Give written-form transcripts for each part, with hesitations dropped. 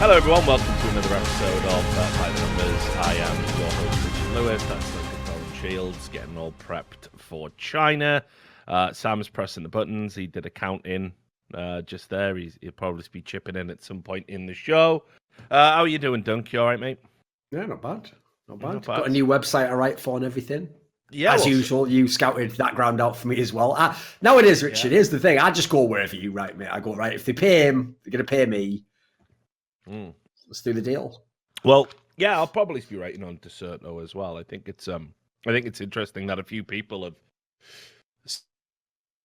Hello, everyone. Welcome to another episode of By the Numbers. I am your host, Richard Lewis. That's Duncan Colin Shields, getting all prepped for China. Sam's pressing the buttons. He did a count-in just there. He'll probably be chipping in at some point in the show. How are you doing, Dunk? You all right, mate? Yeah, not bad. Not bad. Not bad. Got a new website I write for and everything. Yeah, As usual, you scouted that ground out for me as well. Now it is, Richard. Here's the thing. I just go wherever you write me. I go, right, if they pay him, they're going to pay me. Let's do the deal. Well, yeah, I'll probably be writing on Deserto as well. I think it's interesting that a few people have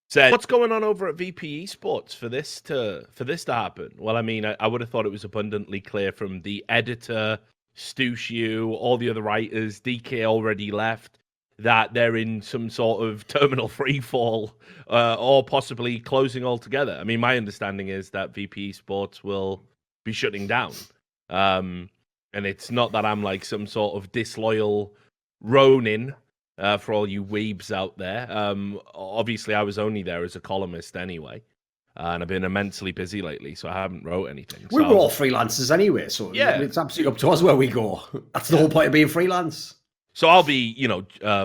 said, "What's going on over at VP Esports for this to happen?" Well, I mean, I would have thought it was abundantly clear from the editor, Stu, all the other writers, DK already left, that they're in some sort of terminal free fall or possibly closing altogether. I mean, my understanding is that VP Esports will be shutting down. And it's not that I'm like some sort of disloyal Ronin for all you weebs out there. Obviously, I was only there as a columnist anyway. And I've been immensely busy lately, so I haven't wrote anything. We were all freelancers anyway, so yeah, it's absolutely up to us where we go. That's the whole point of being freelance. So I'll be,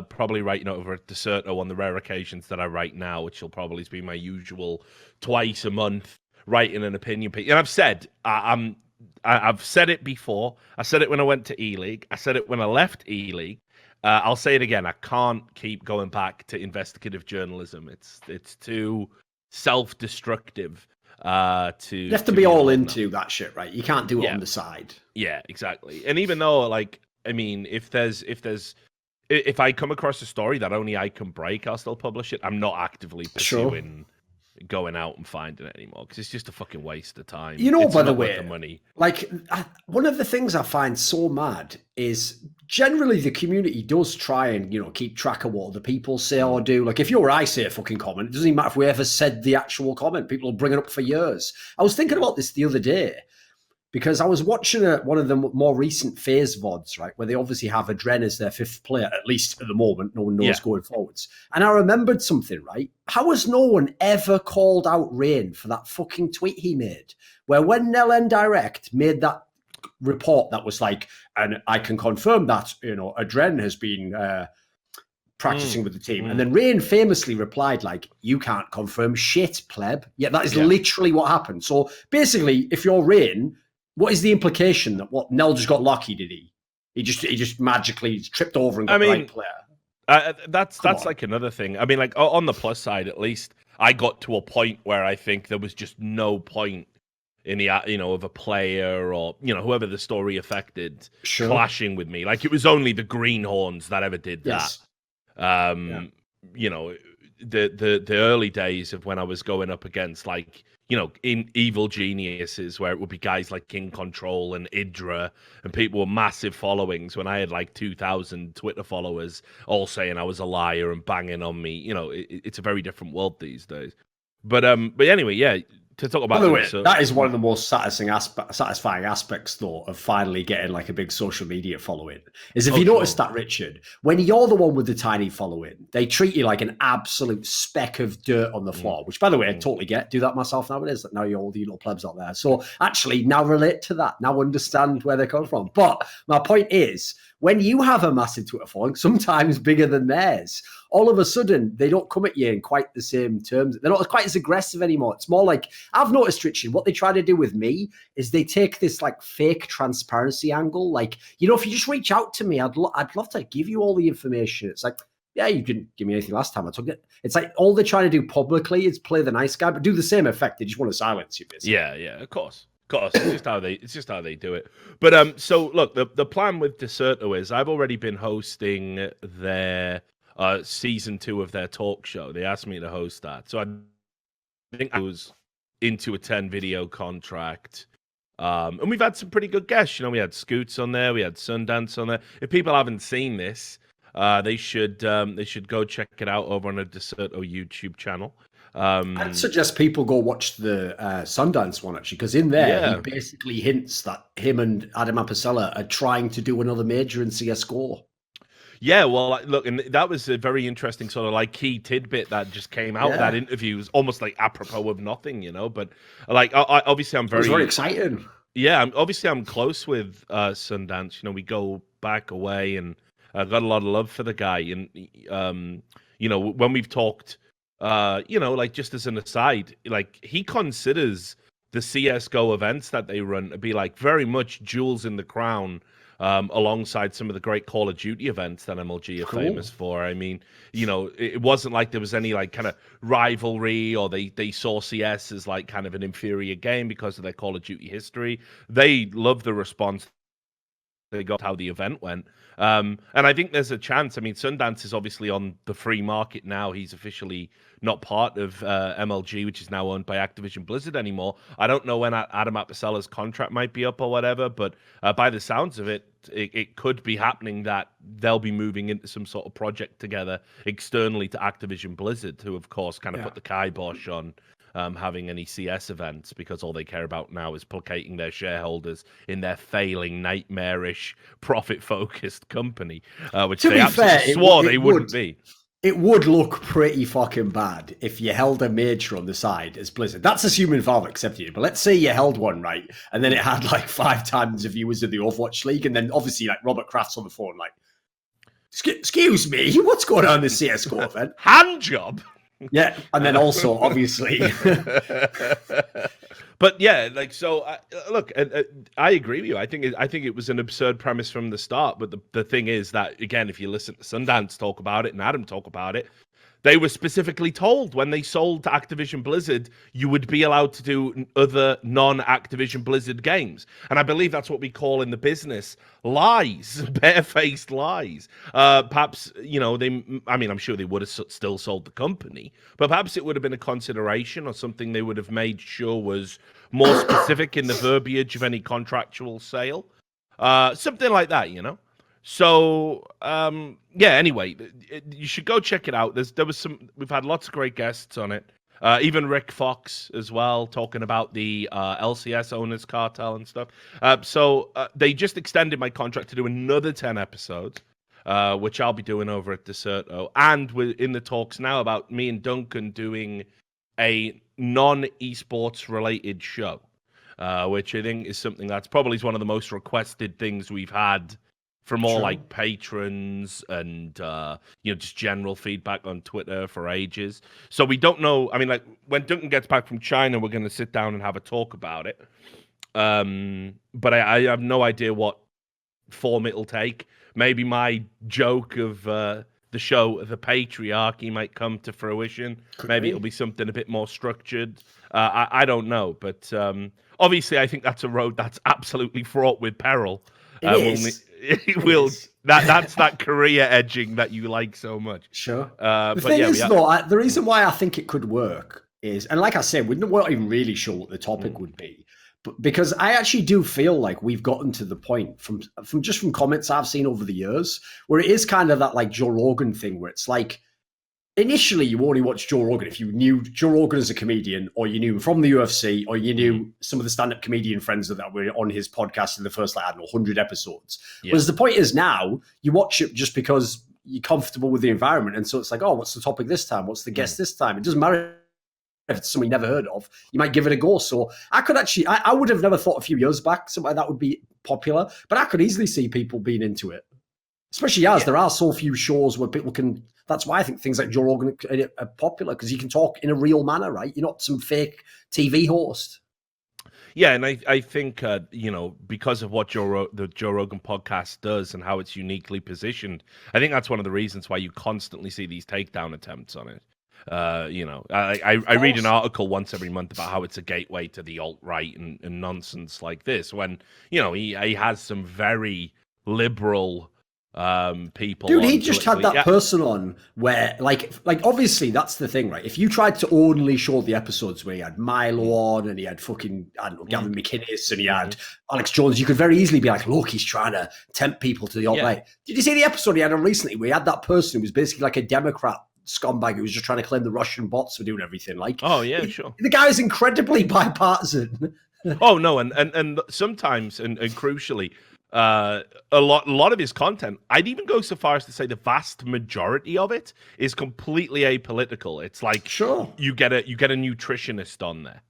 probably writing over at Deserto on the rare occasions that I write now, which will probably be my usual twice a month writing an opinion piece. And I've said, I've said it before. I said it when I went to E-League. I said it when I left E-League. I'll say it again. I can't keep going back to investigative journalism. It's too self-destructive. You have to be all into that shit, right? You can't do it on the side. Yeah, exactly. And even though, like, I mean, if I come across a story that only I can break, I'll still publish it. I'm not actively pursuing going out and finding it anymore because it's just a fucking waste of time. By the way, money. Like one of the things I find so mad is generally the community does try and keep track of what other people say or do. Like if you or I say a fucking comment, it doesn't even matter if we ever said the actual comment. People will bring it up for years. I was thinking about this the other day because I was watching one of the more recent FaZe VODs, right, where they obviously have Adren as their fifth player, at least at the moment. No one knows going forwards. And I remembered something, right? How has no one ever called out Rain for that fucking tweet he made? Where when Nell Direct made that report that was like, and I can confirm that, Adren has been practicing with the team. And then Rain famously replied like, you can't confirm shit, pleb. Yeah, that is literally what happened. So basically, if you're Rain, what is the implication that Nell just got lucky? Did he? He just magically tripped over and got the right player. That's like another thing. I mean, like on the plus side, at least I got to a point where I think there was just no point in the of a player or whoever the story affected clashing with me. Like it was only the Greenhorns that ever did that. The early days of when I was going up against like. In Evil Geniuses, where it would be guys like King Control and Idra, and people with massive followings when I had like 2,000 Twitter followers all saying I was a liar and banging on me. It's a very different world these days. But anyway, yeah, to talk about... By the way, that is one of the most satisfying aspects, though, of finally getting like a big social media following, is if you notice that, Richard, when you're the one with the tiny following, they treat you like an absolute speck of dirt on the floor, which, by the way, I totally get. Do that myself nowadays. Like now you're all the little plebs out there. So actually, now relate to that. Now understand where they come from. But my point is, when you have a massive Twitter following, sometimes bigger than theirs, all of a sudden, they don't come at you in quite the same terms. They're not quite as aggressive anymore. It's more like, I've noticed, Richard, what they try to do with me is they take this like fake transparency angle. Like, if you just reach out to me, I'd love to give you all the information. It's like, yeah, you didn't give me anything last time I took it. It's like all they're trying to do publicly is play the nice guy, but do the same effect. They just want to silence you, basically. Yeah, of course. It's just how they do it. But so look, the plan with Deserto is I've already been hosting their season 2 of their talk show. They asked me to host that, so I think I was into a 10 video contract. And we've had some pretty good guests. We had Scoots on there, we had Sundance on there. If people haven't seen this, they should go check it out over on a Deserto YouTube channel. I'd suggest people go watch the Sundance one, actually, because in there, he basically hints that him and Adam Apicella are trying to do another major in CSGO. Yeah, well, look, and that was a very interesting sort of like key tidbit that just came out of that interview. It was almost like apropos of nothing, But like, obviously, I'm very... It was very exciting. Yeah, obviously I'm close with Sundance. You know, we go back away, and got a lot of love for the guy. And you know, when we've talked, you know, like just as an aside, like he considers the CS:GO events that they run to be like very much jewels in the crown. Alongside some of the great Call of Duty events that MLG are famous Cool. for. I mean, you know, it wasn't like there was any like kind of rivalry, or they saw CS as like kind of an inferior game because of their Call of Duty history. They love the response they got, how the event went. And I think there's a chance. I mean, Sundance is obviously on the free market now. He's officially not part of MLG, which is now owned by Activision Blizzard anymore. I don't know when Adam Apicela's contract might be up or whatever, but by the sounds of it, it could be happening that they'll be moving into some sort of project together externally to Activision Blizzard, who, of course, kind of Yeah. put the kibosh on having any CS events, because all they care about now is placating their shareholders in their failing, nightmarish, profit-focused company, which To they be absolutely fair, swore they wouldn't be. it would look pretty fucking bad if you held a major on the side as Blizzard. That's assuming Valve accepted it. But let's say you held one, right? And then it had like 5 times the viewers of the Overwatch League. And then obviously like Robert Kraft's on the phone like, excuse me, what's going on in the CSGO event? Hand job. Yeah. And then also, obviously. But yeah, like, so look, I agree with you. I think it was an absurd premise from the start. But the thing is that, again, if you listen to Sundance talk about it and Adam talk about it, they were specifically told when they sold to Activision Blizzard, you would be allowed to do other non-Activision Blizzard games. And I believe that's what we call in the business lies, barefaced lies. Perhaps, you know, I'm sure they would have still sold the company, but perhaps it would have been a consideration or something they would have made sure was more specific in the verbiage of any contractual sale. Something like that, you know? So yeah. Anyway, you should go check it out. We've had lots of great guests on it. Even Rick Fox as well, talking about the LCS owners cartel and stuff. So they just extended my contract to do another 10 episodes, which I'll be doing over at Deserto. And we're in the talks now about me and Duncan doing a non-esports related show, which I think is something that's probably one of the most requested things we've had from all like patrons and you know, just general feedback on Twitter for ages. So we don't know. I mean, like, when Duncan gets back from China, we're going to sit down and have a talk about it. But I have no idea what form it'll take. Maybe my joke of the show, the patriarchy, might come to fruition. Maybe it'll be something a bit more structured. I don't know. But obviously, I think that's a road that's absolutely fraught with peril. It will. That's that career edging that you like so much. Sure. The thing is, though, the reason why I think it could work is, and like I said, we're not even really sure what the topic would be, but because I actually do feel like we've gotten to the point from comments I've seen over the years where it is kind of that like Joe Rogan thing where it's like, initially you only watched Joe Rogan if you knew Joe Rogan as a comedian, or you knew him from the UFC, or you knew some of the stand-up comedian friends that were on his podcast in the first, like, I don't know, 100 episodes. Yeah. Whereas the point is now, you watch it just because you're comfortable with the environment. And so it's like, oh, what's the topic this time? What's the guest this time? It doesn't matter if it's someone you never heard of. You might give it a go. So I could actually, I would have never thought a few years back something like that would be popular, but I could easily see people being into it. Especially as there are so few shows where people can. That's why I think things like Joe Rogan are popular, because you can talk in a real manner, right? You're not some fake TV host. Yeah, and I think you know, because of what the Joe Rogan podcast does and how it's uniquely positioned, I think that's one of the reasons why you constantly see these takedown attempts on it. You know, I read an article once every month about how it's a gateway to the alt-right and nonsense like this, when, you know, he has some very liberal people. Dude, he just had that person on where, like obviously that's the thing, right? If you tried to only show the episodes where he had Milo on and he had fucking, I don't know, Gavin McInnes and he had Alex Jones, you could very easily be like, look, he's trying to tempt people to the alt-right. Did you see the episode he had on recently where he had that person who was basically like a Democrat scumbag who was just trying to claim the Russian bots were doing everything? Like, oh yeah, sure. The guy is incredibly bipartisan. Oh no, and sometimes and crucially, a lot of his content, I'd even go so far as to say the vast majority of it is completely apolitical. It's like, sure, you get a nutritionist on there,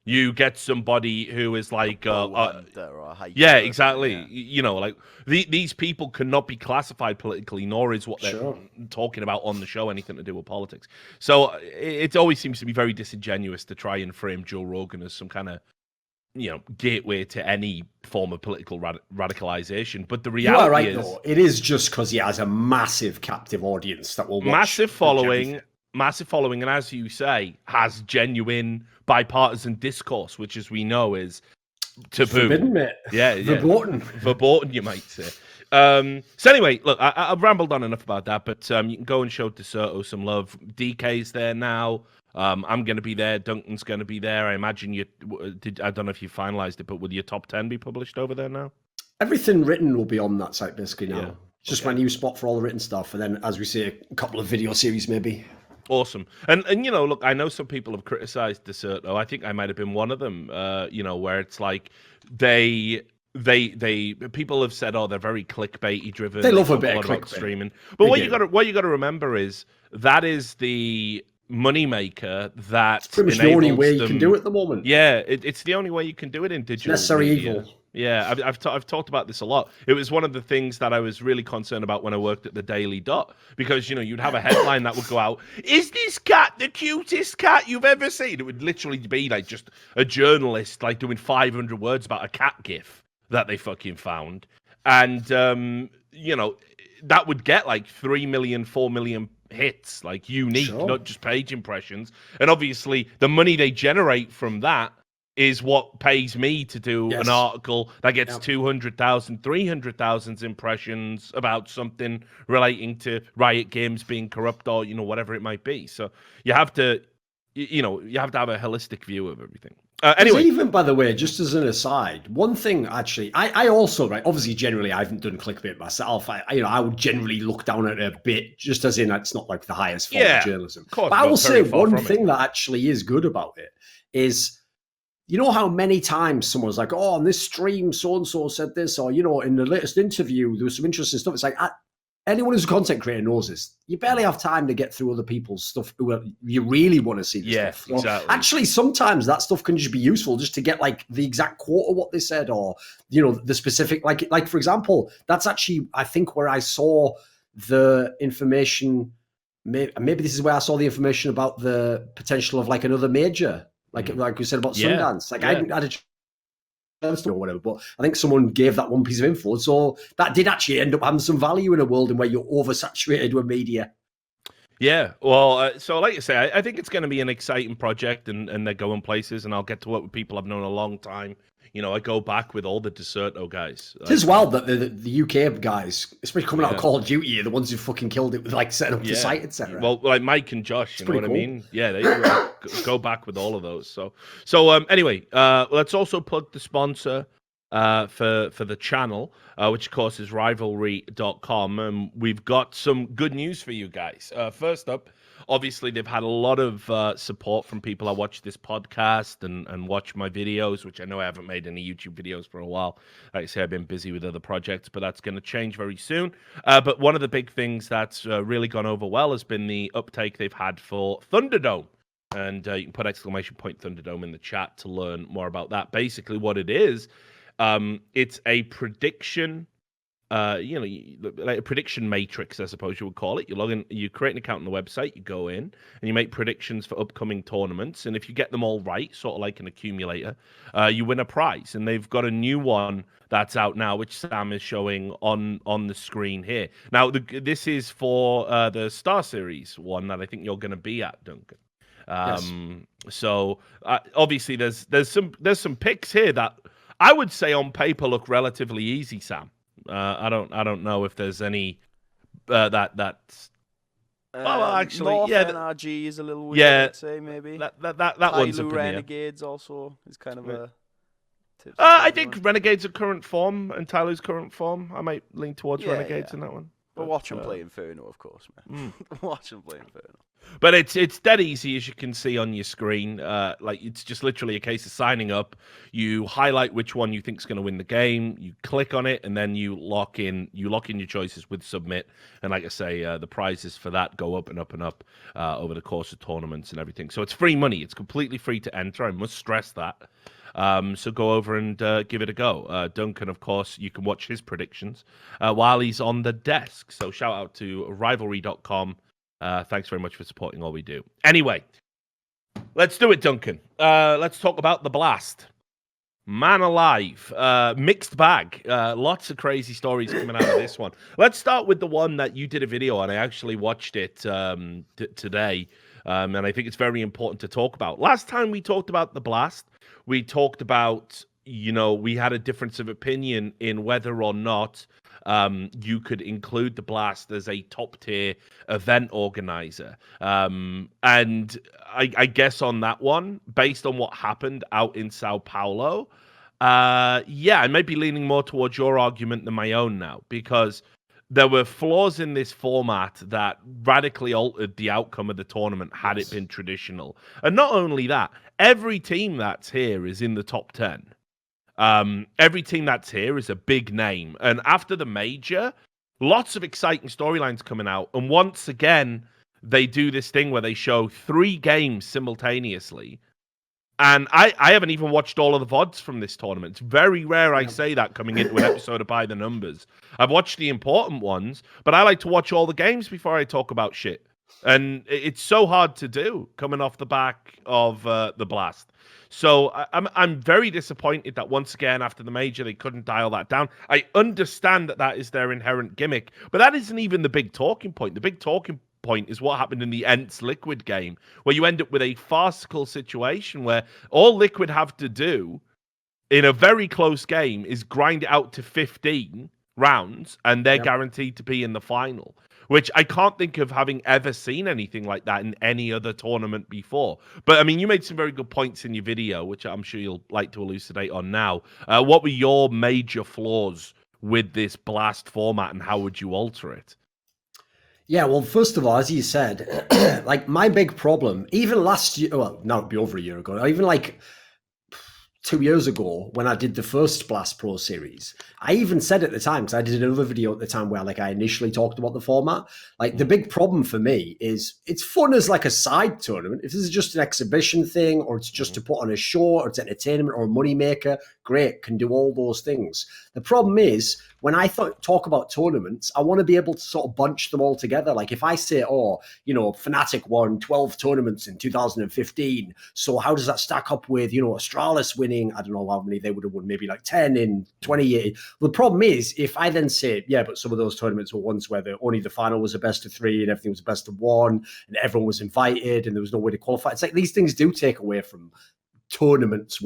You get somebody who is like, bow hunter or a hiker. yeah, or exactly. something, You know, like these people cannot be classified politically, nor is what they're talking about on the show anything to do with politics. So it always seems to be very disingenuous to try and frame Joe Rogan as some kind of, you know, gateway to any form of political radicalization. But the reality you are right, is, though. It is just because he has a massive captive audience that will watch massive following, and as you say, has genuine bipartisan discourse, which, as we know, is taboo. Forbidden, mate. Yeah, verboten, you might say. So anyway, look, I've rambled on enough about that, but you can go and show DeSoto some love. DK's there now. I'm going to be there. Duncan's going to be there. I imagine you did. I don't know if you finalized it, but will your top 10 be published over there now? Everything written will be on that site basically now. Yeah. It's just my new spot for all the written stuff, and then, as we say, a couple of video series maybe. Awesome. And you know, look, I know some people have criticized DeSoto. I think I might have been one of them. You know, where it's like they people have said, oh, they're very clickbaity driven. They love a bit of clickbait. Streaming. But what you got to remember is that is the moneymaker that it's pretty much the only way you can do it at the moment. Yeah, it's the only way you can do it in digital. It's necessary media. evil. Yeah, I've talked about this a lot. It was one of the things that I was really concerned about when I worked at the Daily Dot, because, you know, you'd have a headline that would go out, "Is this cat the cutest cat you've ever seen?" It would literally be like just a journalist like doing 500 words about a cat gif that they fucking found, and you know, that would get like 3 million, 4 million hits, like unique, not just page impressions. And obviously, the money they generate from that is what pays me to do an article that gets 200,000, 300,000 impressions about something relating to Riot Games being corrupt, or, you know, whatever it might be. So you have to, you know, you have to have a holistic view of everything. Anyway, even, by the way, just as an aside, one thing actually, I also, right, obviously, generally, I haven't done clickbait myself. I would generally look down at it a bit, just as in it's not like the highest form of journalism. Of course, but I will say one thing that actually is good about it is, you know how many times someone's like, oh, on this stream, so-and-so said this, or, you know, in the latest interview, there was some interesting stuff. It's like, anyone who's a content creator knows this. You barely have time to get through other people's stuff who you really want to see the stuff. So exactly. Actually, sometimes that stuff can just be useful just to get like the exact quote of what they said, or, you know, the specific, like for example, that's actually, I think, where I saw the information. Maybe this is where I saw the information about the potential of like another major. Like we said about Sundance. Like I hadn't had a chance or whatever, but I think someone gave that one piece of info. So that did actually end up having some value in a world in where you're oversaturated with media. Yeah, well, so like you say, I think it's going to be an exciting project, and they're going places, and I'll get to work with people I've known a long time. You know, I go back with all the DeSoto guys. It is wild that the UK guys, especially coming out of Call of Duty, are the ones who fucking killed it with like setting up the site, etc. Well, like Mike and Josh, you know what I mean? Yeah, they go back with all of those. So anyway, let's also plug the sponsor for the channel, which of course is Rivalry.com, and we've got some good news for you guys. First up, obviously, they've had a lot of support from people I watch this podcast and watch my videos, which I know I haven't made any YouTube videos for a while. Like I say, I've been busy with other projects, but that's going to change very soon. But one of the big things that's really gone over well has been the uptake they've had for Thunderdome. And you can put exclamation point Thunderdome in the chat to learn more about that. Basically, what it is, it's a prediction. You know, like a prediction matrix, I suppose you would call it. You log in, you create an account on the website, you go in, and you make predictions for upcoming tournaments. And if you get them all right, sort of like an accumulator, you win a prize. And they've got a new one that's out now, which Sam is showing on the screen here. Now, this is for the Star Series one that I think you're going to be at, Duncan. So obviously, there's some picks here that I would say on paper look relatively easy, Sam. I don't know if there's any that's well, actually, North NRG is a little weird. I'd say maybe that one's up in Renegades also is kind of a. I think Renegades are current form, and Tyler's current form. I might lean towards Renegades in that one. But watch them play Inferno, of course, man. Watch them play Inferno. But it's dead easy, as you can see on your screen. Like, it's just literally a case of signing up. You highlight which one you think is going to win the game. You click on it, and then you lock in your choices with submit. And like I say, the prizes for that go up and up and up over the course of tournaments and everything. So it's free money. It's completely free to enter. I must stress that. So go over and give it a go. Duncan, of course, you can watch his predictions while he's on the desk. So shout out to Rivalry.com. Thanks very much for supporting all we do. Anyway, let's do it, Duncan. Let's talk about the Blast. Man alive. Mixed bag. Lots of crazy stories coming out of this one. Let's start with the one that you did a video on. I actually watched it today, and I think it's very important to talk about. Last time we talked about the Blast, we talked about, we had a difference of opinion in whether or not you could include the Blast as a top-tier event organizer. And I guess on that one, based on what happened out in Sao Paulo, I might be leaning more towards your argument than my own now, because there were flaws in this format that radically altered the outcome of the tournament had it been traditional. And not only that, every team that's here is in the top 10. Every team that's here is a big name. And after the major, lots of exciting storylines coming out. And once again, they do this thing where they show 3 games simultaneously. And I haven't even watched all of the VODs from this tournament. It's very rare I say that coming into an episode of By the Numbers. I've watched the important ones, but I like to watch all the games before I talk about shit. And it's so hard to do coming off the back of the Blast. So I'm very disappointed that once again, after the major, they couldn't dial that down. I understand that is their inherent gimmick, but that isn't even the big talking point. The big talking point is what happened in the ENCE Liquid game, where you end up with a farcical situation where all Liquid have to do in a very close game is grind it out to 15 rounds, and they're guaranteed to be in the final. Which I can't think of having ever seen anything like that in any other tournament before. But, I mean, you made some very good points in your video, which I'm sure you'll like to elucidate on now. What were your major flaws with this Blast format, and how would you alter it? Yeah, well, first of all, as you said, like, my big problem, even last year, well, now it'd be over a year ago, even like 2 years ago when I did the first Blast Pro series, I even said at the time, because I did another video at the time where I initially talked about the format, the big problem for me is it's fun as a side tournament. If this is just an exhibition thing, or it's just to put on a show, or it's entertainment or a moneymaker, great, can do all those things. The problem is, when I talk about tournaments, I want to be able to sort of bunch them all together. Like if I say, Fnatic won 12 tournaments in 2015, so how does that stack up with, Astralis winning, I don't know how many they would have won, maybe 10 in 20 years. The problem is, if I then say, but some of those tournaments were ones where only the final was a best of 3 and everything was a best of 1 and everyone was invited and there was no way to qualify. It's like these things do take away from tournaments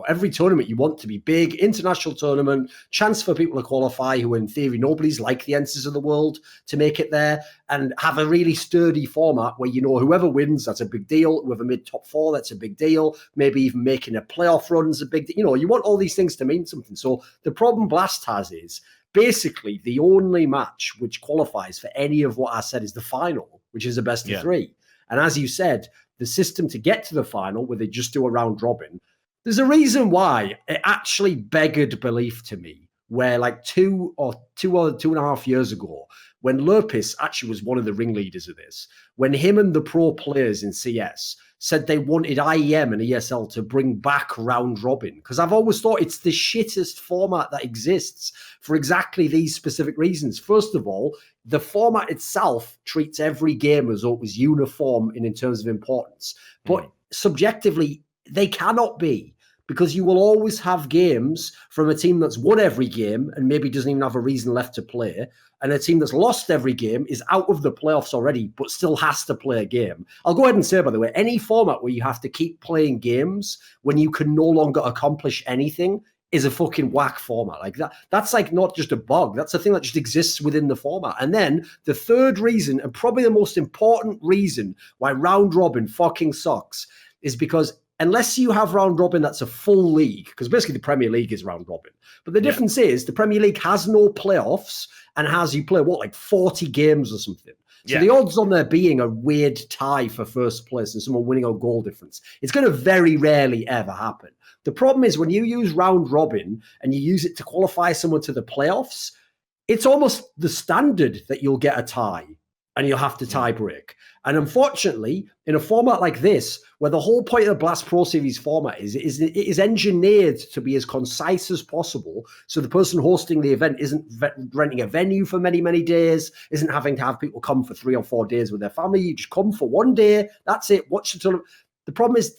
every tournament you want to be big, international tournament, chance for people to qualify who in theory nobody's like the Ences of the world to make it there, and have a really sturdy format where whoever wins, that's a big deal. Whoever made top 4, that's a big deal. Maybe even making a playoff run is a big deal. You want all these things to mean something. So the problem Blast has is basically the only match which qualifies for any of what I said is the final, which is a best of 3. And as you said, the system to get to the final, where they just do a round robin, there's a reason why it actually beggared belief to me, where 2 or 2.5 years ago, when Lurpis actually was one of the ringleaders of this, when him and the pro players in CS said they wanted IEM and ESL to bring back round robin, because I've always thought it's the shittest format that exists for exactly these specific reasons. First of all, the format itself treats every game as though it was uniform in terms of importance. But subjectively, they cannot be, because you will always have games from a team that's won every game and maybe doesn't even have a reason left to play, and a team that's lost every game is out of the playoffs already but still has to play a game. I'll go ahead and say, by the way, any format where you have to keep playing games when you can no longer accomplish anything is a fucking whack format. That's not just a bug. That's a thing that just exists within the format. And then the third reason, and probably the most important reason why round robin fucking sucks, is because unless you have round robin that's a full league, because basically the Premier League is round robin. But the difference is the Premier League has no playoffs and has you play, like 40 games or something. So the odds on there being a weird tie for first place and someone winning on goal difference, it's going to very rarely ever happen. The problem is when you use round robin and you use it to qualify someone to the playoffs, it's almost the standard that you'll get a tie and you'll have to tie break. And unfortunately, in a format like this, where the whole point of the Blast Pro Series format is engineered to be as concise as possible, so the person hosting the event isn't renting a venue for many, many days, isn't having to have people come for 3 or 4 days with their family. You just come for 1 day, that's it, watch the tournament. The problem is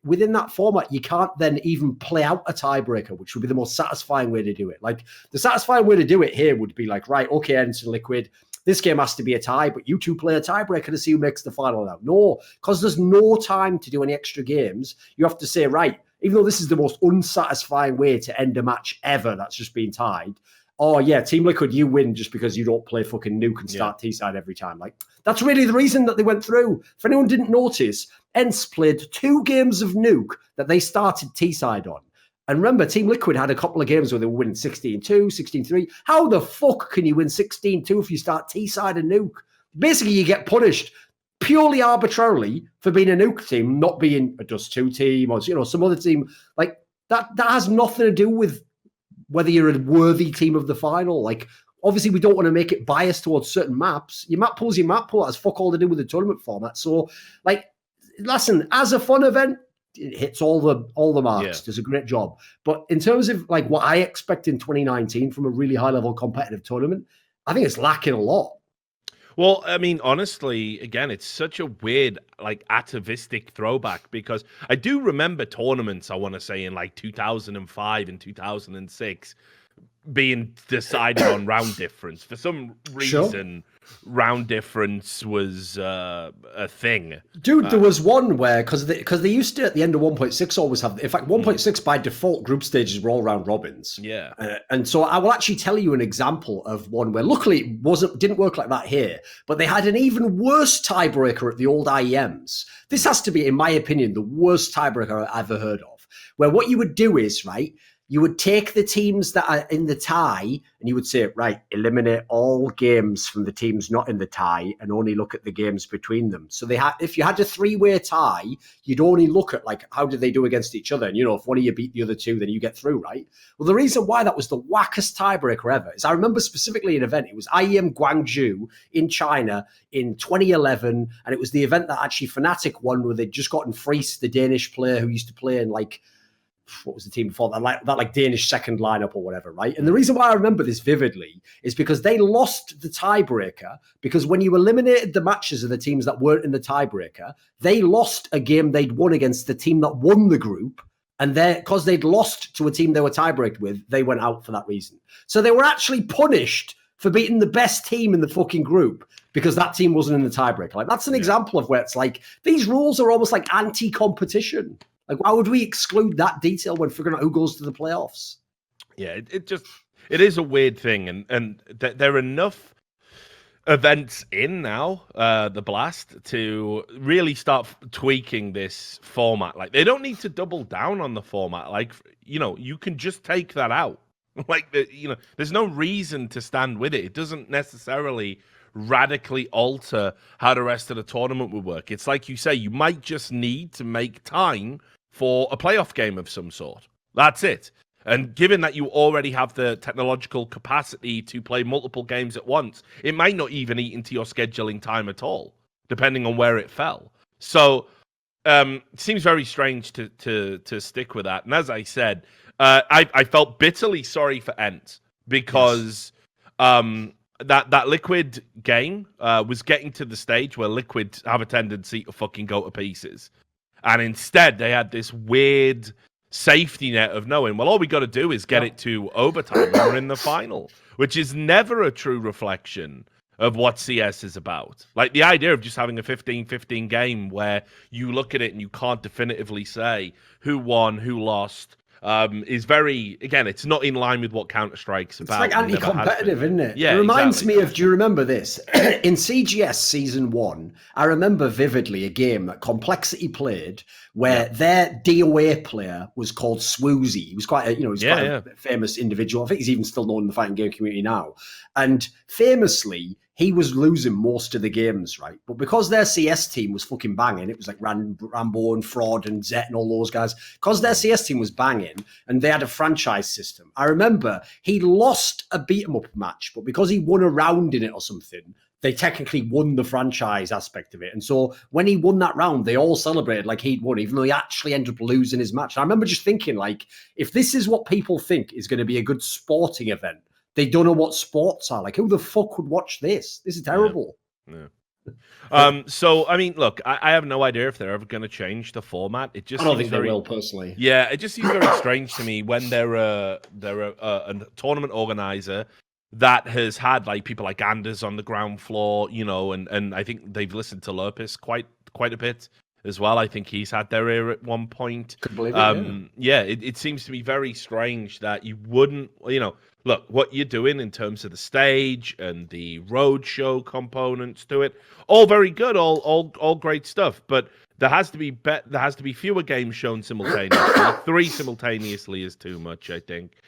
within that format, you can't then even play out a tiebreaker, which would be the most satisfying way to do it. Like the satisfying way to do it here would be like, right, okay, Ensign Liquid, this game has to be a tie, but you two play a tiebreaker to see who makes the final now. No, because there's no time to do any extra games. You have to say, right, even though this is the most unsatisfying way to end a match ever that's just been tied, oh yeah, Team Liquid, you win just because you don't play fucking Nuke and start T-side every time. Like, that's really the reason that they went through. If anyone didn't notice, ENCE played 2 games of Nuke that they started T-side on. And remember, Team Liquid had a couple of games where they were winning 16-2, 16-3. How the fuck can you win 16-2 if you start T-side and Nuke? Basically, you get punished purely arbitrarily for being a Nuke team, not being a Dust 2 team or some other team. Like, that has nothing to do with whether you're a worthy team of the final. Like, obviously, we don't want to make it biased towards certain maps. Your map pool's your map pool. That has fuck all to do with the tournament format. So, like, listen, as a fun event, it hits all the marks. Does a great job. But in terms of like what I expect in 2019 from a really high level competitive tournament, I think it's lacking a lot. Well, I mean, honestly, again, it's such a weird, like, atavistic throwback because I do remember tournaments, I want to say, in like 2005 and 2006 being decided on round difference. For some reason, round difference was a thing. Dude, there was one where, because they used to, at the end of 1.6, always have, in fact, 1.6 by default group stages were all round robins. Yeah. And so I will actually tell you an example of one where, luckily, it didn't work like that here, but they had an even worse tiebreaker at the old IEMs. This has to be, in my opinion, the worst tiebreaker I've ever heard of, where what you would do is, right, you would take the teams that are in the tie and you would say, right, eliminate all games from the teams not in the tie and only look at the games between them. So if you had a 3-way tie, you'd only look at, like, how did they do against each other? And, if one of you beat the other two, then you get through, right? Well, the reason why that was the wackest tiebreaker ever is I remember specifically an event. It was IEM Guangzhou in China in 2011. And it was the event that actually Fnatic won, where they'd just gotten Freeze, the Danish player who used to play in, like, what was the team before that Danish second lineup or whatever, right? And the reason why I remember this vividly is because they lost the tiebreaker because when you eliminated the matches of the teams that weren't in the tiebreaker, they lost a game they'd won against the team that won the group. And because they'd lost to a team they were tiebreaked with, they went out for that reason. So they were actually punished for beating the best team in the fucking group because that team wasn't in the tiebreaker. Like, that's an example of where it's like, these rules are almost like anti-competition. Like, why would we exclude that detail when figuring out who goes to the playoffs? Yeah, it is a weird thing, and there are enough events in now, the Blast, to really start tweaking this format. Like, they don't need to double down on the format. Like, you can just take that out. Like, there's no reason to stand with it. It doesn't necessarily radically alter how the rest of the tournament would work. It's like you say, you might just need to make time for a playoff game of some sort. That's it. And given that you already have the technological capacity to play multiple games at once, it might not even eat into your scheduling time at all, depending on where it fell. So it seems very strange to stick with that. And as I said, I felt bitterly sorry for ENCE because that Liquid game was getting to the stage where Liquid have a tendency to fucking go to pieces. And instead, they had this weird safety net of knowing, well, all we got to do is get it to overtime and we're in the final, which is never a true reflection of what CS is about. Like, the idea of just having a 15-15 game where you look at it and you can't definitively say who won, who lost, is very, again, it's not in line with what Counter-Strike's It's about. like and never has anti-competitive, been. isn't it? Yeah, It reminds exactly. me of, do you remember this? In CGS Season 1, I remember vividly a game that Complexity played where their DOA player was called Swoozy. He was quite a famous individual. I think he's even still known in the fighting game community now. And famously, he was losing most of the games, right? But because their CS team was fucking banging, it was like Rambo and Fraud and Zet and all those guys. Because their CS team was banging and they had a franchise system. I remember he lost a beat 'em up match, but because he won a round in it or something, they technically won the franchise aspect of it. And so when he won that round, they all celebrated like he'd won, even though he actually ended up losing his match. And I remember just thinking, like, if this is what people think is going to be a good sporting event, they don't know what sports are. Like, who the fuck would watch this? This is terrible. Yeah. So, I mean, look, I have no idea if they're ever going to change the format. It just I don't seems think they will, personally. Yeah, it just seems very strange to me when they're a tournament organizer that has had like people like Anders on the ground floor, you know, and I think they've listened to Lurpus quite a bit as well. I think he's had their ear at one point. Could believe it, it seems to be very strange that you wouldn't, you know, look, what you're doing in terms of the stage and the roadshow components to it, all very good, all great stuff, but there has to be fewer games shown simultaneously. 3 simultaneously is too much, I think.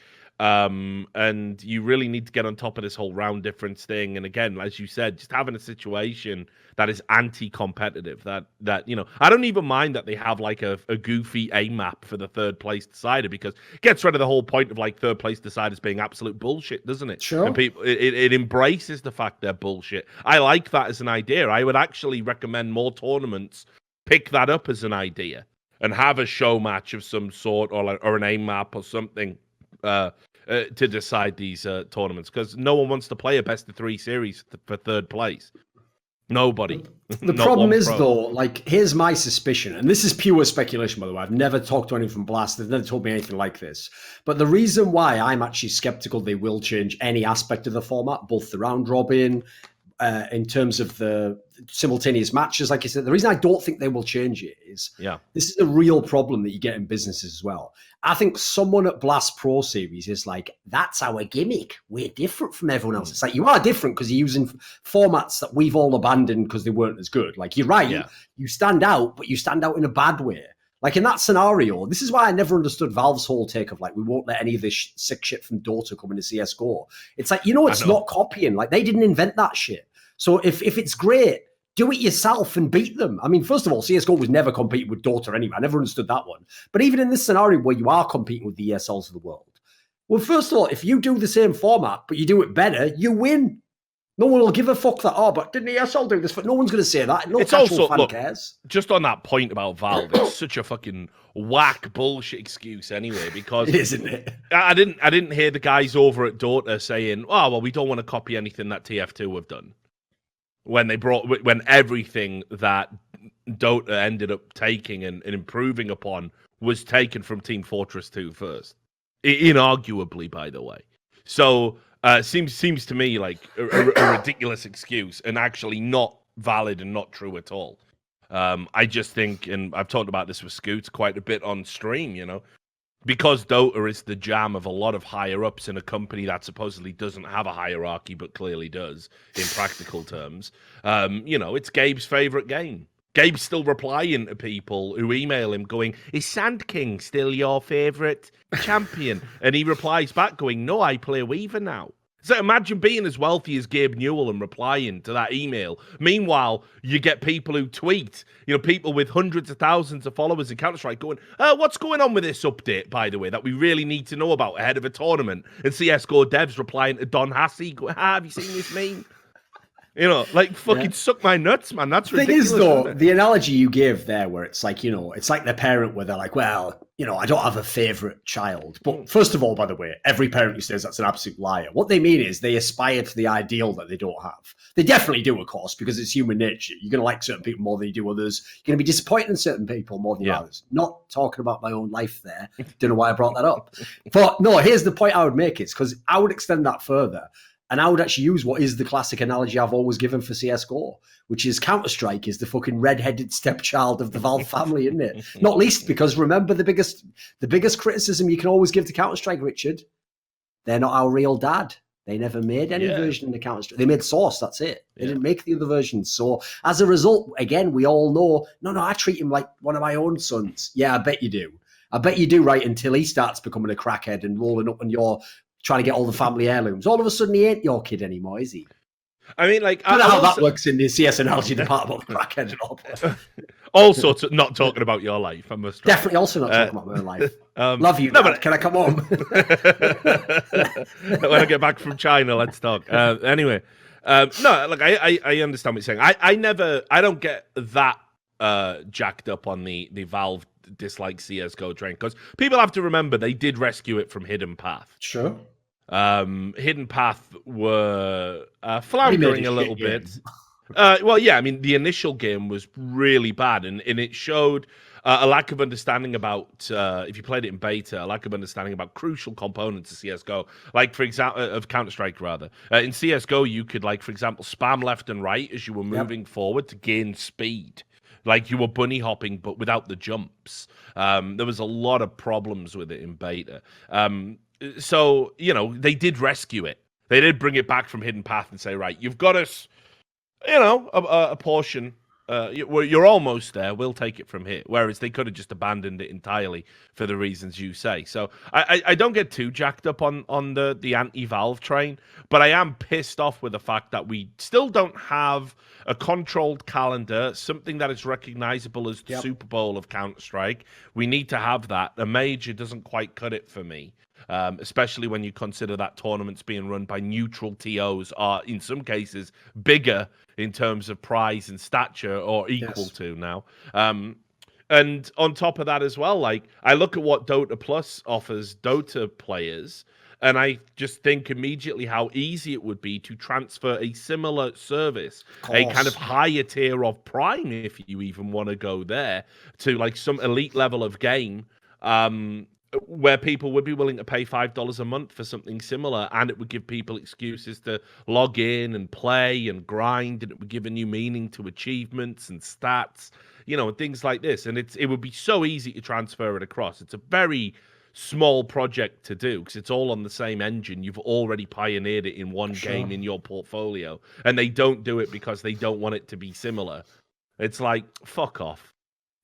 And you really need to get on top of this whole round difference thing. And again, as you said, just having a situation that is anti-competitive, that you know, I don't even mind that they have like a goofy aim map for the third place decider, because it gets rid of the whole point of like third place deciders being absolute bullshit, doesn't it? Sure. And people, it embraces the fact they're bullshit. I like that as an idea. I would actually recommend more tournaments pick that up as an idea and have a show match of some sort, or an aim map or something to decide these tournaments, because no one wants to play a best of 3 series for third place. Nobody. The problem is, though, like, here's my suspicion, and this is pure speculation, by the way. I've never talked to anyone from Blast. They've never told me anything like this. But the reason why I'm actually skeptical they will change any aspect of the format, both the round robin, in terms of the simultaneous matches, like you said, the reason I don't think they will change it is this is a real problem that you get in businesses as well. I think someone at Blast Pro Series is like, that's our gimmick. We're different from everyone else. It's like, you are different because you're using formats that we've all abandoned because they weren't as good. Like, you're right. You stand out, but you stand out in a bad way. Like, in that scenario, this is why I never understood Valve's whole take of, like, we won't let any of this sick shit from Dota come into CSGO. It's like, you know, it's not copying. Like, they didn't invent that shit. So if it's great, do it yourself and beat them. I mean, first of all, CSGO was never competing with Dota anyway. I never understood that one. But even in this scenario where you are competing with the ESLs of the world, well, first of all, if you do the same format, but you do it better, you win. No one will give a fuck that, but didn't ESL do this? But no one's going to say that. No casual fan cares. Just on that point about Valve, it's such a fucking whack bullshit excuse anyway, because isn't it? I didn't hear the guys over at Dota saying, oh, well, we don't want to copy anything that TF2 have done. When everything that Dota ended up taking and improving upon was taken from Team Fortress 2 first. Inarguably, by the way. So seems to me like a ridiculous excuse, and actually not valid and not true at all. I just think, and I've talked about this with Scoots quite a bit on stream, you know, because Dota is the jam of a lot of higher-ups in a company that supposedly doesn't have a hierarchy, but clearly does in practical terms. You know, it's Gabe's favorite game. Gabe's still replying to people who email him going, is Sand King still your favorite champion? And he replies back going, no, I play Weaver now. So imagine being as wealthy as Gabe Newell and replying to that email. Meanwhile, you get people who tweet, you know, people with hundreds of thousands of followers in Counter-Strike going, what's going on with this update, by the way, that we really need to know about ahead of a tournament? And CSGO devs replying to Don Hassey, going, have you seen this meme? You know, like, fucking suck my nuts, man. That's ridiculous. The thing is, though, the analogy you gave there, where it's like, you know, it's like the parent where they're like, well, you know, I don't have a favorite child. But first of all, by the way, every parent who says that's an absolute liar. What they mean is they aspire to the ideal that they don't have. They definitely do, of course, because it's human nature. You're going to like certain people more than you do others. You're going to be disappointed in certain people more than others. Not talking about my own life there. Don't know why I brought that up. But no, here's the point I would make is because I would extend that further. And I would actually use what is the classic analogy I've always given for CSGO, which is Counter-Strike is the fucking red-headed stepchild of the Valve family, isn't it? Not least because remember the biggest criticism you can always give to Counter-Strike, Richard, they're not our real dad. They never made any version of the Counter-Strike. They made Source, that's it. They didn't make the other versions. So as a result, again, we all know, no, I treat him like one of my own sons. Yeah, I bet you do. I bet you do, right, until he starts becoming a crackhead and rolling up on your trying to get all the family heirlooms. All of a sudden, he ain't your kid anymore, is he? I mean, like, I don't know how that works in the CS analogy department of crackhead and all. Also, not talking about your life, I must. Definitely also not talking about my life. Love you, Dad. Can I come home? When I get back from China, let's talk. Anyway, no, like I understand what you're saying. I don't get that jacked up on the Valve dislike CSGO train because people have to remember they did rescue it from Hidden Path. Sure. Hidden Path were floundering a little bit. Well, yeah, I mean, the initial game was really bad, and it showed a lack of understanding about, if you played it in beta, a lack of understanding about crucial components of CSGO. Like, for example, of Counter-Strike, rather. In CSGO, you could, like, for example, spam left and right as you were moving forward to gain speed. Like, you were bunny hopping, but without the jumps. There was a lot of problems with it in beta. So, you know, they did rescue it. They did bring it back from Hidden Path and say, right, you've got us, you know, a portion. You're almost there. We'll take it from here. Whereas they could have just abandoned it entirely for the reasons you say. So I don't get too jacked up on the anti-Valve train, but I am pissed off with the fact that we still don't have a controlled calendar, something that is recognizable as the Super Bowl of Counter-Strike. We need to have that. A major doesn't quite cut it for me. Especially when you consider that tournaments being run by neutral TOs are, in some cases, bigger in terms of prize and stature or equal to now. And on top of that as well, like, I look at what Dota Plus offers Dota players, and I just think immediately how easy it would be to transfer a similar service, a kind of higher tier of Prime, if you even want to go there, to like some elite level of game, where people would be willing to pay $5 a month for something similar, and it would give people excuses to log in and play and grind, and it would give a new meaning to achievements and stats, you know, and things like this. And it would be so easy to transfer it across. It's a very small project to do because it's all on the same engine. You've already pioneered it in one game in your portfolio, and they don't do it because they don't want it to be similar. It's like, fuck off.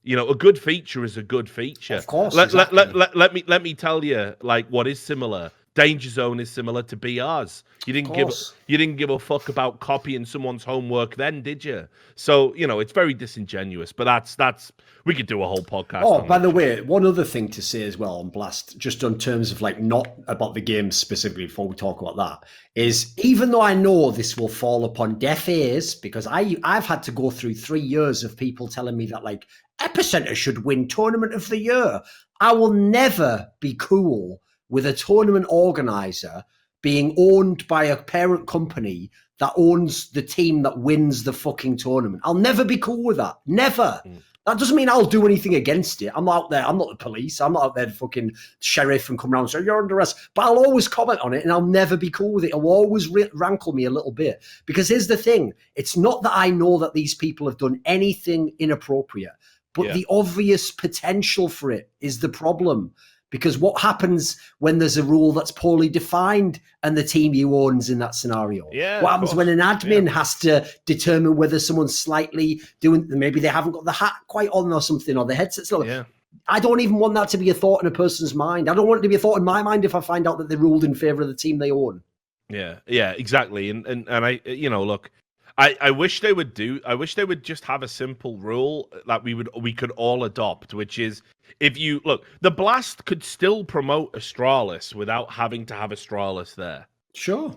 You know, a good feature is a good feature. Of course. Let me tell you, like, what is similar. Danger Zone is similar to BRs. You didn't give a fuck about copying someone's homework then, did you? So, you know, it's very disingenuous. But that's we could do a whole podcast. Oh, by the way, one other thing to say as well on Blast, just in terms of like not about the game specifically before we talk about that, is even though I know this will fall upon deaf ears because I've had to go through 3 years of people telling me that like Epicenter should win Tournament of the Year. I will never be cool with a tournament organizer being owned by a parent company that owns the team that wins the fucking tournament. I'll never be cool with that. Never. That doesn't mean I'll do anything against it. I'm out there. I'm not the police. I'm not out there the fucking sheriff and come around and say, you're under arrest. But I'll always comment on it and I'll never be cool with it. It'll always rankle me a little bit. Because here's the thing. It's not that I know that these people have done anything inappropriate, but the obvious potential for it is the problem. Because what happens when there's a rule that's poorly defined and the team you own's in that scenario? Yeah, what happens when an admin has to determine whether someone's slightly doing, maybe they haven't got the hat quite on or something, or the headset's low. Yeah. I don't even want that to be a thought in a person's mind. I don't want it to be a thought in my mind if I find out that they ruled in favor of the team they own. Yeah, exactly. And I, you know, look, I wish they would just have a simple rule that we could all adopt, which is if you look, the Blast could still promote Astralis without having to have Astralis there. Sure.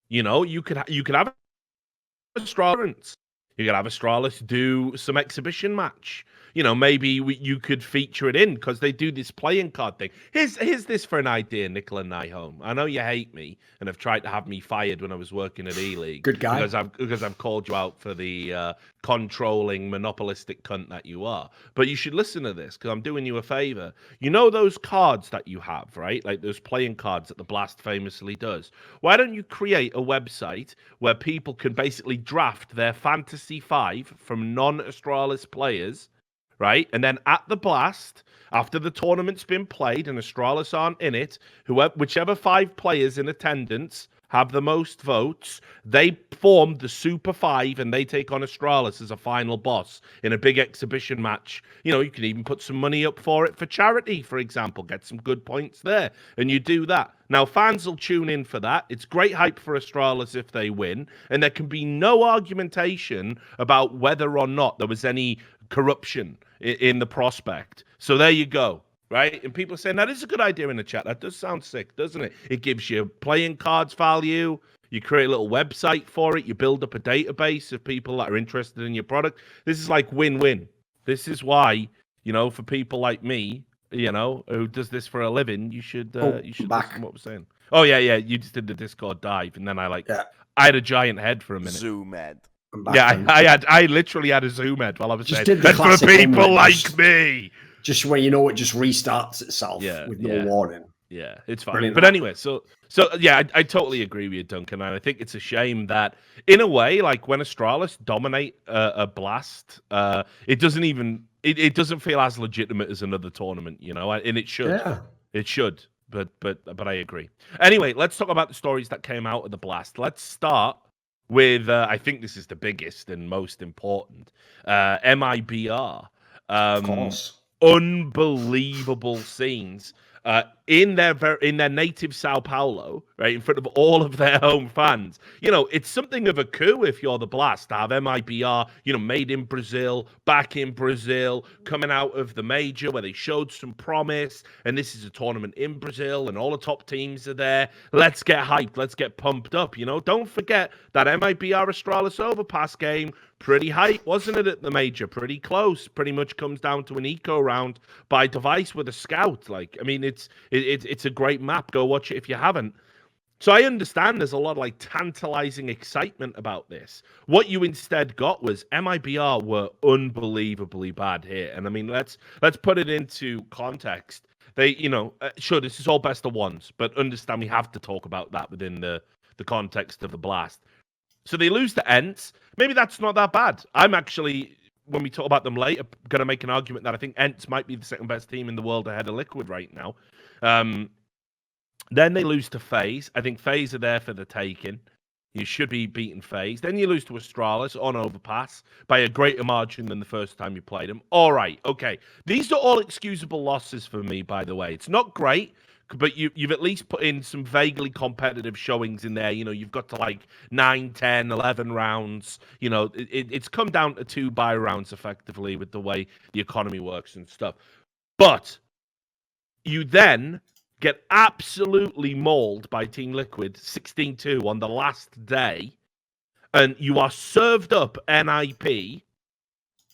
You know, you could have Astralis. You could have Astralis do some exhibition match. You know, maybe you could feature it in because they do this playing card thing. Here's this for an idea, Nicola Nyholm. I know you hate me and have tried to have me fired when I was working at E-League. Good guy. Because I've called you out for the controlling, monopolistic cunt that you are. But you should listen to this because I'm doing you a favor. You know those cards that you have, right? Like those playing cards that the Blast famously does. Why don't you create a website where people can basically draft their Fantasy 5 from non-Astralis players, right? And then at the Blast, after the tournament's been played and Astralis aren't in it, whichever 5 players in attendance have the most votes, they form the Super 5 and they take on Astralis as a final boss in a big exhibition match. You know, you can even put some money up for it for charity, for example, get some good points there, and you do that. Now, fans will tune in for that. It's great hype for Astralis if they win, and there can be no argumentation about whether or not there was any corruption in the prospect. So there you go. Right? And people are saying that is a good idea in the chat. That does sound sick, doesn't it? It gives you playing cards value. You create a little website for it. You build up a database of people that are interested in your product. This is like win-win. This is why, you know, for people like me, you know, who does this for a living, you should listen to what we're saying. Oh, yeah. You just did the Discord dive, and then I had a giant head for a minute. Zoom head. Yeah, I literally had a Zoom head while I was saying, and for people like me. Just when you know it just restarts itself with no warning. Yeah, it's fine. Brilliant. But anyway, so yeah, I totally agree with you, Duncan. And I think it's a shame that, in a way, like when Astralis dominate a Blast, it doesn't even it doesn't feel as legitimate as another tournament, you know, and it should. Yeah. It should. But I agree. Anyway, let's talk about the stories that came out of the Blast. Let's start with I think this is the biggest and most important. MIBR. Of course. Unbelievable scenes in their native Sao Paulo, right, in front of all of their home fans. You know, it's something of a coup if you're the Blast to have MIBR, you know, made in Brazil, back in Brazil, coming out of the major where they showed some promise, and this is a tournament in Brazil, and all the top teams are there. Let's get hyped. Let's get pumped up, you know. Don't forget that MIBR Astralis Overpass game, pretty hype, wasn't it, at the major? Pretty close. Pretty much comes down to an eco round by Device with a scout. Like, I mean, it's a great map. Go watch it if you haven't. So I understand there's a lot of like tantalizing excitement about this. What you instead got was MIBR were unbelievably bad here. And I mean, let's put it into context. They, you know, sure, this is all best of ones, but understand we have to talk about that within the context of the Blast. So they lose to Ents. Maybe that's not that bad. I'm actually, when we talk about them later, going to make an argument that I think Ents might be the second best team in the world ahead of Liquid right now. Then they lose to FaZe. I think FaZe are there for the taking. You should be beating FaZe. Then you lose to Astralis on Overpass by a greater margin than the first time you played them. All right, okay. These are all excusable losses for me, by the way. It's not great, but you've at least put in some vaguely competitive showings in there. You know, you've got to like 9, 10, 11 rounds. You know, it's come down to 2 buy rounds effectively with the way the economy works and stuff. But you then get absolutely mauled by Team Liquid 16-2 on the last day, and you are served up NIP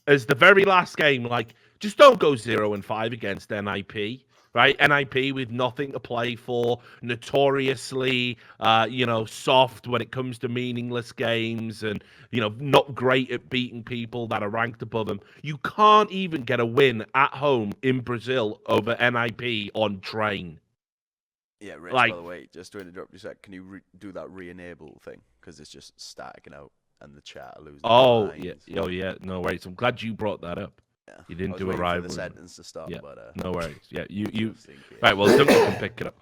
as the very last game. Like, just don't go 0-5 against NIP, right? NIP with nothing to play for, notoriously, soft when it comes to meaningless games, and, you know, not great at beating people that are ranked above them. You can't even get a win at home in Brazil over NIP on Train. Yeah, Rich, by the way, just to interrupt you a sec, can you do that re-enable thing? Because it's just staticking out and the chat are losing. Oh, yeah. No worries. I'm glad you brought that up. Yeah. You didn't do a rival. The sentence to stop, yeah. But, no worries. Yeah, you. Right, well, Duncan can pick it up.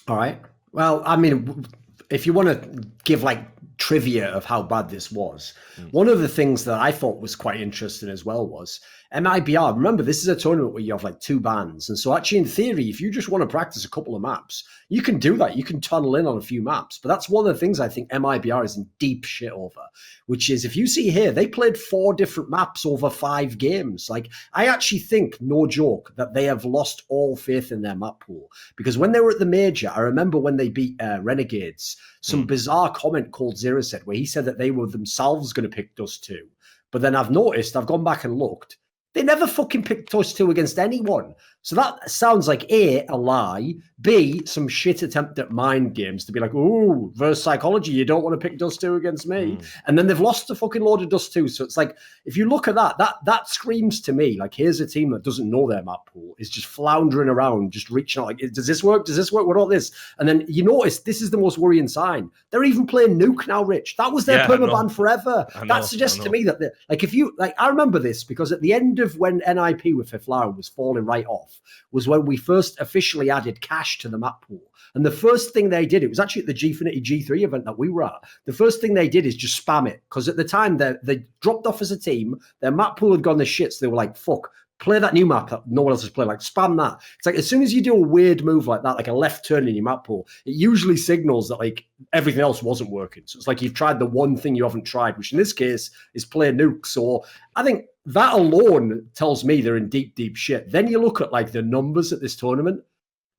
All right. Well, I mean, if you want to give like trivia of how bad this was, one of the things that I thought was quite interesting as well was MIBR. Remember, this is a tournament where you have like 2 bans. And so actually, in theory, if you just want to practice a couple of maps, you can do that. You can tunnel in on a few maps. But that's one of the things I think MIBR is in deep shit over, which is, if you see here, they played 4 different maps over 5 games. Like, I actually think, no joke, that they have lost all faith in their map pool. Because when they were at the major, I remember when they beat Renegades, some bizarre comment called Zero said, where he said that they were themselves going to pick Dust 2. But then I've noticed, I've gone back and looked, they never fucking picked Dust 2 against anyone. So that sounds like A, a lie, B, some shit attempt at mind games to be like, ooh, verse psychology, you don't want to pick Dust 2 against me. And then they've lost a fucking load of Dust 2. So it's like, if you look at that screams to me like, here's a team that doesn't know their map pool, is just floundering around, just reaching out like, does this work? Does this work? What about this? And then you notice this is the most worrying sign. They're even playing Nuke now, Rich. That was their permaban forever. That suggests to me that, like, if you, like, I remember this because at the end of when NIP with Fifth Line was falling right off, was when we first officially added cash to the map pool. And the first thing they did, it was actually at the Gfinity G3 event that we were at. The first thing they did is just spam it. Because at the time, they dropped off as a team. Their map pool had gone to shit. So they were like, fuck, play that new map that no one else has played. Like, spam that. It's like, as soon as you do a weird move like that, like a left turn in your map pool, it usually signals that, like, everything else wasn't working. So it's like you've tried the one thing you haven't tried, which in this case is play Nuke. So I think that alone tells me they're in deep, deep shit. Then you look at, like, the numbers at this tournament.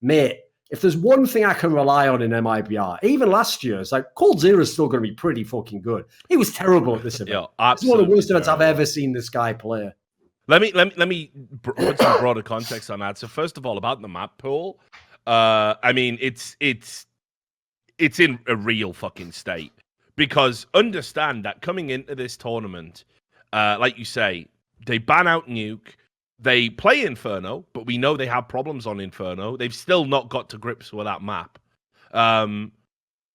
Mate, if there's one thing I can rely on in MIBR, even last year, it's like Cold Zero is still going to be pretty fucking good. He was terrible at this event. It's one of the worst events I've ever seen this guy play. Let me put some broader context on that. So first of all, about the map pool, I mean, it's in a real fucking state, because understand that coming into this tournament, like you say, they ban out Nuke. They play Inferno, but we know they have problems on Inferno. They've still not got to grips with that map.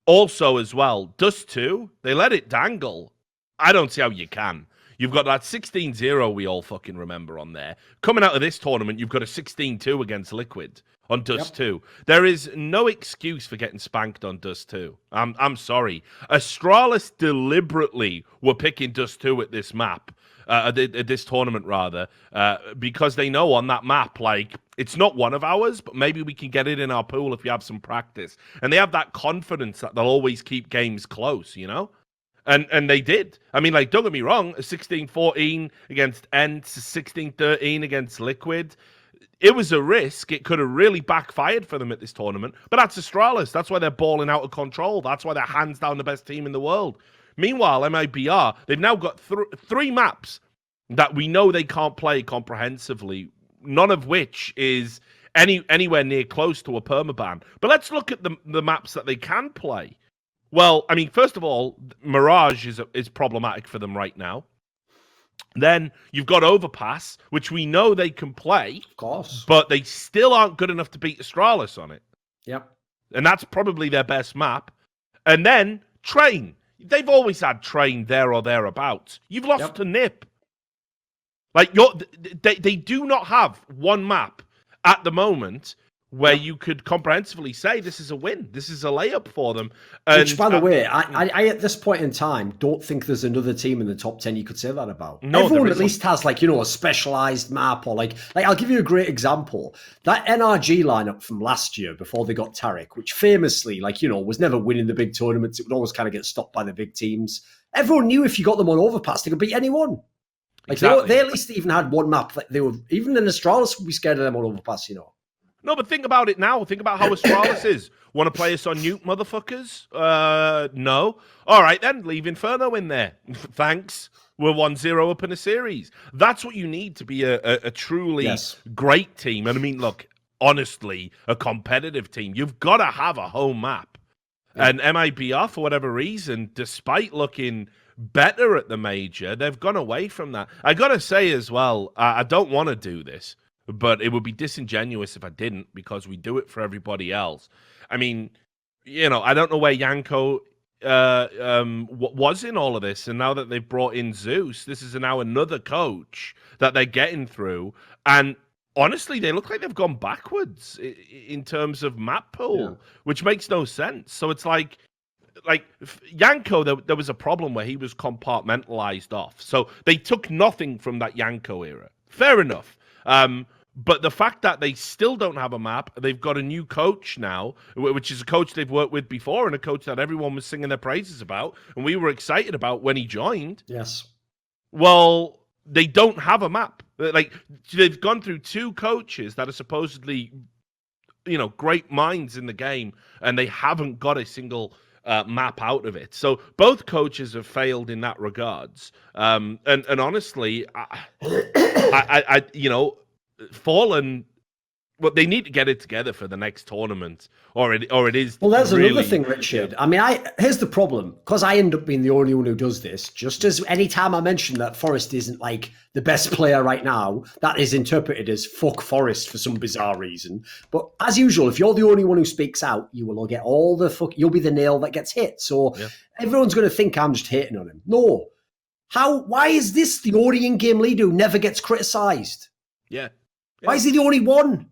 Also, as well, Dust 2, they let it dangle. I don't see how you can. You've got that 16-0 we all fucking remember on there. Coming out of this tournament, you've got a 16-2 against Liquid on Dust 2. There is no excuse for getting spanked on Dust 2. I'm sorry. Astralis deliberately were picking Dust 2 at this map. This tournament, rather, because they know on that map, like, it's not one of ours, but maybe we can get it in our pool if we have some practice. And they have that confidence that they'll always keep games close, you know? And they did. I mean, like, don't get me wrong, a 16-14 against Ents, a 16-13 against Liquid. It was a risk. It could have really backfired for them at this tournament. But that's Astralis. That's why they're balling out of control. That's why they're hands down the best team in the world. Meanwhile, MIBR, they've now got three maps that we know they can't play comprehensively, none of which is anywhere near close to a permaban. But let's look at the maps that they can play. Well, I mean, first of all, Mirage is problematic for them right now. Then you've got Overpass, which we know they can play. Of course. But they still aren't good enough to beat Astralis on it. Yep. And that's probably their best map. And then Train. They've always had Train there or thereabouts. You've lost to Nip. Like, they do not have one map at the moment where you could comprehensively say this is a win. This is a layup for them. And, which, by the way, I at this point in time don't think there's another team in the top 10 you could say that about. No, everyone at least has, like, you know, a specialized map, or like I'll give you a great example. That NRG lineup from last year before they got Tariq, which famously, like, you know, was never winning the big tournaments. It would always kind of get stopped by the big teams. Everyone knew if you got them on Overpass, they could beat anyone. Like, exactly. They at least even had one map. Like, they were, even in Astralis would be scared of them on Overpass, you know. No, but think about it now. Think about how Astralis is. Want to play us on Nuke, motherfuckers? No. All right, then. Leave Inferno in there. Thanks. We're 1-0 up in a series. That's what you need to be a truly great team. And I mean, look, honestly, a competitive team. You've got to have a home map. Yeah. And MIBR, for whatever reason, despite looking better at the major, they've gone away from that. I got to say as well, I don't want to do this, but it would be disingenuous if I didn't, because we do it for everybody else. I mean, you know, I don't know where Yanko was in all of this, and now that they've brought in Zeus, this is now another coach that they're getting through, and honestly, they look like they've gone backwards in terms of map pool, which makes no sense. So it's like Yanko, there was a problem where he was compartmentalized off. So they took nothing from that Yanko era. Fair enough. But the fact that they still don't have a map, they've got a new coach now, which is a coach they've worked with before and a coach that everyone was singing their praises about, and we were excited about when he joined. Yes. Well, they don't have a map. Like, they've gone through two coaches that are supposedly, you know, great minds in the game, and they haven't got a single map out of it. So both coaches have failed in that regards. And honestly, I you know, Fallen Well, they need to get it together for the next tournament, or it is. Well, there's really, another thing, Richard. I mean, here's the problem, because I end up being the only one who does this. Just as any time I mention that Forest isn't like the best player right now, that is interpreted as fuck Forest for some bizarre reason. But as usual, if you're the only one who speaks out, you will get all the fuck. You'll be the nail that gets hit. So everyone's going to think I'm just hating on him. No. Why is this the only in-game leader who never gets criticised? Yeah. Why is he the only one?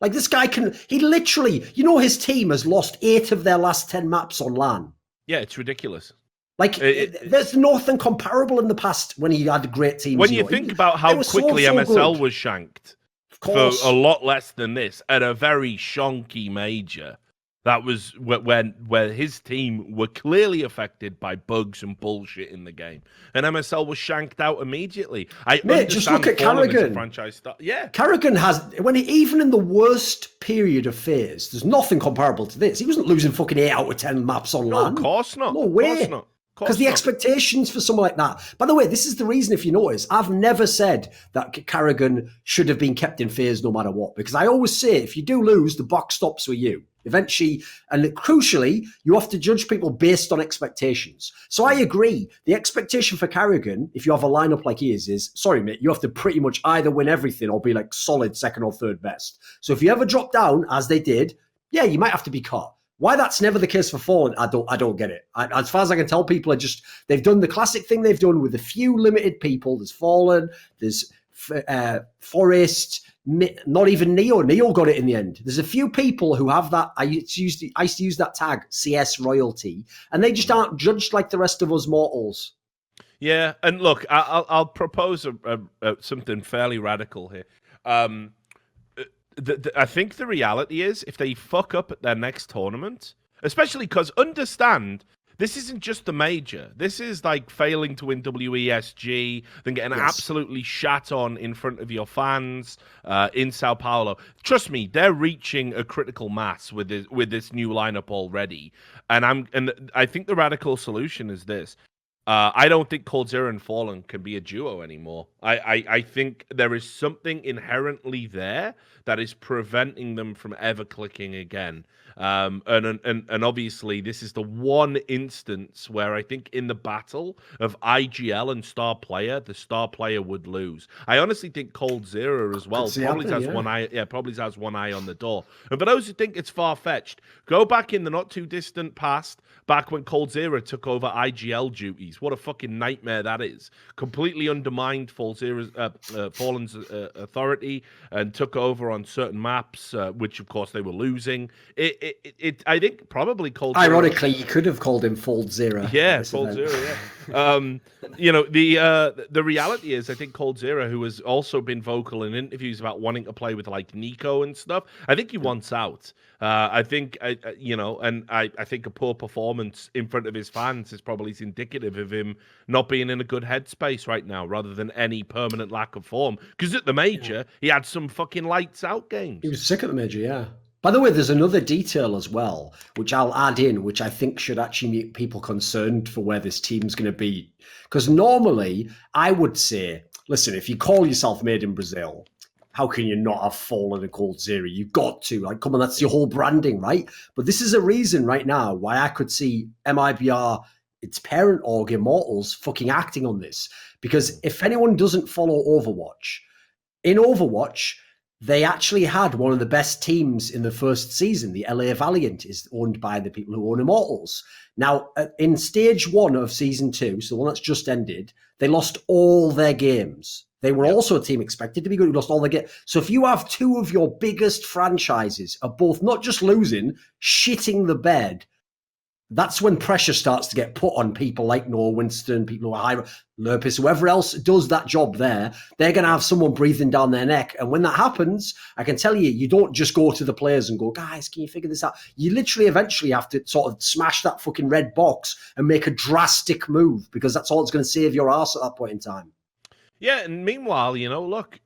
Like, this guy he literally, his team has lost 8 of their last 10 maps on LAN. Yeah, it's ridiculous. Like, there's nothing comparable in the past when he had great teams. When you think about how quickly MSL good. Was shanked for a lot less than this at a very shonky major, that was where his team were clearly affected by bugs and bullshit in the game, and MSL was shanked out immediately. Just look at Karrigan. Franchise star. Yeah, Karrigan has even in the worst period of FaZe, there's nothing comparable to this. He wasn't losing fucking 8 out of 10 maps on LAN. No, of course not. No way. Of course not. Because the expectations for someone like that. By the way, this is the reason, if you notice, I've never said that Karrigan should have been kept in FaZe no matter what. Because I always say, if you do lose, the buck stops with you. Eventually, and crucially, you have to judge people based on expectations. So I agree. The expectation for Karrigan, if you have a lineup like he is, sorry, mate, you have to pretty much either win everything or be like solid second or third best. So if you ever drop down, as they did, yeah, you might have to be cut. Why that's never the case for Fallen, I don't get it. As far as I can tell, people they've done the classic thing they've done with a few limited people. There's Fallen, there's Forest, not even Neo. Neo got it in the end. There's a few people who have that. I used to use that tag, CS royalty, and they just aren't judged like the rest of us mortals. Yeah, and look, I'll propose something fairly radical here. I think the reality is, if they fuck up at their next tournament, especially because understand, this isn't just the major. This is like failing to win WESG, then getting absolutely shat on in front of your fans in Sao Paulo. Trust me, they're reaching a critical mass with this new lineup already. And I think the radical solution is this. I don't think coldzera and Fallen can be a duo anymore. I think there is something inherently there that is preventing them from ever clicking again. And obviously, this is the one instance where I think in the battle of IGL and Star Player, the Star Player would lose. I honestly think coldzera as well probably has one eye. Yeah, probably has one eye on the door. And for those who think it's far fetched, go back in the not too distant past, back when coldzera took over IGL duties. What a fucking nightmare that is. Completely undermined Fallen's authority and took over on certain maps, which of course they were losing. I think probably coldzera. Ironically, you could have called him Foldzera. Yeah, Foldzera. The reality is, I think coldzera, who has also been vocal in interviews about wanting to play with like Nico and stuff, I think he wants out. I think I think a poor performance in front of his fans is probably indicative of him not being in a good headspace right now, rather than any permanent lack of form. Because at the major, he had some fucking lights out games. He was sick at the major, yeah. By the way, there's another detail as well, which I'll add in, which I think should actually make people concerned for where this team's going to be. Because normally, I would say, listen, if you call yourself Made in Brazil, how can you not have Fallen and coldzera? You've got to. Like, come on, that's your whole branding, right? But this is a reason right now why I could see MIBR, its parent org, Immortals, fucking acting on this. Because if anyone doesn't follow Overwatch, in Overwatch, they actually had one of the best teams in the first season. The LA Valiant is owned by the people who own Immortals. Now, in stage 1 of season 2, so the one that's just ended, they lost all their games. They were also a team expected to be good who lost all their games. So if you have 2 of your biggest franchises are both not just losing, shitting the bed, that's when pressure starts to get put on people like Noah Winston, people who are high, Lurpus, whoever else does that job there. They're going to have someone breathing down their neck. And when that happens, I can tell you, you don't just go to the players and go, guys, can you figure this out? You literally eventually have to sort of smash that fucking red box and make a drastic move, because that's all it's going to save your arse at that point in time. Yeah, and meanwhile, look,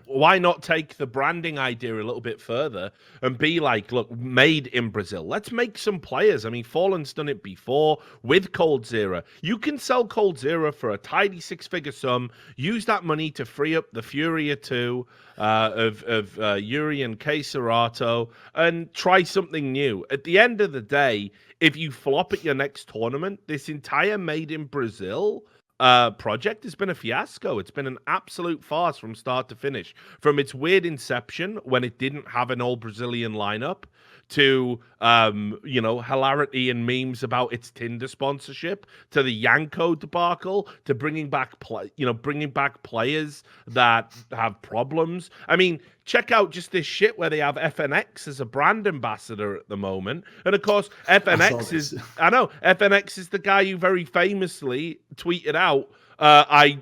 why not take the branding idea a little bit further and be like, look, made in Brazil. Let's make some players. I mean, Fallen's done it before with Coldzera. You can sell Coldzera for a tidy 6-figure sum, use that money to free up the Furia 2 of Yuri and Kei Serato, and try something new. At the end of the day, if you flop at your next tournament, this entire Made in Brazil project has been a fiasco. It's been an absolute farce from start to finish. From its weird inception when it didn't have an all Brazilian lineup to hilarity and memes about its Tinder sponsorship, to the Yanko debacle, to bringing back players that have problems. I mean, check out just this shit where they have FNX as a brand ambassador at the moment. And of course, FNX is the guy who very famously tweeted out,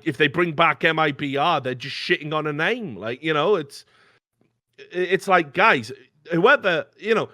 if they bring back MIBR, they're just shitting on a name. Like, it's like, guys, whoever,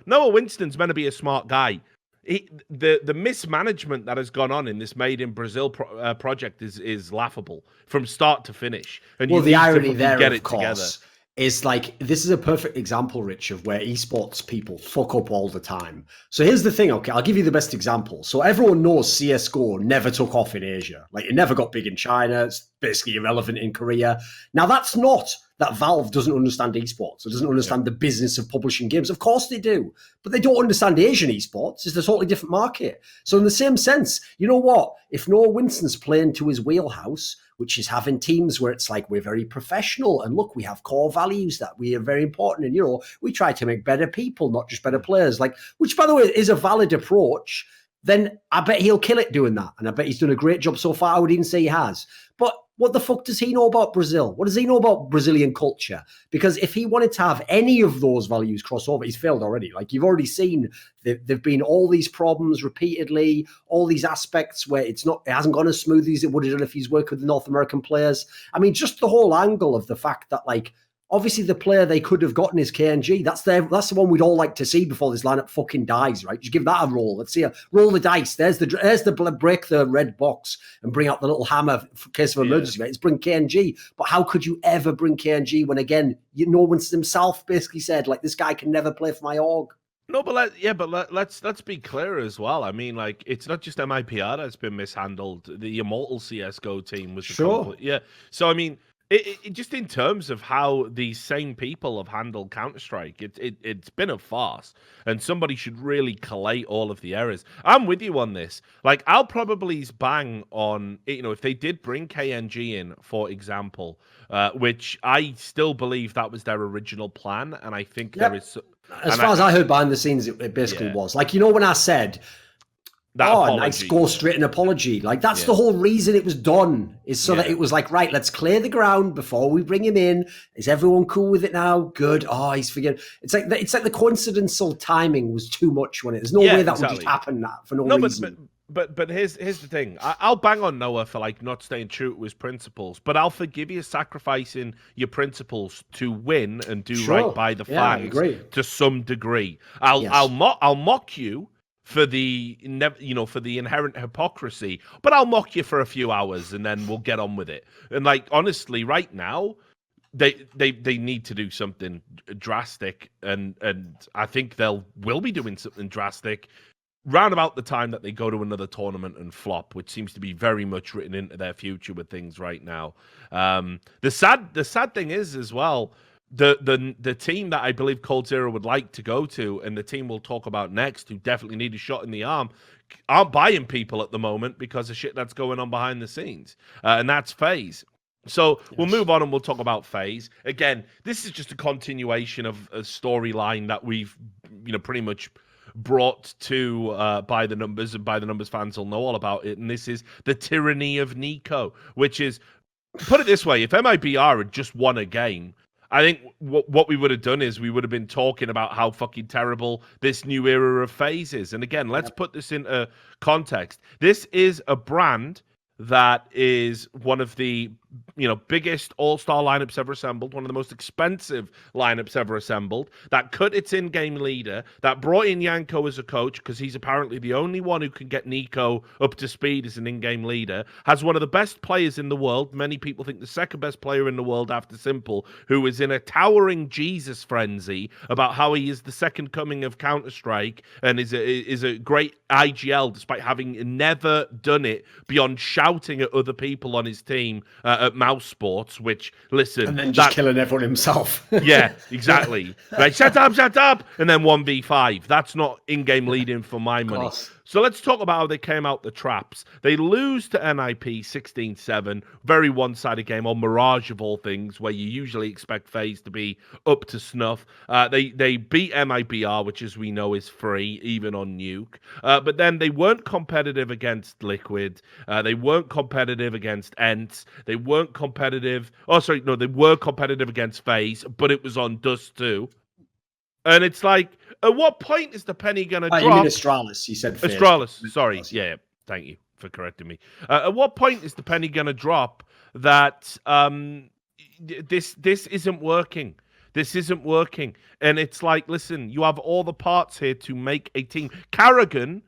Noah Winston's meant to be a smart guy. The mismanagement that has gone on in this Made in Brazil project is laughable from start to finish. And the irony there, of course, is like, this is a perfect example, Rich, of where esports people fuck up all the time. So here's the thing, okay, I'll give you the best example. So everyone knows CSGO never took off in Asia. Like, it never got big in China. It's basically irrelevant in Korea. Now, that's not that Valve doesn't understand esports or doesn't understand the business of publishing games. Of course they do. But they don't understand Asian esports. It's a totally different market. So in the same sense, you know what? If Noah Winston's playing to his wheelhouse, which is having teams where it's like, we're very professional, and look, we have core values that we are very important, and we try to make better people, not just better players, like, which, by the way, is a valid approach, then I bet he'll kill it doing that. And I bet he's done a great job so far. I would even say he has. But what the fuck does he know about Brazil? What does he know about Brazilian culture? Because if he wanted to have any of those values cross over, he's failed already. Like, you've already seen, there've been all these problems repeatedly, all these aspects where it hasn't gone as smoothly as it would have done if he's worked with North American players. I mean, just the whole angle of the fact that, like, obviously the player they could have gotten is KNG. That's the one we'd all like to see before this lineup fucking dies, right? Just give that a roll. Let's see. Roll the dice. There's the break the red box and bring out the little hammer in case of emergency. Right? Let's bring KNG. But how could you ever bring KNG when, again, Noah Winston himself basically said, like, this guy can never play for my org. No, but let's be clear as well. I mean, like, it's not just MIPR that's been mishandled. The Immortal CSGO team was sure. So I mean, it just in terms of how these same people have handled Counter-Strike, it's been a farce, and somebody should really collate all of the errors. I'm with you on this. Like, I'll probably bang on, if they did bring KNG in, for example, which I still believe that was their original plan, and I think there is... As far as I heard behind the scenes, it basically was. Like, when I said... nice ghost written apology. Like, that's the whole reason it was done, is so that it was like, right, let's clear the ground before we bring him in. Is everyone cool with it now? Good. Oh, he's forgetting. It's like the coincidental timing was too much when there's no way that would just happen for no reason. But here's the thing. I'll bang on Noah for, like, not staying true to his principles, but I'll forgive you sacrificing your principles to win and do right by the fans to some degree. I'll mock you for the inherent hypocrisy, but I'll mock you for a few hours and then we'll get on with it. And, like, honestly, right now, they need to do something drastic, and I think will be doing something drastic round about the time that they go to another tournament and flop, which seems to be very much written into their future with things right now. The sad thing is as well, the team that I believe Coldzera would like to go to, and the team we'll talk about next, who definitely need a shot in the arm, aren't buying people at the moment because of shit that's going on behind the scenes, and that's FaZe. So we'll move on and we'll talk about FaZe. Again, this is just a continuation of a storyline that we've pretty much brought to By the Numbers, and By the Numbers fans will know all about it. And this is the tyranny of NiKo, which is, put it this way, if MIBR had just won a game, I think what we would have done is we would have been talking about how fucking terrible this new era of FaZe is. And again, let's put this into context. This is a brand that is one of the biggest all-star lineups ever assembled, one of the most expensive lineups ever assembled, that cut its in-game leader, that brought in Yanko as a coach because he's apparently the only one who can get Nico up to speed as an in-game leader, has one of the best players in the world, many people think the second best player in the world after Simple, who is in a towering Jesus frenzy about how he is the second coming of Counter-Strike and is a great IGL despite having never done it beyond shouting at other people on his team at Mouse Sports, which, listen... And then just killing everyone himself. Yeah, exactly. Right, shut up! And then 1v5. That's not in-game leading for my money. So let's talk about how they came out the traps. They lose to NIP 16-7, very one-sided game on Mirage of all things, where you usually expect FaZe to be up to snuff. They beat MIBR, which as we know is free, even on Nuke. But then they weren't competitive against Liquid. They weren't competitive against Ents. They weren't competitive... they were competitive against FaZe, but it was on Dust too. And it's like, at what point is the penny going to drop? You mean Astralis? You said FaZe. Astralis, sorry. Yeah, thank you for correcting me. At what point is the penny going to drop that this isn't working? This isn't working. And it's like, listen, you have all the parts here to make a team. Karrigan,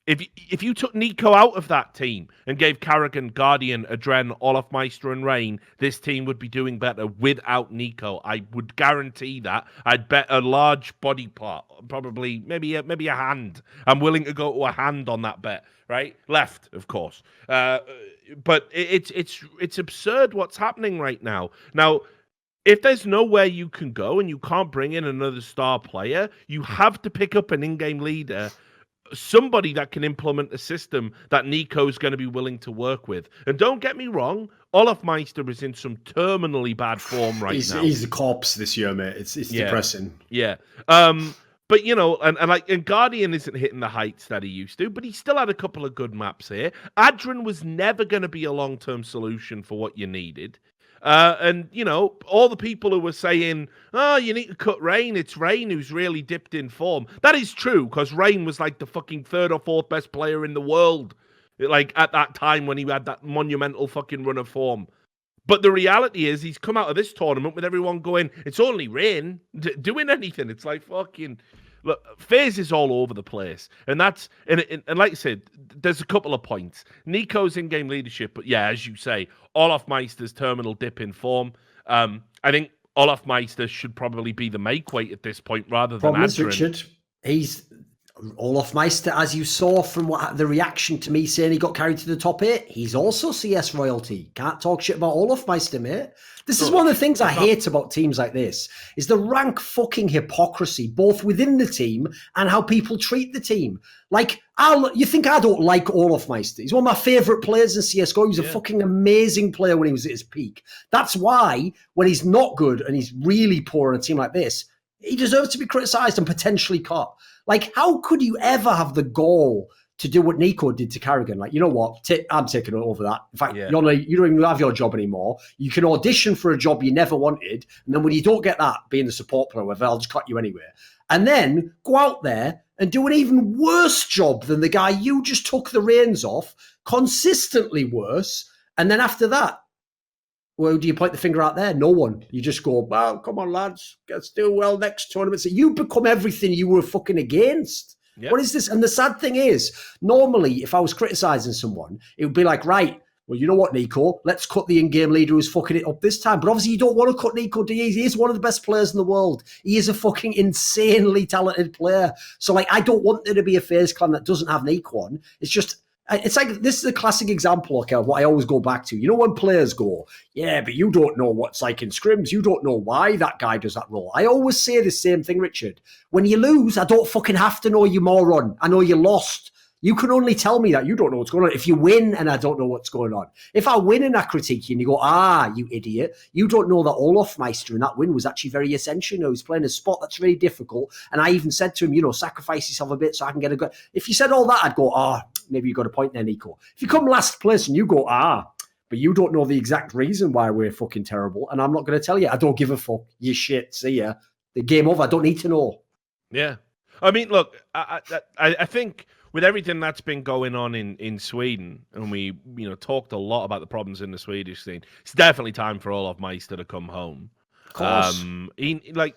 if you took Nico out of that team and gave Karrigan, Guardian, Adren, Olofmeister, and Rain, this team would be doing better without Nico. I would guarantee that. I'd bet a large body part, probably maybe a hand. I'm willing to go to a hand on that bet, right? Left, of course. But it's absurd what's happening right now. Now, if there's nowhere you can go and you can't bring in another star player, you have to pick up an in-game leader, somebody that can implement a system that Nico's going to be willing to work with. And don't get me wrong, Olofmeister is in some terminally bad form now. He's a corpse this year, mate. It's depressing. Yeah. But, and Guardian isn't hitting the heights that he used to, but he still had a couple of good maps here. Adren was never going to be a long-term solution for what you needed. And, all the people who were saying, you need to cut Rain, it's Rain who's really dipped in form. That is true, because Rain was like the fucking third or fourth best player in the world, like at that time when he had that monumental fucking run of form. But the reality is he's come out of this tournament with everyone going, it's only Rain doing anything. It's like fucking... Look, FaZe is all over the place. And that's, and like I said, there's a couple of points. Nico's in-game leadership, but yeah, as you say, Olofmeister's terminal dip in form. I think Olofmeister should probably be the make weight at this point rather than Adren. Richard, he's Olofmeister, as you saw from the reaction to me saying he got carried to the top 8, he's also CS royalty. Can't talk shit about Olofmeister, mate. This is one of the things I hate about teams like this, is the rank fucking hypocrisy, both within the team and how people treat the team. Like, you think I don't like Olofmeister? He's one of my favourite players in CSGO. He was a fucking amazing player when he was at his peak. That's why, when he's not good and he's really poor on a team like this, he deserves to be criticised and potentially cut. Like, how could you ever have the gall to do what Nico did to Karrigan? Like, you know what? I'm taking over that. In fact, you don't even have your job anymore. You can audition for a job you never wanted, and then when you don't get that, being the support player, whatever, I'll just cut you anyway. And then go out there and do an even worse job than the guy you just took the reins off, consistently worse. And then after that, well, do you point the finger out there? No one. You just go, well, come on, lads. Let's do well next tournament. So you become everything you were fucking against. Yep. What is this? And the sad thing is, normally, if I was criticising someone, it would be like, right, well, you know what, Nico? Let's cut the in-game leader who's fucking it up this time. But obviously, you don't want to cut Nico, do you? He is one of the best players in the world. He is a fucking insanely talented player. So, like, I don't want there to be a FaZe clan that doesn't have Nico on. It's just... It's like, this is a classic example, okay, of what I always go back to. You know when players go, yeah, but you don't know what's like in scrims. You don't know why that guy does that role. I always say the same thing, Richard. When you lose, I don't fucking have to know you moron. I know you lost. You can only tell me that you don't know what's going on. If you win and I don't know what's going on. If I win and I critique you and you go, you idiot, you don't know that Olofmeister in that win was actually very essential. You know, he's playing a spot that's really difficult. And I even said to him, sacrifice yourself a bit so I can get a good... If you said all that, I'd go, maybe you got a point there, Nico. If you come last place and you go, but you don't know the exact reason why we're fucking terrible, and I'm not going to tell you. I don't give a fuck. You shit. See ya. The game over. I don't need to know. Yeah. I mean, look, I think with everything that's been going on in Sweden, and we talked a lot about the problems in the Swedish scene, it's definitely time for Olof Meister to come home. Of course.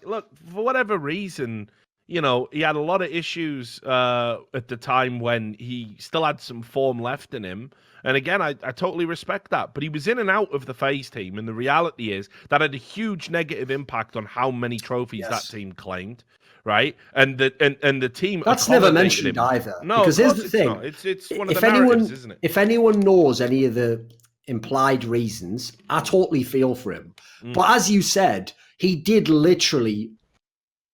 Look, for whatever reason, he had a lot of issues at the time when he still had some form left in him. And again, I totally respect that. But he was in and out of the FaZe team, and the reality is that had a huge negative impact on how many trophies that team claimed. Right, and the team. That's never mentioned either. No, because here's the thing: it's one of the narratives, isn't it? If anyone knows any of the implied reasons, I totally feel for him. But as you said, he did literally,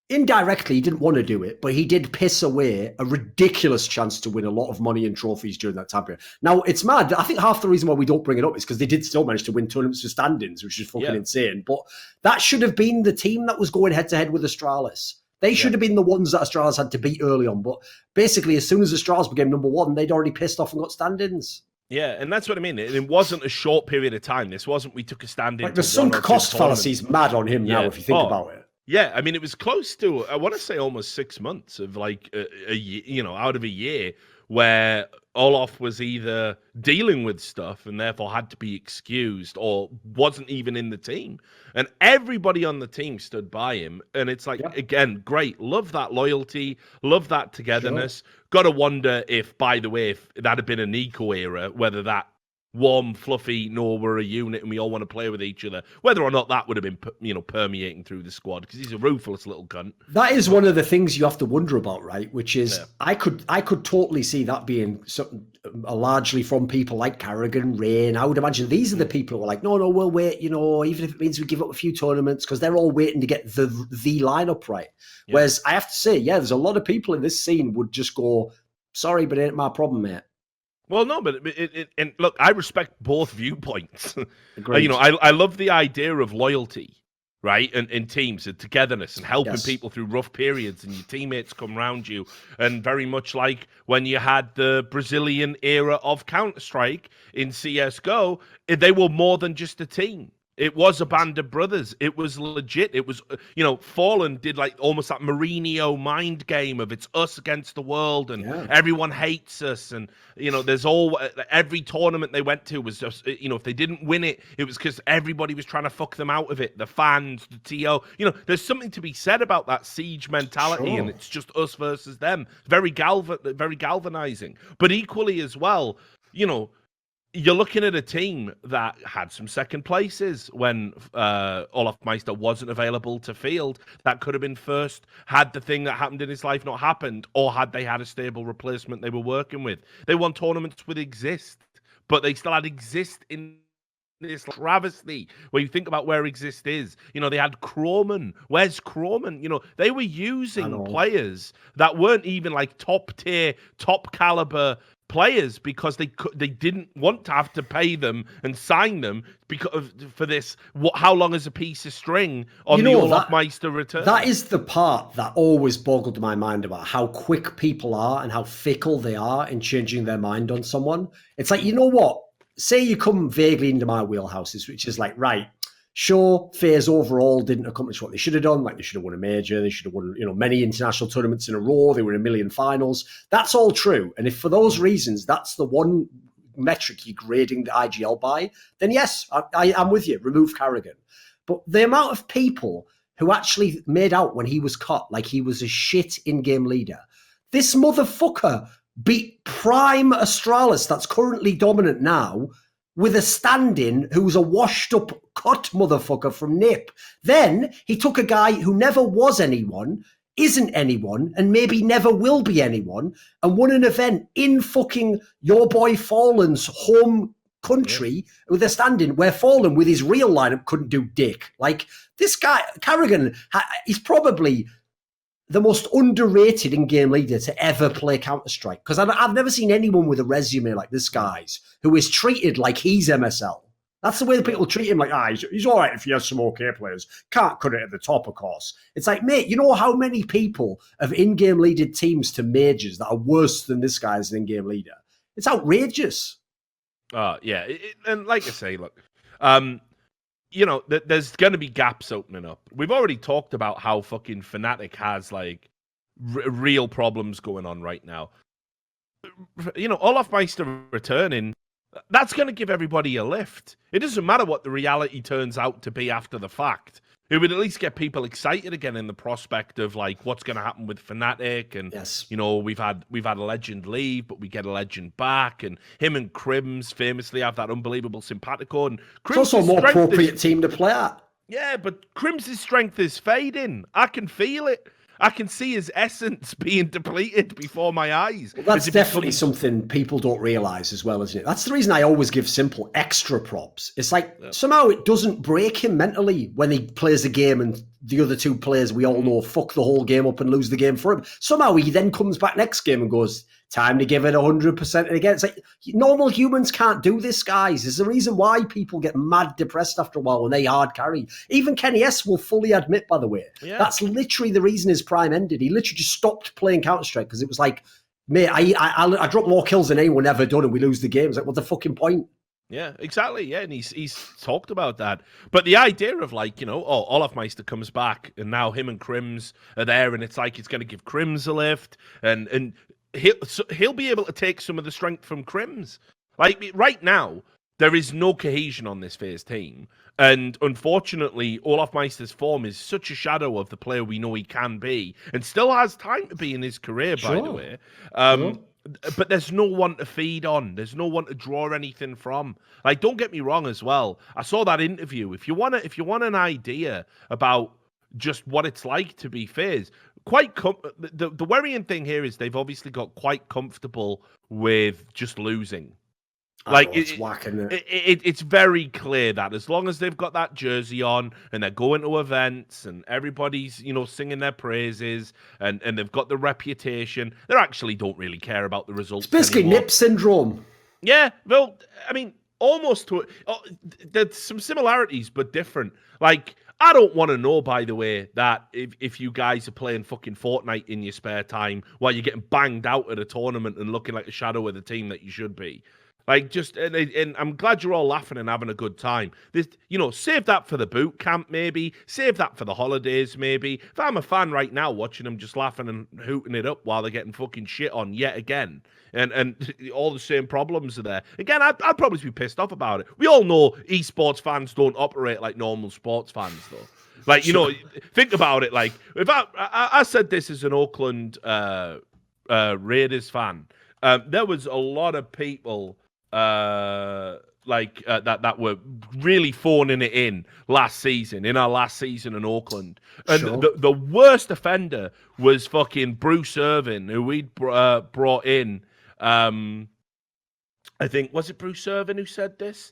indirectly, he didn't want to do it, but he did piss away a ridiculous chance to win a lot of money and trophies during that time period. Now, it's mad. I think half the reason why we don't bring it up is because they did still manage to win tournaments for standings, which is fucking insane. But that should have been the team that was going head-to-head with Astralis. They should have been the ones that Astralis had to beat early on. But basically, as soon as Astralis became number one, they'd already pissed off and got standings. Yeah, and that's what I mean. It wasn't a short period of time. This wasn't we took a stand in. Like the sunk cost fallacy's mad on him now, if you think about it. Yeah, I mean, it was close to, I want to say almost 6 months of like out of a year where Olof was either dealing with stuff and therefore had to be excused or wasn't even in the team. And everybody on the team stood by him. And it's like, again, great. Love that loyalty. Love that togetherness. Sure. Got to wonder if, by the way, if that had been a Nico era, whether that warm, fluffy, no, we're a unit and we all want to play with each other, whether or not that would have been, permeating through the squad, because he's a ruthless little cunt. That is one of the things you have to wonder about, right? Which is, I could totally see that being something largely from people like Carrigan, Rain. I would imagine these are the people who are like, no, we'll wait, even if it means we give up a few tournaments, because they're all waiting to get the lineup right. Yeah. Whereas I have to say, there's a lot of people in this scene would just go, sorry, but it ain't my problem, mate. Well, no, but and look, I respect both viewpoints. I love the idea of loyalty, right? And in teams and togetherness and helping people through rough periods, and your teammates come around you. And very much like when you had the Brazilian era of Counter-Strike in CSGO, they were more than just a team. It was a band of brothers. It was legit. It was, Fallen did like almost that Mourinho mind game of it's us against the world and everyone hates us. And, there's every tournament they went to was just, if they didn't win it, it was because everybody was trying to fuck them out of it. The fans, the TO, there's something to be said about that siege mentality and it's just us versus them. Very galvanizing. But equally as well, you're looking at a team that had some second places when Olof Meister wasn't available to field. That could have been first had the thing that happened in his life not happened, or had they had a stable replacement they were working with. They won tournaments with Exist, but they still had Exist in this travesty where you think about where Exist is. They had Kroman. Where's Kroman? They were using players that weren't even like top tier, top caliber players because they didn't want to have to pay them and sign them because for this. How long is a piece of string on the Olof Meister return? That is the part that always boggled my mind about how quick people are and how fickle they are in changing their mind on someone. It's like, what? Say you come vaguely into my wheelhouses, which is like, right, sure, FaZe overall didn't accomplish what they should have done. Like, they should have won a major. They should have won, many international tournaments in a row. They were in a million finals. That's all true. And if for those reasons, that's the one metric you're grading the IGL by, then yes, I'm with you. Remove Carrigan. But the amount of people who actually made out when he was cut like he was a shit in-game leader. This motherfucker beat prime Astralis that's currently dominant now with a stand-in who's a washed-up cut motherfucker from NIP. Then he took a guy who never was anyone, isn't anyone, and maybe never will be anyone, and won an event in fucking your boy Fallen's home country with a stand-in where Fallen with his real lineup couldn't do dick. Like, this guy, Carrigan, he's probably the most underrated in-game leader to ever play Counter-Strike. Because I've never seen anyone with a resume like this guy's who is treated like he's MSL. That's the way the people treat him. Like, he's all right if he has some okay players. Can't cut it at the top, of course. It's like, mate, you know how many people have in-game leaded teams to majors that are worse than this guy as an in-game leader? It's outrageous. Yeah. And like I say, look, there's going to be gaps opening up. We've already talked about how fucking Fnatic has like real problems going on right now. Olaf Meister returning, that's going to give everybody a lift. It doesn't matter what the reality turns out to be after the fact. It would at least get people excited again in the prospect of like what's going to happen with Fnatic, and Yes. we've had a legend leave, but we get a legend back, and him and Crims famously have that unbelievable simpatico. And It's also a more appropriate team to play at. Yeah, but Crims' strength is fading. I can feel it. I can see his essence being depleted before my eyes. Well, that's definitely something people don't realise as well, isn't it? That's the reason I always give Simple extra props. It's like somehow it doesn't break him mentally when he plays a game and the other two players we all know fuck the whole game up and lose the game for him. Somehow he then comes back next game and goes, time to give it 100%. And again, it's like normal humans can't do this, guys. There's a reason why people get mad depressed after a while when they hard carry. Even Kenny S will fully admit, by the way, that's literally the reason his prime ended. He literally just stopped playing Counter-Strike because it was like, mate, I drop more kills than anyone ever done and we lose the game. It's like, what's the fucking point? Yeah, exactly. Yeah, and he's talked about that. But the idea of like, Olaf Meister comes back and now him and Crims are there and it's like it's going to give Crims a lift and he'll be able to take some of the strength from Crims. Like right now, there is no cohesion on this FaZe team. And unfortunately, Olaf Meister's form is such a shadow of the player we know he can be and still has time to be in his career, by the way. But there's no one to feed on. There's no one to draw anything from. Like, don't get me wrong as well. I saw that interview. If you want an idea about just what it's like to be FaZe, the worrying thing here is they've obviously got quite comfortable with just losing. Like it's whack, isn't it? It's very clear that as long as they've got that jersey on and they're going to events and everybody's singing their praises and they've got the reputation, they actually don't really care about the results. It's basically anymore. Nip syndrome. Yeah, well, I mean, almost to it. There's some similarities, but different. Like, I don't want to know, by the way, that if you guys are playing fucking Fortnite in your spare time while you're getting banged out at a tournament and looking like a shadow of the team that you should be. Like, just, and I'm glad you're all laughing and having a good time. This, save that for the boot camp, maybe. Save that for the holidays, maybe. If I'm a fan right now watching them just laughing and hooting it up while they're getting fucking shit on yet again, and all the same problems are there. Again, I'd probably be pissed off about it. We all know esports fans don't operate like normal sports fans, though. Like, think about it. Like, if I said this as an Oakland Raiders fan, there was a lot of people that were really phoning it in in our last season in Auckland. And the worst offender was fucking Bruce Irvin, who we'd brought in. I think, was it Bruce Irvin who said this?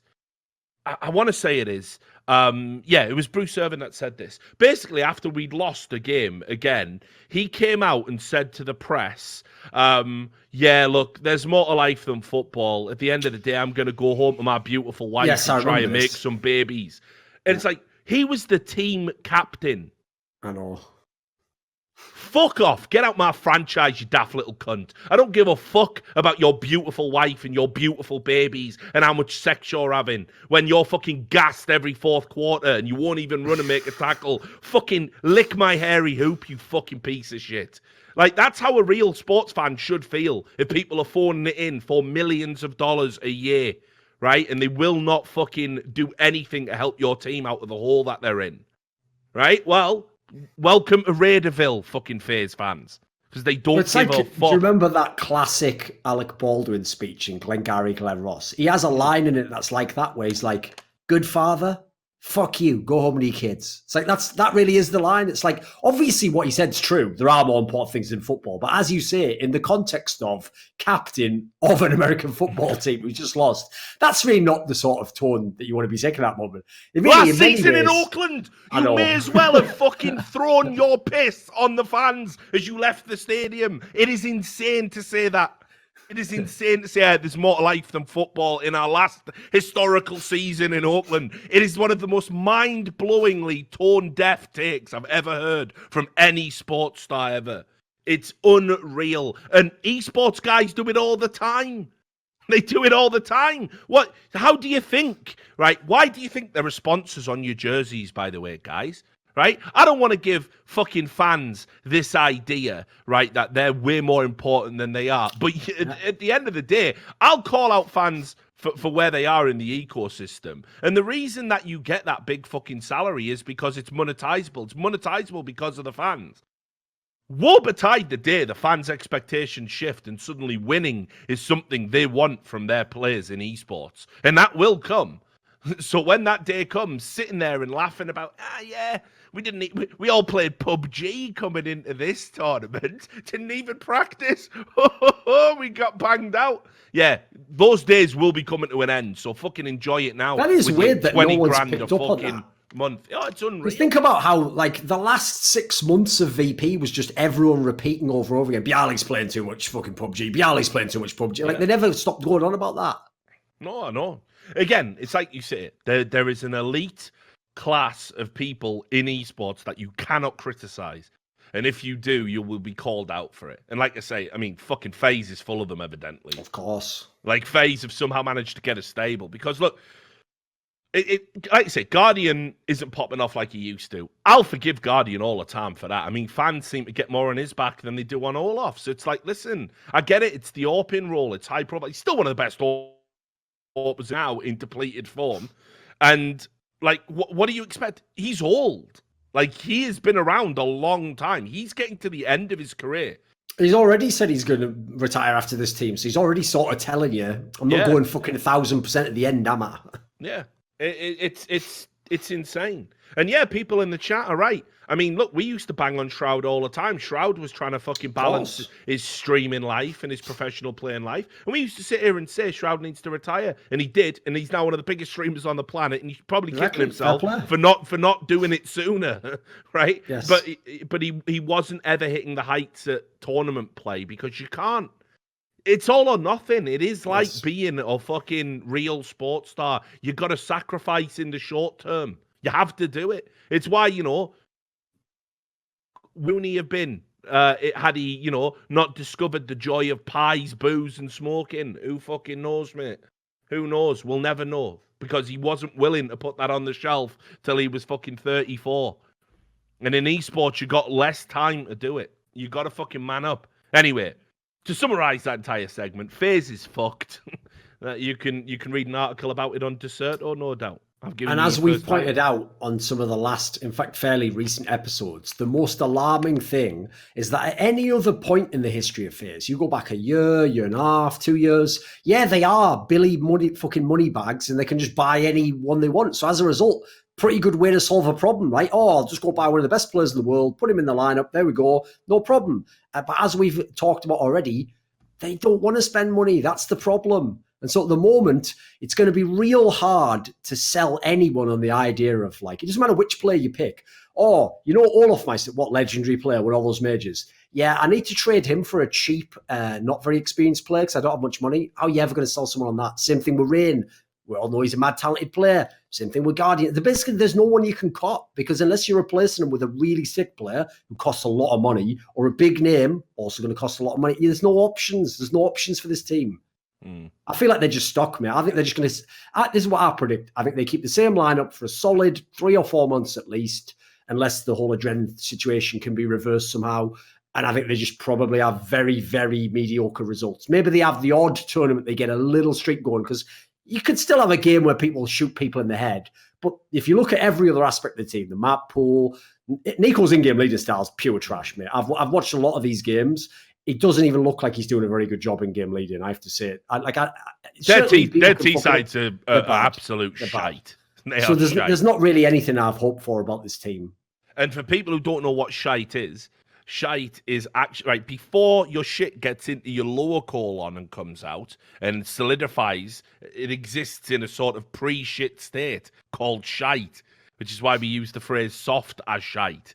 I want to say it is. It was Bruce Irvin that said this. Basically, after we'd lost a game again, he came out and said to the press, look, there's more to life than football. At the end of the day, I'm going to go home to my beautiful wife and try and make some babies. And it's like, he was the team captain. I know. Fuck off. Get out my franchise, you daft little cunt. I don't give a fuck about your beautiful wife and your beautiful babies and how much sex you're having when you're fucking gassed every fourth quarter and you won't even run and make a tackle. Fucking lick my hairy hoop, you fucking piece of shit. Like, that's how a real sports fan should feel if people are phoning it in for millions of dollars a year, right? And they will not fucking do anything to help your team out of the hole that they're in, right? Well, welcome to Raiderville, fucking FaZe fans, because they don't give a fuck. Do you remember that classic Alec Baldwin speech in Glengarry Glen Ross? He has a line in it that's like that, where he's like, "Good father, fuck you, go home with your kids." It's like, that really is the line. It's like, obviously what he said's true. There are more important things in football. But as you say, in the context of captain of an American football team who just lost, that's really not the sort of tone that you want to be taking at that moment. Last season in Auckland, you may as well have fucking thrown your piss on the fans as you left the stadium. It is insane to say that. It is insane to say there's more to life than football in our last historical season in Auckland. It is one of the most mind-blowingly tone-deaf takes I've ever heard from any sports star ever. It's unreal. And esports guys do it all the time. They do it all the time. How do you think, right? Why do you think there are sponsors on your jerseys, by the way, guys? right? I don't want to give fucking fans this idea, right, that they're way more important than they are. But at the end of the day, I'll call out fans for where they are in the ecosystem. And the reason that you get that big fucking salary is because it's monetizable. It's monetizable because of the fans. Woe betide the day the fans' expectations shift and suddenly winning is something they want from their players in esports. And that will come. So when that day comes, sitting there and laughing about, we all played PUBG coming into this tournament, didn't even practice. We got banged out. Yeah, those days will be coming to an end. So fucking enjoy it now. That is weird that no one's picked up on that. Month. Oh, it's unreal. Just think about how, like, the last 6 months of VP was just everyone repeating over and over again. Bialy's playing too much fucking PUBG. Bialy's playing too much PUBG. Like, they never stopped going on about that. No. Again, it's like you say, there is an elite class of people in esports that you cannot criticize. And if you do, you will be called out for it. And like I say, I mean, fucking FaZe is full of them, evidently. Of course. Like, FaZe have somehow managed to get a stable. Because, look, like I say, Guardian isn't popping off like he used to. I'll forgive Guardian all the time for that. I mean, fans seem to get more on his back than they do on Olaf. So it's like, listen, I get it. It's the AWP role. It's high profile. He's still one of the best AWPs now in depleted form. And, like, what do you expect? He's old. Like, he has been around a long time. He's getting to the end of his career. He's already said he's going to retire after this team. So he's already sort of telling you, I'm not going fucking 1,000% at the end, am I? Yeah. It's insane. And yeah, people in the chat are right. I mean, look, we used to bang on Shroud all the time. Shroud was trying to fucking balance his streaming life and his professional playing life. And we used to sit here and say Shroud needs to retire. And he did. And he's now one of the biggest streamers on the planet. And he's probably kicking himself for not doing it sooner. Right? Yes. But he wasn't ever hitting the heights at tournament play because you can't. It's all or nothing. It is like being a fucking real sports star. You got to sacrifice in the short term. You have to do it. It's why, wouldn't he have been had he, not discovered the joy of pies, booze, and smoking? Who fucking knows, mate? Who knows? We'll never know because he wasn't willing to put that on the shelf till he was fucking 34. And in esports, you got less time to do it. You got to fucking man up. Anyway. To summarize that entire segment, FaZe is fucked. You can read an article about it on Desserto, no doubt. And as we've pointed out on some of the last, in fact, fairly recent episodes, the most alarming thing is that at any other point in the history of FaZe, you go back a year and a half, 2 years, they are Billy money bags and they can just buy any one they want. So as a result, pretty good way to solve a problem, right? Oh, I'll just go buy one of the best players in the world, put him in the lineup, there we go, no problem. But as we've talked about already, they don't want to spend money. That's the problem. And so at the moment, it's going to be real hard to sell anyone on the idea of, like, it doesn't matter which player you pick. Oh, Olofmeister, what legendary player with all those majors? Yeah, I need to trade him for a cheap, not very experienced player because I don't have much money. How are you ever going to sell someone on that? Same thing with Rain. We all know he's a mad talented player. Same thing with Guardian. Basically, there's no one you can cut because unless you're replacing him with a really sick player who costs a lot of money or a big name, also going to cost a lot of money, there's no options. There's no options for this team. I feel like they're just stuck, mate. I think they're just going to... This is what I predict. I think they keep the same lineup for a solid 3 or 4 months at least, unless the whole Adren situation can be reversed somehow. And I think they just probably have very, very mediocre results. Maybe they have the odd tournament, they get a little streak going, because you could still have a game where people shoot people in the head. But if you look at every other aspect of the team, the map pool, NiKo's in-game leading style is pure trash, mate. I've watched a lot of these games. It doesn't even look like he's doing a very good job in game leading. I have to say it. Their T sides are absolute shite. So there's not really anything I've hoped for about this team. And for people who don't know what shite is actually right before your shit gets into your lower colon and comes out and solidifies. It exists in a sort of pre-shit state called shite, which is why we use the phrase "soft as shite."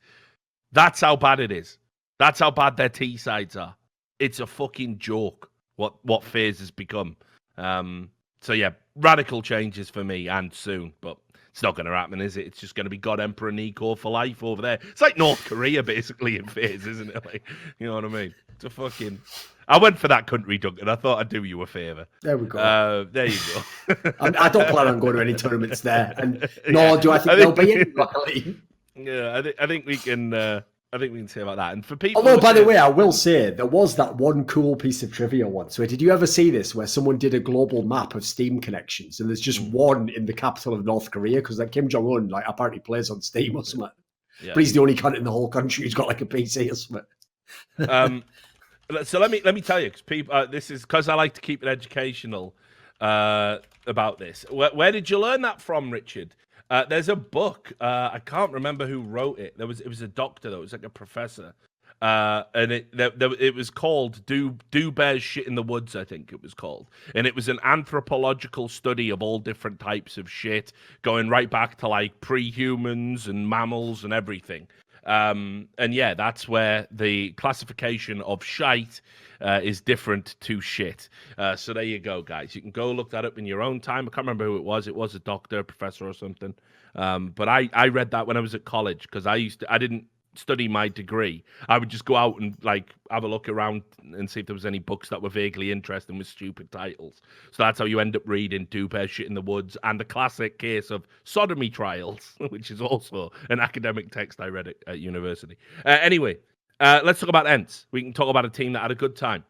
That's how bad it is. That's how bad their T sides are. It's a fucking joke what FaZe has become. So yeah, radical changes for me and soon, but it's not going to happen, is it? It's just going to be God Emperor NiKo for life over there. It's like North Korea basically in FaZe, isn't it? Like, you know what I mean? It's a fucking... I went for that country, Duncan. I thought I'd do you a favour. There we go. There you go. I don't plan on going to any tournaments there, and nor do I think there'll be any, luckily. Yeah, I think we can. I think we can say about that. And for people, Although, by the way, I will say there was that one cool piece of trivia once. So, did you ever see this where someone did a global map of Steam connections, and there's just one in the capital of North Korea because like Kim Jong Un apparently plays on Steam or something. Yeah. But he's the only cunt in the whole country who's got like a PC or something. So let me tell you, because people, this is because I like to keep it educational about this. Where did you learn that from, Richard? There's a book. I can't remember who wrote it. It was a doctor though. It was like a professor, and it was called "Do Bears Shit in the Woods?" I think it was called, and it was an anthropological study of all different types of shit, going right back to like pre-humans and mammals and everything. And yeah, that's where the classification of shite is different to shit. So there you go, guys. You can go look that up in your own time. I can't remember who it was. It was a doctor, a professor or something. But I read that when I was at college because I didn't study my degree. I would just go out and like have a look around and see if there was any books that were vaguely interesting with stupid titles. So that's how you end up reading Do Bears Shit in the Woods and the classic case of Sodomy Trials, which is also an academic text I read at university. Anyway, let's talk about Ents. We can talk about a team that had a good time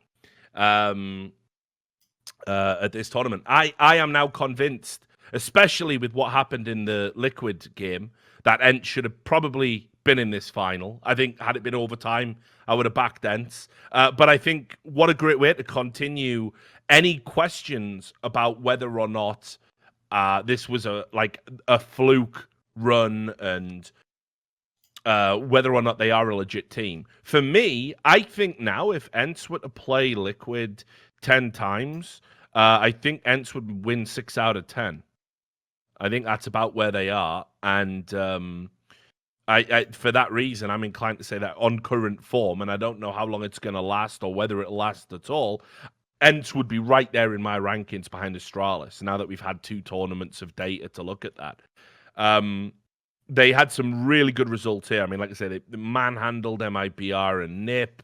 at this tournament. I am now convinced, especially with what happened in the Liquid game, that Ents should have probably been in this final. I think had it been overtime, I would have backed Ents. But I think what a great way to continue any questions about whether or not this was a fluke run and whether or not they are a legit team. For me, I think now if Ents were to play Liquid 10 times, I think Ents would win 6 out of 10. I think that's about where they are. And I for that reason, I'm inclined to say that on current form, and I don't know how long it's going to last or whether it'll last at all, Ents would be right there in my rankings behind Astralis, now that we've had 2 tournaments of data to look at that. They had some really good results here. I mean, like I say, they manhandled MIBR and NIP.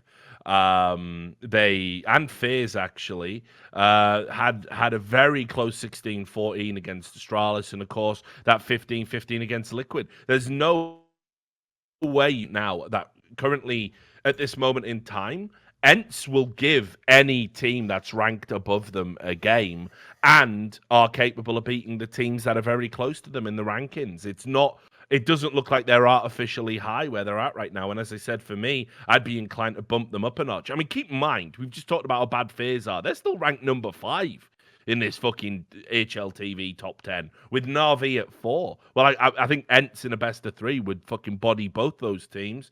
They and FaZe actually had a very close 16-14 against Astralis, and of course that 15-15 against Liquid. There's no way now that currently at this moment in time, Ents will give any team that's ranked above them a game and are capable of beating the teams that are very close to them in the rankings. It doesn't look like they're artificially high where they're at right now. And as I said, for me, I'd be inclined to bump them up a notch. I mean, keep in mind, we've just talked about how bad FaZe are. They're still ranked number 5 in this fucking HLTV top 10 with Na'Vi at 4. Well, I think Ents in a best of 3 would fucking body both those teams.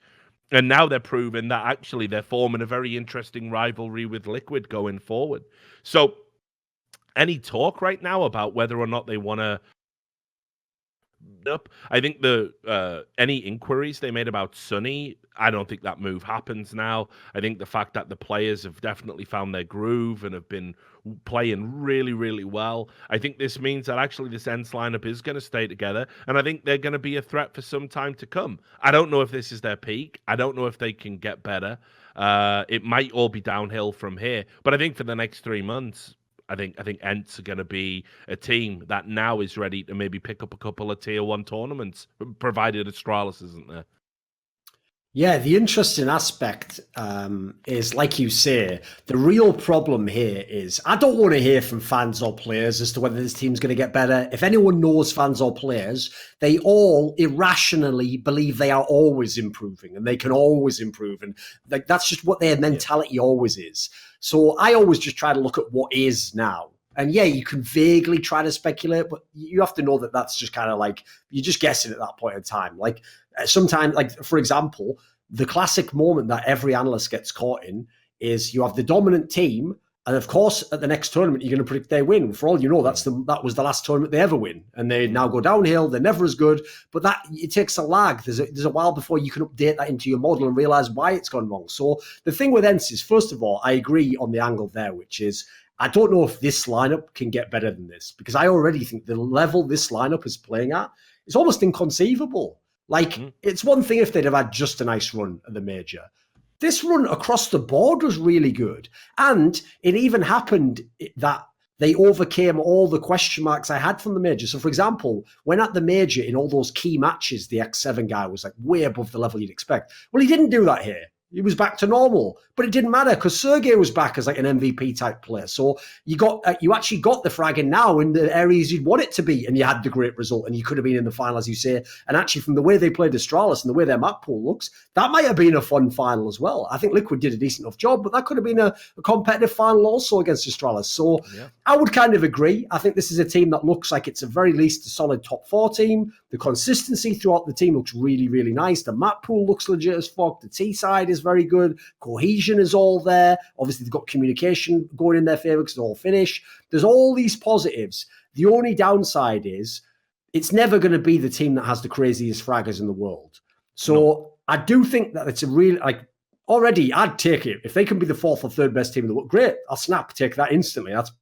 And now they're proving that actually they're forming a very interesting rivalry with Liquid going forward. So any talk right now about whether or not they want to up. I think the any inquiries they made about Sunny, I don't think that move happens now. I think the fact that the players have definitely found their groove and have been playing really, really well. I think this means that actually this Ents lineup is going to stay together, and I think they're going to be a threat for some time to come. I don't know if this is their peak. I don't know if they can get better. It might all be downhill from here, but I think for the next 3 months, I think Ents are going to be a team that now is ready to maybe pick up a couple of tier 1 tournaments, provided Astralis isn't there. Yeah, the interesting aspect is, like you say, the real problem here is I don't want to hear from fans or players as to whether this team's going to get better. If anyone knows fans or players, they all irrationally believe they are always improving and they can always improve. And like that's just what their mentality always is. So I always just try to look at what is now. And yeah, you can vaguely try to speculate, but you have to know that that's just kind of like, you're just guessing at that point in time. Like sometimes, like for example, the classic moment that every analyst gets caught in is you have the dominant team. And of course, at the next tournament, you're going to predict they win. For all you know, that was the last tournament they ever win. And they now go downhill. They're never as good. But that it takes a lag. There's a while before you can update that into your model and realize why it's gone wrong. So the thing with Ents is, first of all, I agree on the angle there, which is, I don't know if this lineup can get better than this, because I already think the level this lineup is playing at is almost inconceivable. Like, it's one thing if they'd have had just a nice run at the major. This run across the board was really good. And it even happened that they overcame all the question marks I had from the major. So, for example, when at the major in all those key matches, the X7 guy was like way above the level you'd expect. Well, he didn't do that here. He was back to normal, but it didn't matter because Sergey was back as like an MVP type player. So you actually got the fragging now in the areas you'd want it to be, and you had the great result, and you could have been in the final, as you say. And actually, from the way they played Astralis and the way their map pool looks, that might have been a fun final as well. I think Liquid did a decent enough job, but that could have been a competitive final also against Astralis. So yeah. I would kind of agree. I think this is a team that looks like it's at very least a solid top 4 team. The consistency throughout the team looks really, really nice. The map pool looks legit as fuck. The T side is very good. Cohesion is all there. Obviously, they've got communication going in their favor because they're all Finnish. There's all these positives. The only downside is it's never going to be the team that has the craziest fraggers in the world. So I do think that it's a real, like, already I'd take it. If they can be the 4th or 3rd best team in the world, great. I'll take that instantly. That's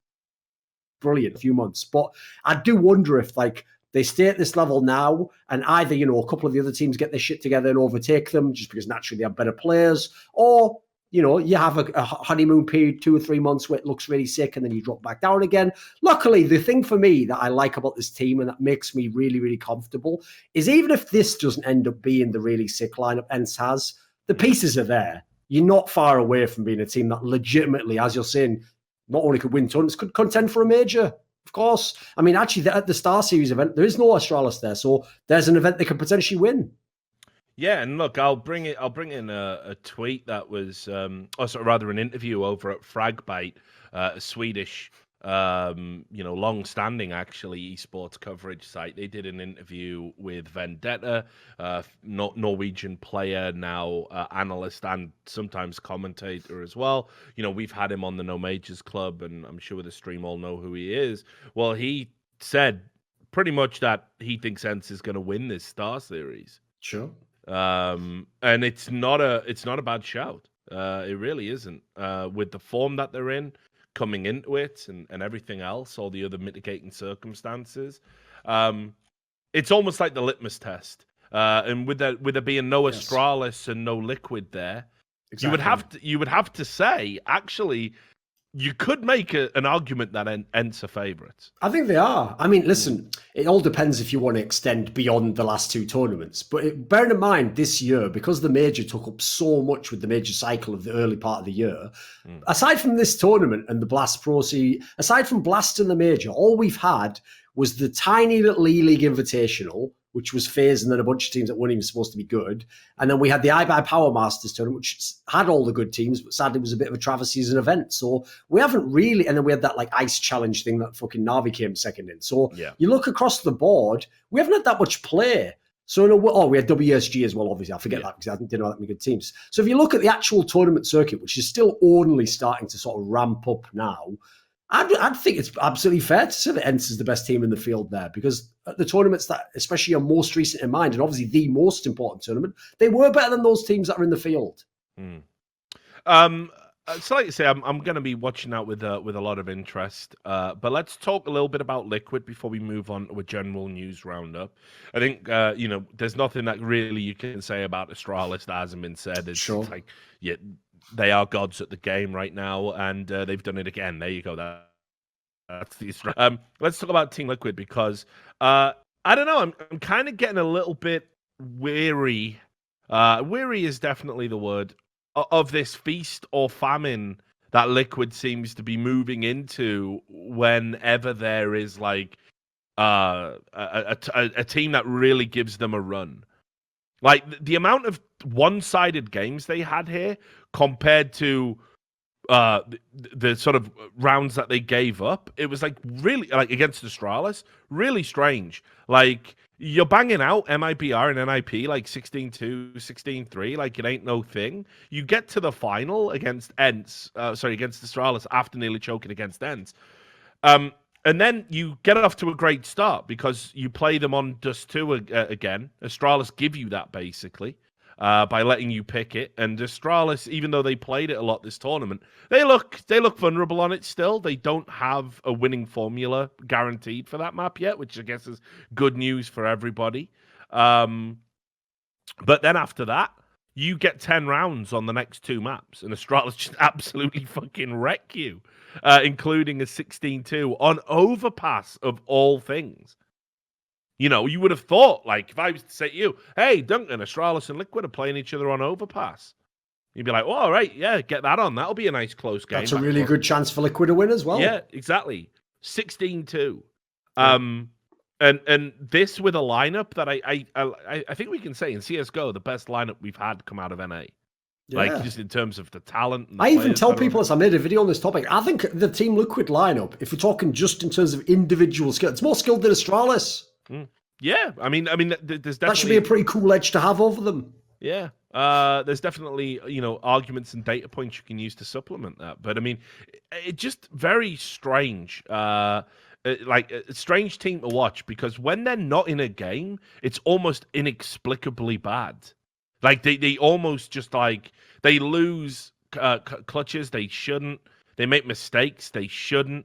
brilliant. A few months. But I do wonder if, like, they stay at this level now and either, you know, a couple of the other teams get their shit together and overtake them just because naturally they have better players, or, you know, you have a honeymoon period, 2 or 3 months where it looks really sick and then you drop back down again. Luckily, the thing for me that I like about this team and that makes me really, really comfortable is even if this doesn't end up being the really sick lineup ENCE has, the pieces are there. You're not far away from being a team that legitimately, as you're saying, not only could win tons, could contend for a major. Of course. I mean, actually, at the Star Series event, there is no Astralis there, so there's an event they could potentially win. Yeah, and look, I'll bring in a tweet that was, rather an interview over at Fragbite, a Swedish, long-standing actually esports coverage site. They did an interview with Vendetta, Norwegian player, now analyst and sometimes commentator as well. You know, we've had him on the No Majors Club, and I'm sure the stream all know who he is. Well, he said pretty much that he thinks ENCE is going to win this Star Series. Sure. And it's not a bad shout. It really isn't. With the form that they're in, coming into it, and everything else, all the other mitigating circumstances, it's almost like the litmus test. And with there being no Astralis and no Liquid there, exactly. you would have to say actually. You could make an argument that ENCE are favourites. I think they are. I mean, listen, it all depends if you want to extend beyond the last 2 tournaments. But bearing in mind this year, because the major took up so much with the major cycle of the early part of the year, aside from this tournament and the Blast Pro Series, aside from Blast and the major, all we've had was the tiny little E-League Invitational, which was FaZe and then a bunch of teams that weren't even supposed to be good. And then we had the iBuy Power Masters tournament, which had all the good teams, but sadly was a bit of a travesty as an event. So we haven't really, and then we had that like ice challenge thing that fucking Na'Vi came second in. So you look across the board, we haven't had that much play. So we had WSG as well, obviously. I forget that because I didn't know that many good teams. So if you look at the actual tournament circuit, which is still only starting to sort of ramp up now, I'd think it's absolutely fair to say that ENCE is the best team in the field there, because the tournaments that especially are most recent in mind, and obviously the most important tournament, they were better than those teams that are in the field. So like you say, I'm going to be watching out with a lot of interest. But let's talk a little bit about Liquid before we move on to a general news roundup. I think there's nothing that really you can say about Astralis that hasn't been said. It's like they are gods at the game right now, and they've done it again. There you go. That's the let's talk about Team Liquid, because I don't know. I'm kind of getting a little bit weary. Weary is definitely the word of this feast or famine that Liquid seems to be moving into whenever there is like a team that really gives them a run. Like the amount of one-sided games they had here compared to the sort of rounds that they gave up, it was like really, like against Astralis, really strange. Like you're banging out MIBR and NIP like 16-2, 16-3, like it ain't no thing. You get to the final against against Astralis after nearly choking against ENCE. And then you get off to a great start because you play them on Dust 2 again. Astralis give you that basically by letting you pick it. And Astralis, even though they played it a lot this tournament, they look vulnerable on it still. They don't have a winning formula guaranteed for that map yet, which I guess is good news for everybody. But then after that, you get 10 rounds on the next 2 maps, and Astralis just absolutely fucking wreck you, including a 16-2 on Overpass of all things. You know, you would have thought, like, if I was to say to you, hey, Duncan, Astralis and Liquid are playing each other on Overpass, you'd be like, well, all right, yeah, get that on. That'll be a nice close game. That's a really good chance for Liquid to win as well. Yeah, exactly. 16-2. And this with a lineup that I think we can say in CSGO, the best lineup we've had come out of NA. Like, just in terms of the talent. And the I even tell people, as I made a video on this topic, I think the Team Liquid lineup, if we're talking just in terms of individual skill, it's more skilled than Astralis. Yeah, I mean, there's definitely... That should be a pretty cool edge to have over them. Yeah, there's definitely, arguments and data points you can use to supplement that. But, I mean, it's just very strange. Like, a strange team to watch, because when they're not in a game, it's almost inexplicably bad. Like, they almost just, like, they lose clutches they shouldn't. They make mistakes they shouldn't.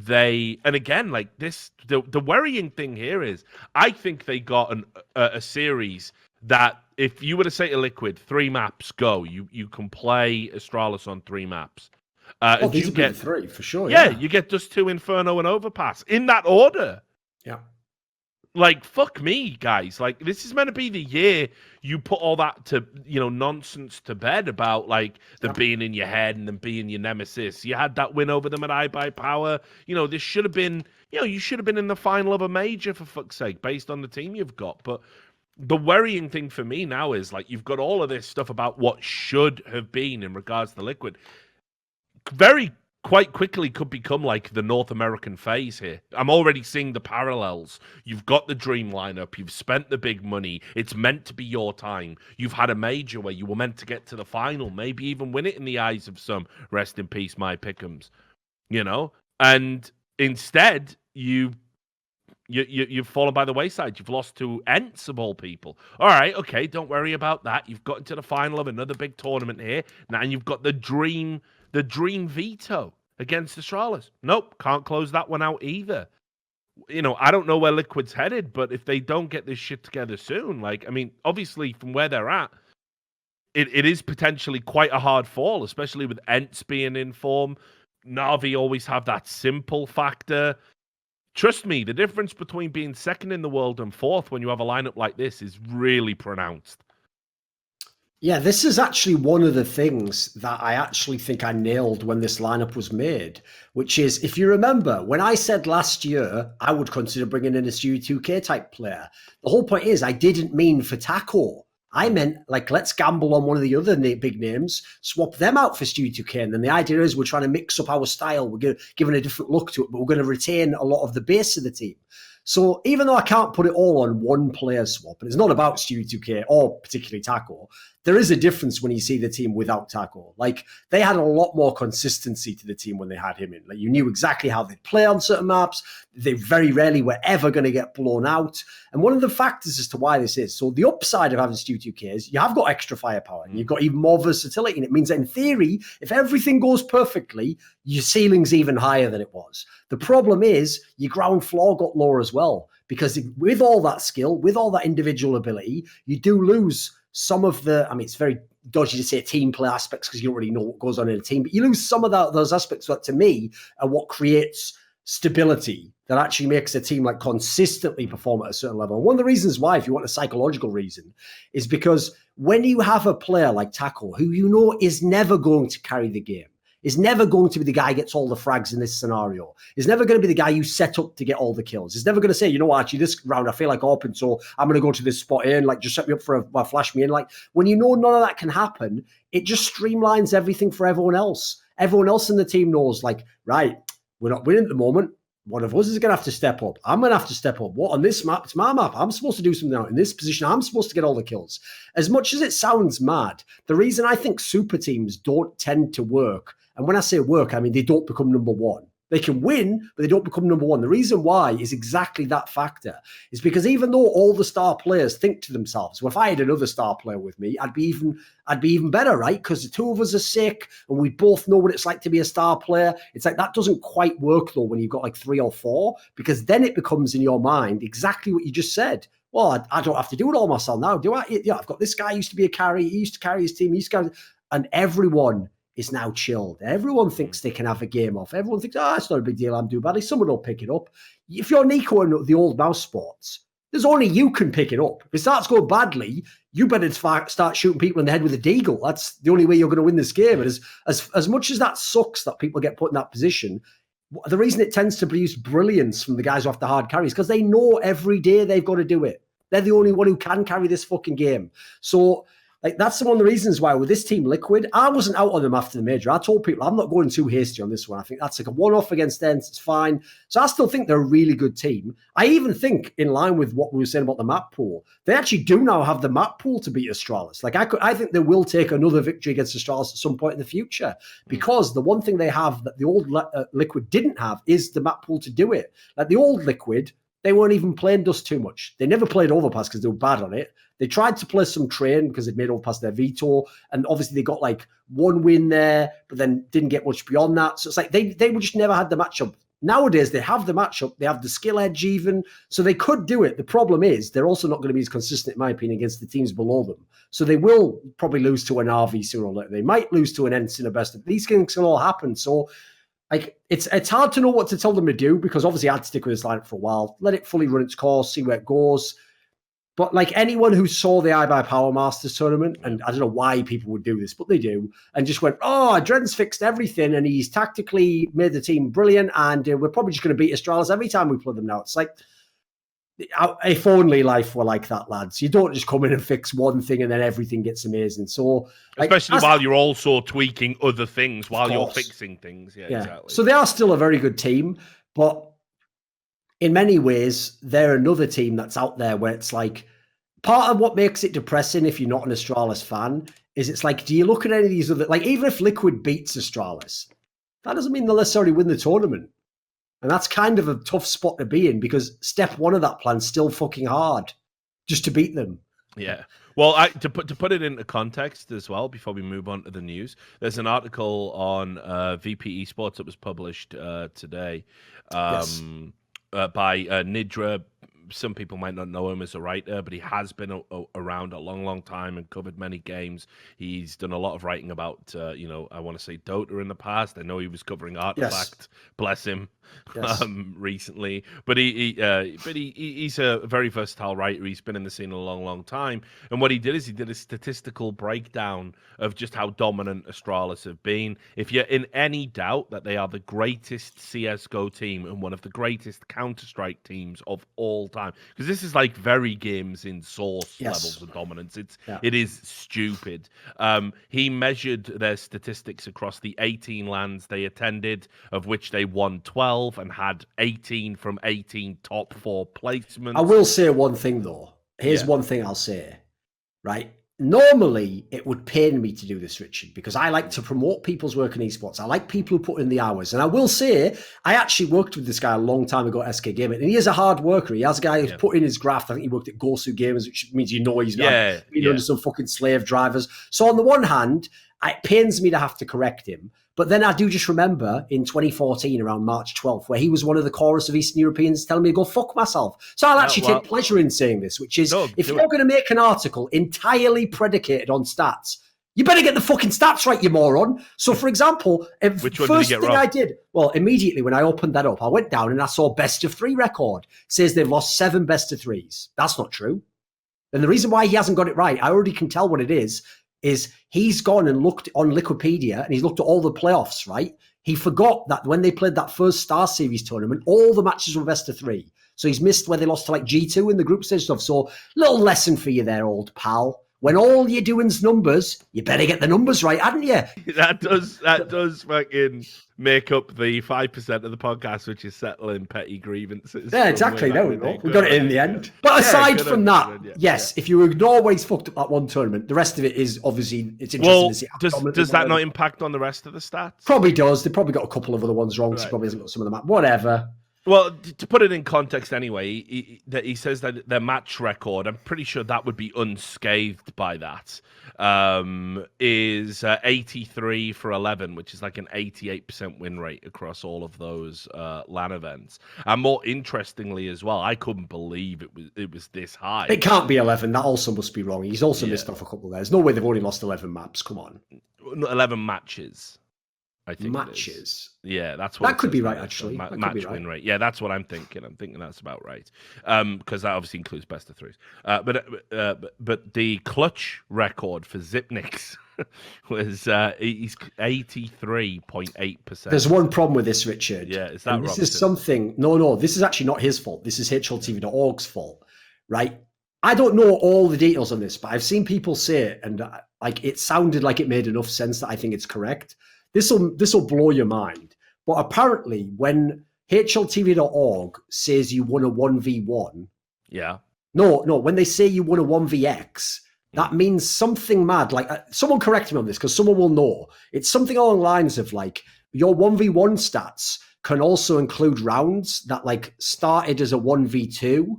And again, like, this, the worrying thing here is, I think they got a series that if you were to say to Liquid, 3 maps, go, you can play Astralis on 3 maps. These would be the 3 for sure. Yeah, you get Dust 2, Inferno, and Overpass in that order. Yeah. Like, fuck me, guys. Like, this is meant to be the year you put all that to, nonsense to bed about, like, them being in your head and them being your nemesis. You had that win over them at iBuyPower. This should have been, you should have been in the final of a major, for fuck's sake, based on the team you've got. But the worrying thing for me now is, like, you've got all of this stuff about what should have been in regards to Liquid. Quite quickly could become like the North American phase here. I'm already seeing the parallels. You've got the dream lineup. You've spent the big money. It's meant to be your time. You've had a major where you were meant to get to the final, maybe even win it in the eyes of some. Rest in peace, my pick'ems. And instead you've fallen by the wayside. You've lost to Ents of all people. All right, okay, don't worry about that. You've got into the final of another big tournament here. Now you've got the dream veto against Astralis. Nope, can't close that one out either. I don't know where Liquid's headed, but if they don't get this shit together soon, like, I mean, obviously from where they're at, it is potentially quite a hard fall, especially with Ents being in form. Na'Vi always have that simple factor. Trust me, the difference between being second in the world and fourth when you have a lineup like this is really pronounced. Yeah, this is actually one of the things that I actually think I nailed when this lineup was made, which is, if you remember, when I said last year I would consider bringing in a Stu2K type player, the whole point is I didn't mean for Taco. I meant, like, let's gamble on one of the other big names, swap them out for Stu2K, and then the idea is we're trying to mix up our style. We're giving a different look to it, but we're going to retain a lot of the base of the team. So even though I can't put it all on one player swap, and it's not about Stu2K or particularly Taco, there is a difference when you see the team without Taco. Like, they had a lot more consistency to the team when they had him in. Like, you knew exactly how they'd play on certain maps. They very rarely were ever going to get blown out. And one of the factors as to why this is, so the upside of having Stu2K is you have got extra firepower and you've got even more versatility. And it means that in theory, if everything goes perfectly, your ceiling's even higher than it was. The problem is your ground floor got lower as well, because with all that skill, with all that individual ability, you do lose some of the, I mean, it's very dodgy to say team play aspects because you don't really know what goes on in a team, but you lose some of those aspects that, to me, are what creates stability that actually makes a team like consistently perform at a certain level. And one of the reasons why, if you want a psychological reason, is because when you have a player like Taco, who you know is never going to carry the game, is never going to be the guy who gets all the frags in this scenario, is never going to be the guy you set up to get all the kills, is never going to say, you know what, actually this round I feel like open, so I'm going to go to this spot here and, like, just set me up for a flash me in. Like, when you know none of that can happen, it just streamlines everything for everyone else. Everyone else in the team knows, like, right, we're not winning at the moment. One of us is going to have to step up. I'm going to have to step up. What, on this map? It's my map. I'm supposed to do something out in this position. I'm supposed to get all the kills. As much as it sounds mad, the reason I think super teams don't tend to work, and when I say work, I mean they don't become number one. They can win, but they don't become number one. The reason why is exactly that factor. Is because even though all the star players think to themselves, well, if I had another star player with me, I'd be even better, right? Because the two of us are sick and we both know what it's like to be a star player. It's like that doesn't quite work though when you've got like 3 or 4, because then it becomes in your mind exactly what you just said. well, I don't have to do it all myself now, do I? Yeah, I've got this guy who used to be a carry. He used to carry his team. And everyone is now chilled. Everyone thinks they can have a game off. Everyone thinks, it's not a big deal. I'm doing badly. Someone will pick it up. If you're Nico and the old mouse sports, there's only you can pick it up. If it starts going badly, you better start shooting people in the head with a deagle. That's the only way you're going to win this game. And as much as that sucks that people get put in that position, the reason it tends to produce brilliance from the guys who have the hard carries, because they know every day they've got to do it. They're the only one who can carry this fucking game. So, like, that's one of the reasons why with this team, Liquid, I wasn't out on them after the major. I told people I'm not going too hasty on this one. I think that's like a one-off against Ents. It's fine. So I still think they're a really good team. I even think, in line with what we were saying about the map pool, they actually do now have the map pool to beat Astralis. Like, I think they will take another victory against Astralis at some point in the future, because the one thing they have that the old Liquid didn't have is the map pool to do it. Like, the old Liquid, they weren't even playing Dust too much. They never played Overpass because they were bad on it. They tried to play some Train because they'd made Overpass their veto. And obviously they got like one win there, but then didn't get much beyond that. So it's like they just never had the matchup. Nowadays, they have the matchup. They have the skill edge even. So they could do it. The problem is they're also not going to be as consistent, in my opinion, against the teams below them. So they will probably lose to an RV sooner or later. They might lose to an Ents in a best of. These things can all happen. So like it's hard to know what to tell them to do, because obviously I'd stick with this lineup for a while, let it fully run its course, see where it goes. But like anyone who saw the iBuyPower Masters tournament, and I don't know why people would do this, but they do, and just went, Dren's fixed everything and he's tactically made the team brilliant, and we're probably just going to beat Astralis every time we play them now. It's like, if only life were like that, lads. You don't just come in and fix one thing and then everything gets amazing. So, like, especially while you're also tweaking other things while you're fixing things. Yeah, exactly. So they are still a very good team, but in many ways, they're another team that's out there where it's like, part of what makes it depressing if you're not an Astralis fan is it's like, do you look at any of these other, like, even if Liquid beats Astralis, that doesn't mean they'll necessarily win the tournament. And that's kind of a tough spot to be in, because step one of that plan's still fucking hard just to beat them. Yeah. Well, to put it into context as well, before we move on to the news, there's an article on VP Esports that was published today by Nidra. Some people might not know him as a writer, but he has been around a long, long time and covered many games. He's done a lot of writing about, I want to say Dota in the past. I know he was covering Artifact, bless him, recently. But he's a very versatile writer. He's been in the scene a long, long time. And what he did is he did a statistical breakdown of just how dominant Astralis have been. If you're in any doubt that they are the greatest CSGO team and one of the greatest Counter-Strike teams of all time, because this is like very games in source levels of dominance. It is stupid. He measured their statistics across the 18 LANs they attended, of which they won 12 and had 18 from 18 top 4 placements. I will say one thing though. Here's one thing I'll say, right? Normally, it would pain me to do this, Richard, because I like to promote people's work in esports. I like people who put in the hours. And I will say, I actually worked with this guy a long time ago at SK Gaming, and he is a hard worker. He has a guy who's put in his graft. I think he worked at Gosu Gamers, which means he's been under some fucking slave drivers. So on the one hand, it pains me to have to correct him. But then I do just remember in 2014, around March 12th, where he was one of the chorus of Eastern Europeans telling me to go fuck myself. So I'll actually take pleasure in saying this, which is, if you're going to make an article entirely predicated on stats, you better get the fucking stats right, you moron. So, for example, which one first did thing I did, well, immediately when I opened that up, I went down and I saw best of 3 record. It says they've lost 7 best of 3s. That's not true. And the reason why he hasn't got it right, I already can tell what it is he's gone and looked on Wikipedia and he's looked at all the playoffs, right? He forgot that when they played that first Star Series tournament, all the matches were best of 3. So he's missed where they lost to like G2 in the group stage stuff. So little lesson for you there, old pal. When all you're doing's numbers, you better get the numbers right, hadn't you? That does fucking make up the 5% of the podcast, which is settling petty grievances. Yeah, exactly. There we go. We got it in the end. But aside from that, if you ignore where he's fucked up that one tournament, the rest of it is obviously, it's interesting to see. Does that not impact on the rest of the stats? Probably does. They've probably got a couple of other ones wrong, so he probably hasn't got some of them. Whatever. Well, to put it in context anyway, he says that their match record, I'm pretty sure that would be unscathed by that, is 83 for 11, which is like an 88% win rate across all of those LAN events. And more interestingly as well, I couldn't believe it was this high. It can't be 11. That also must be wrong. He's also missed off a couple there. There's no way they've only lost 11 maps. Come on. 11 matches. I think matches. Yeah, that's what that could be right. Actually, match win rate. Yeah, that's what I'm thinking. I'm thinking that's about right. Because that obviously includes best of threes. But the clutch record for Xyp9x was he's 83.8%. There's one problem with this, Richard. Yeah, is that this is something? No. This is actually not his fault. This is HLTV.org's fault, right? I don't know all the details on this, but I've seen people say it, and like it sounded like it made enough sense that I think it's correct. This will blow your mind. But apparently, when HLTV.org says you won a 1v1, no, when they say you won a 1vx, that means something mad. Like someone correct me on this because someone will know. It's something along the lines of like your 1v1 stats can also include rounds that like started as a 1v2.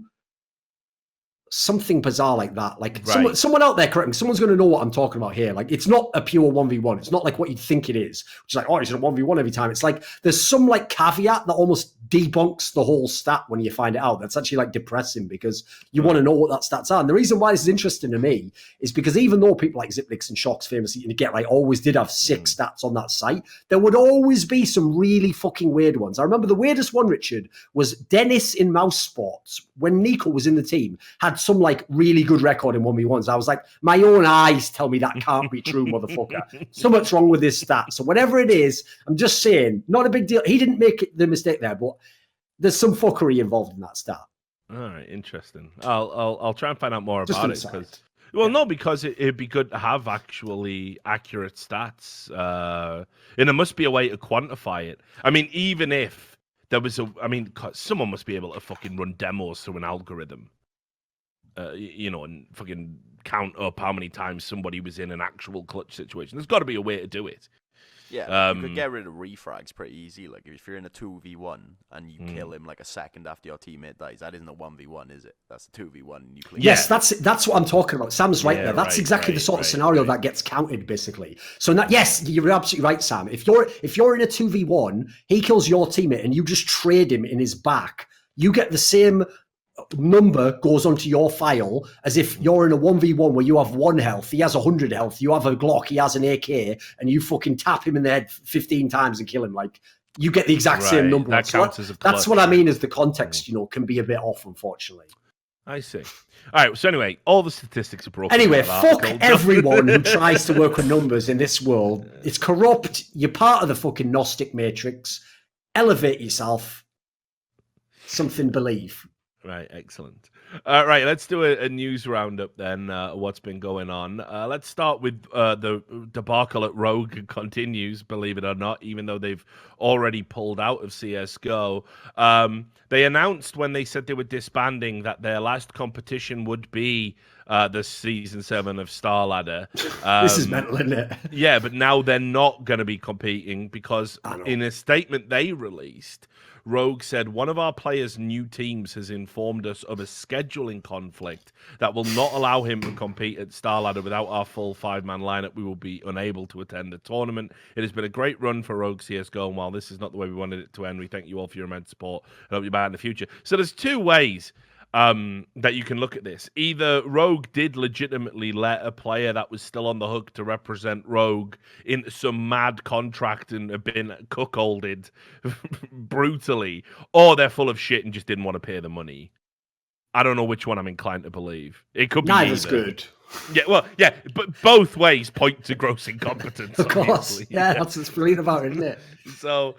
Something bizarre like that. Like someone out there, correct me. Someone's going to know what I'm talking about here. Like it's not a pure 1v1. It's not like what you'd think it is. Which is like, oh, it's a 1v1 every time. It's like there's some like caveat that almost debunks the whole stat when you find it out. That's actually like depressing because you want to know what that stats are. And the reason why this is interesting to me is because even though people like Xyp9x and Shox famously, you get right, always did have 6 stats on that site, there would always be some really fucking weird ones. I remember the weirdest one, Richard, was Dennis in Mouse Sports when Nico was in the team had some like really good record in 1v1s. I was like, my own eyes tell me that can't be true, motherfucker. So much wrong with this stat. So whatever it is, I'm just saying, not a big deal. He didn't make the mistake there, but there's some fuckery involved in that stat. All right, interesting. I'll try and find out more about it because it'd be good to have actually accurate stats, and there must be a way to quantify it. I mean, even if there was someone must be able to fucking run demos through an algorithm, and fucking count up how many times somebody was in an actual clutch situation. There's got to be a way to do it. Yeah, you could get rid of refrags pretty easy. Like if you're in a 2v1 and you kill him like a second after your teammate dies, that isn't a 1v1, is it? That's a 2v1. And you clean yes, that's what I'm talking about. Sam's right there. That's exactly the sort of scenario that gets counted, basically. So yes, you're absolutely right, Sam. If you're in a 2v1, he kills your teammate and you just trade him in his back, you get the same number goes onto your file as if you're in a 1v1 where you have 1 health, he has 100 health, you have a Glock, he has an AK, and you fucking tap him in the head 15 times and kill him. Like you get the exact same number. That counts as a clutch. That's what I mean is the context, can be a bit off, unfortunately. I see. All right, so anyway, all the statistics are broken. Anyway, fuck everyone who tries to work with numbers in this world. It's corrupt. You're part of the fucking Gnostic Matrix. Elevate yourself. Something believe. Right, excellent. Right, let's do a news roundup then. What's been going on? Let's start with the debacle at Rogue continues, believe it or not, even though they've already pulled out of CSGO. They announced when they said they were disbanding that their last competition would be the Season 7 of StarLadder. This is mental, isn't it? Yeah, but now they're not going to be competing because in a statement they released, Rogue said, one of our players' new teams has informed us of a scheduling conflict that will not allow him to compete at StarLadder without our full 5-man lineup. We will be unable to attend the tournament. It has been a great run for Rogue CSGO, and while this is not the way we wanted it to end, we thank you all for your immense support and hope you're back in the future. So there's 2 ways that you can look at this. Either Rogue did legitimately let a player that was still on the hook to represent Rogue into some mad contract and have been cuckolded brutally, or they're full of shit and just didn't want to pay the money. I don't know which one I'm inclined to believe. It could be neither's either. Good. Yeah, but both ways point to gross incompetence. Of course. Yeah, that's what's brilliant about it, isn't it? So,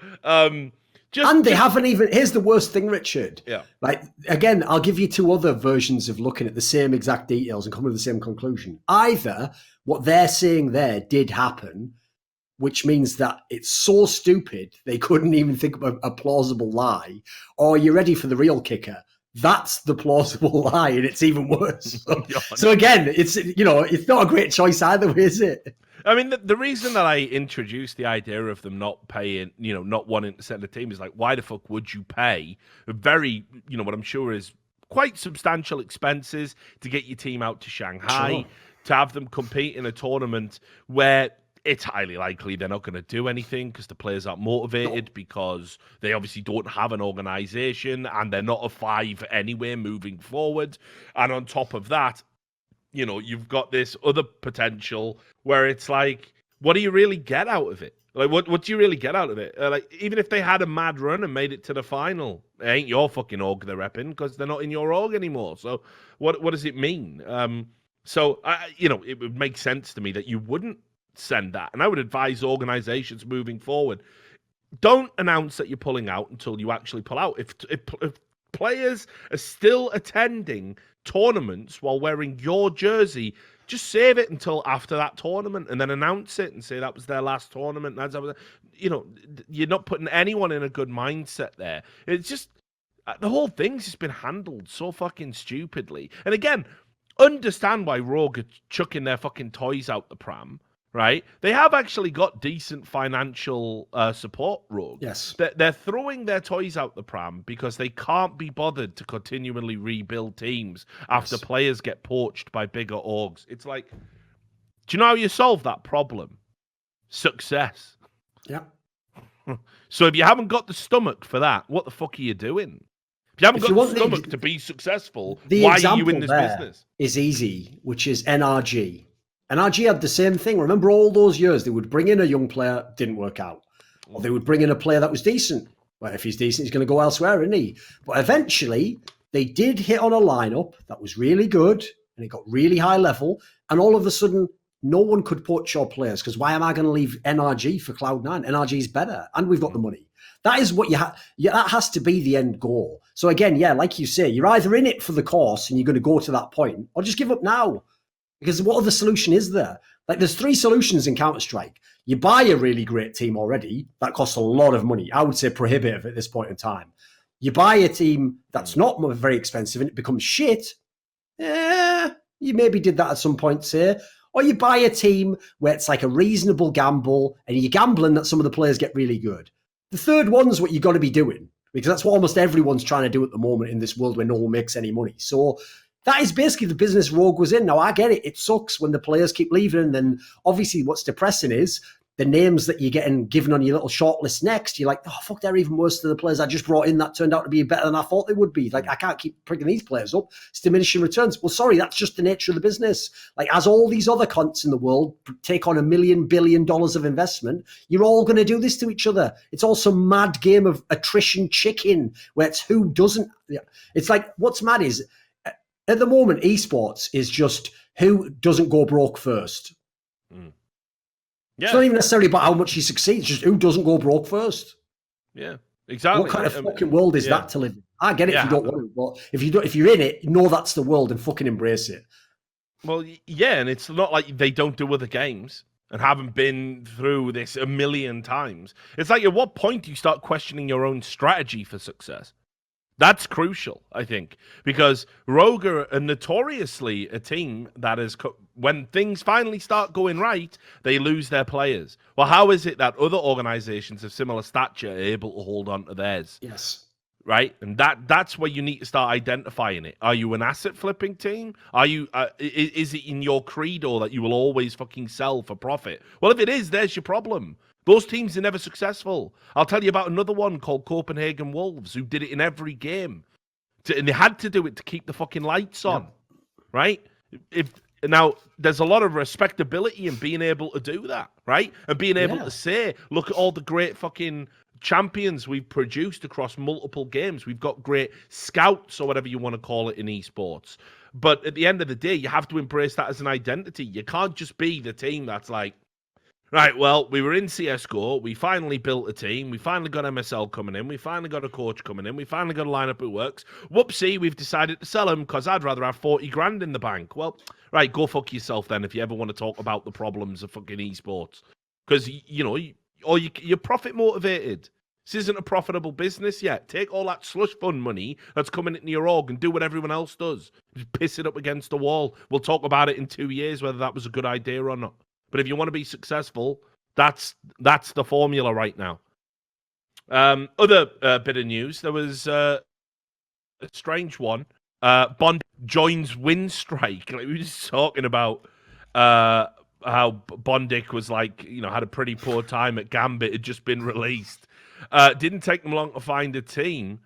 haven't even. Here's the worst thing, Richard. Yeah. Like again, I'll give you 2 other versions of looking at the same exact details and coming to the same conclusion. Either what they're saying there did happen, which means that it's so stupid they couldn't even think of a plausible lie, or you're ready for the real kicker. That's the plausible lie, and it's even worse. So again, it's not a great choice either way, is it? I mean, the reason that I introduced the idea of them not paying, not wanting to send a team is like, why the fuck would you pay a very, what I'm sure is quite substantial expenses to get your team out to Shanghai, Sure. to have them compete in a tournament where it's highly likely they're not going to do anything because the players aren't motivated because they obviously don't have an organization and they're not a five anywhere moving forward. And on top of that, you've got this other potential where it's like, what do you really get out of it? Like, what do you really get out of it? Like, even if they had a mad run and made it to the final, it ain't your fucking org they're repping because they're not in your org anymore. So what does it mean? So it would make sense to me that you wouldn't send that. And I would advise organizations moving forward, don't announce that you're pulling out until you actually pull out. If players are still attending tournaments while wearing your jersey, just save it until after that tournament and then announce it and say that was their last tournament. You're not putting anyone in a good mindset there. It's just, the whole thing's just been handled so fucking stupidly. And again, understand why Rogue are chucking their fucking toys out the pram, right? They have actually got decent financial support, Rogue. Yes. They're throwing their toys out the pram because they can't be bothered to continually rebuild teams after players get poached by bigger orgs. It's like, do you know how you solve that problem? Success. Yeah. So if you haven't got the stomach for that, what the fuck are you doing? If you haven't got the stomach to be successful, why are you in this business? Is easy, which is NRG. NRG had the same thing. Remember all those years, they would bring in a young player, didn't work out. Or they would bring in a player that was decent. Well, if he's decent, he's going to go elsewhere, isn't he? But eventually, they did hit on a lineup that was really good, and it got really high level, and all of a sudden, no one could poach your players, because why am I going to leave NRG for Cloud9? NRG is better, and we've got the money. That is what that has to be the end goal. So again, like you say, you're either in it for the course and you're going to go to that point, or just give up now. Because what other solution is there? Like, there's three solutions in Counter-Strike. You buy a really great team already. That costs a lot of money. I would say prohibitive at this point in time. You buy a team that's not very expensive and it becomes shit. You maybe did that at some point, say. Or you buy a team where it's like a reasonable gamble and you're gambling that some of the players get really good. The third one's what you got to be doing, because that's what almost everyone's trying to do at the moment in this world where no one makes any money. So that is basically the business Rogue was in. Now, I get it. It sucks when the players keep leaving. And then obviously what's depressing is the names that you're getting given on your little shortlist next. You're like, oh, fuck, they're even worse than the players I just brought in that turned out to be better than I thought they would be. Like, I can't keep picking these players up. It's diminishing returns. Well, sorry, that's just the nature of the business. Like, as all these other cunts in the world take on $1 million billion of investment, you're all going to do this to each other. It's also a mad game of attrition chicken where it's who doesn't. It's like, what's mad is, at the moment, esports is just who doesn't go broke first. Yeah. It's not even necessarily about how much you succeed. It's just who doesn't go broke first. Yeah, exactly. What kind of fucking world is that to live in? I get it if you don't want it, but if you're in it, know that's the world and fucking embrace it. Well, yeah, and it's not like they don't do other games and haven't been through this a million times. It's like, at what point do you start questioning your own strategy for success? That's crucial, I think, because Rogue are notoriously a team that is, when things finally start going right, they lose their players. Well, how is it that other organizations of similar stature are able to hold on to theirs? Yes. Right? And that's where you need to start identifying it. Are you an asset flipping team? Are you? Is it in your credo that you will always fucking sell for profit? Well, if it is, there's your problem. Those teams are never successful. I'll tell you about another one called Copenhagen Wolves, who did it in every game. And they had to do it to keep the fucking lights on, right? Now, there's a lot of respectability in being able to do that, right? And being able to say, look at all the great fucking champions we've produced across multiple games. We've got great scouts, or whatever you want to call it, in esports. But at the end of the day, you have to embrace that as an identity. You can't just be the team that's like, right, well, we were in CSGO, we finally built a team, we finally got MSL coming in, we finally got a coach coming in, we finally got a lineup who works. Whoopsie, we've decided to sell him because I'd rather have 40 grand in the bank. Well, right, go fuck yourself then if you ever want to talk about the problems of fucking esports. Because, you're profit motivated. This isn't a profitable business yet. Take all that slush fund money that's coming into your org and do what everyone else does. Just piss it up against the wall. We'll talk about it in 2 years, whether that was a good idea or not. But if you want to be successful, that's the formula right now. Other bit of news, there was a strange one. Bond joins Win Strike. Like, we were just talking about how Bondic was like, had a pretty poor time at Gambit, had just been released. Didn't take them long to find a team.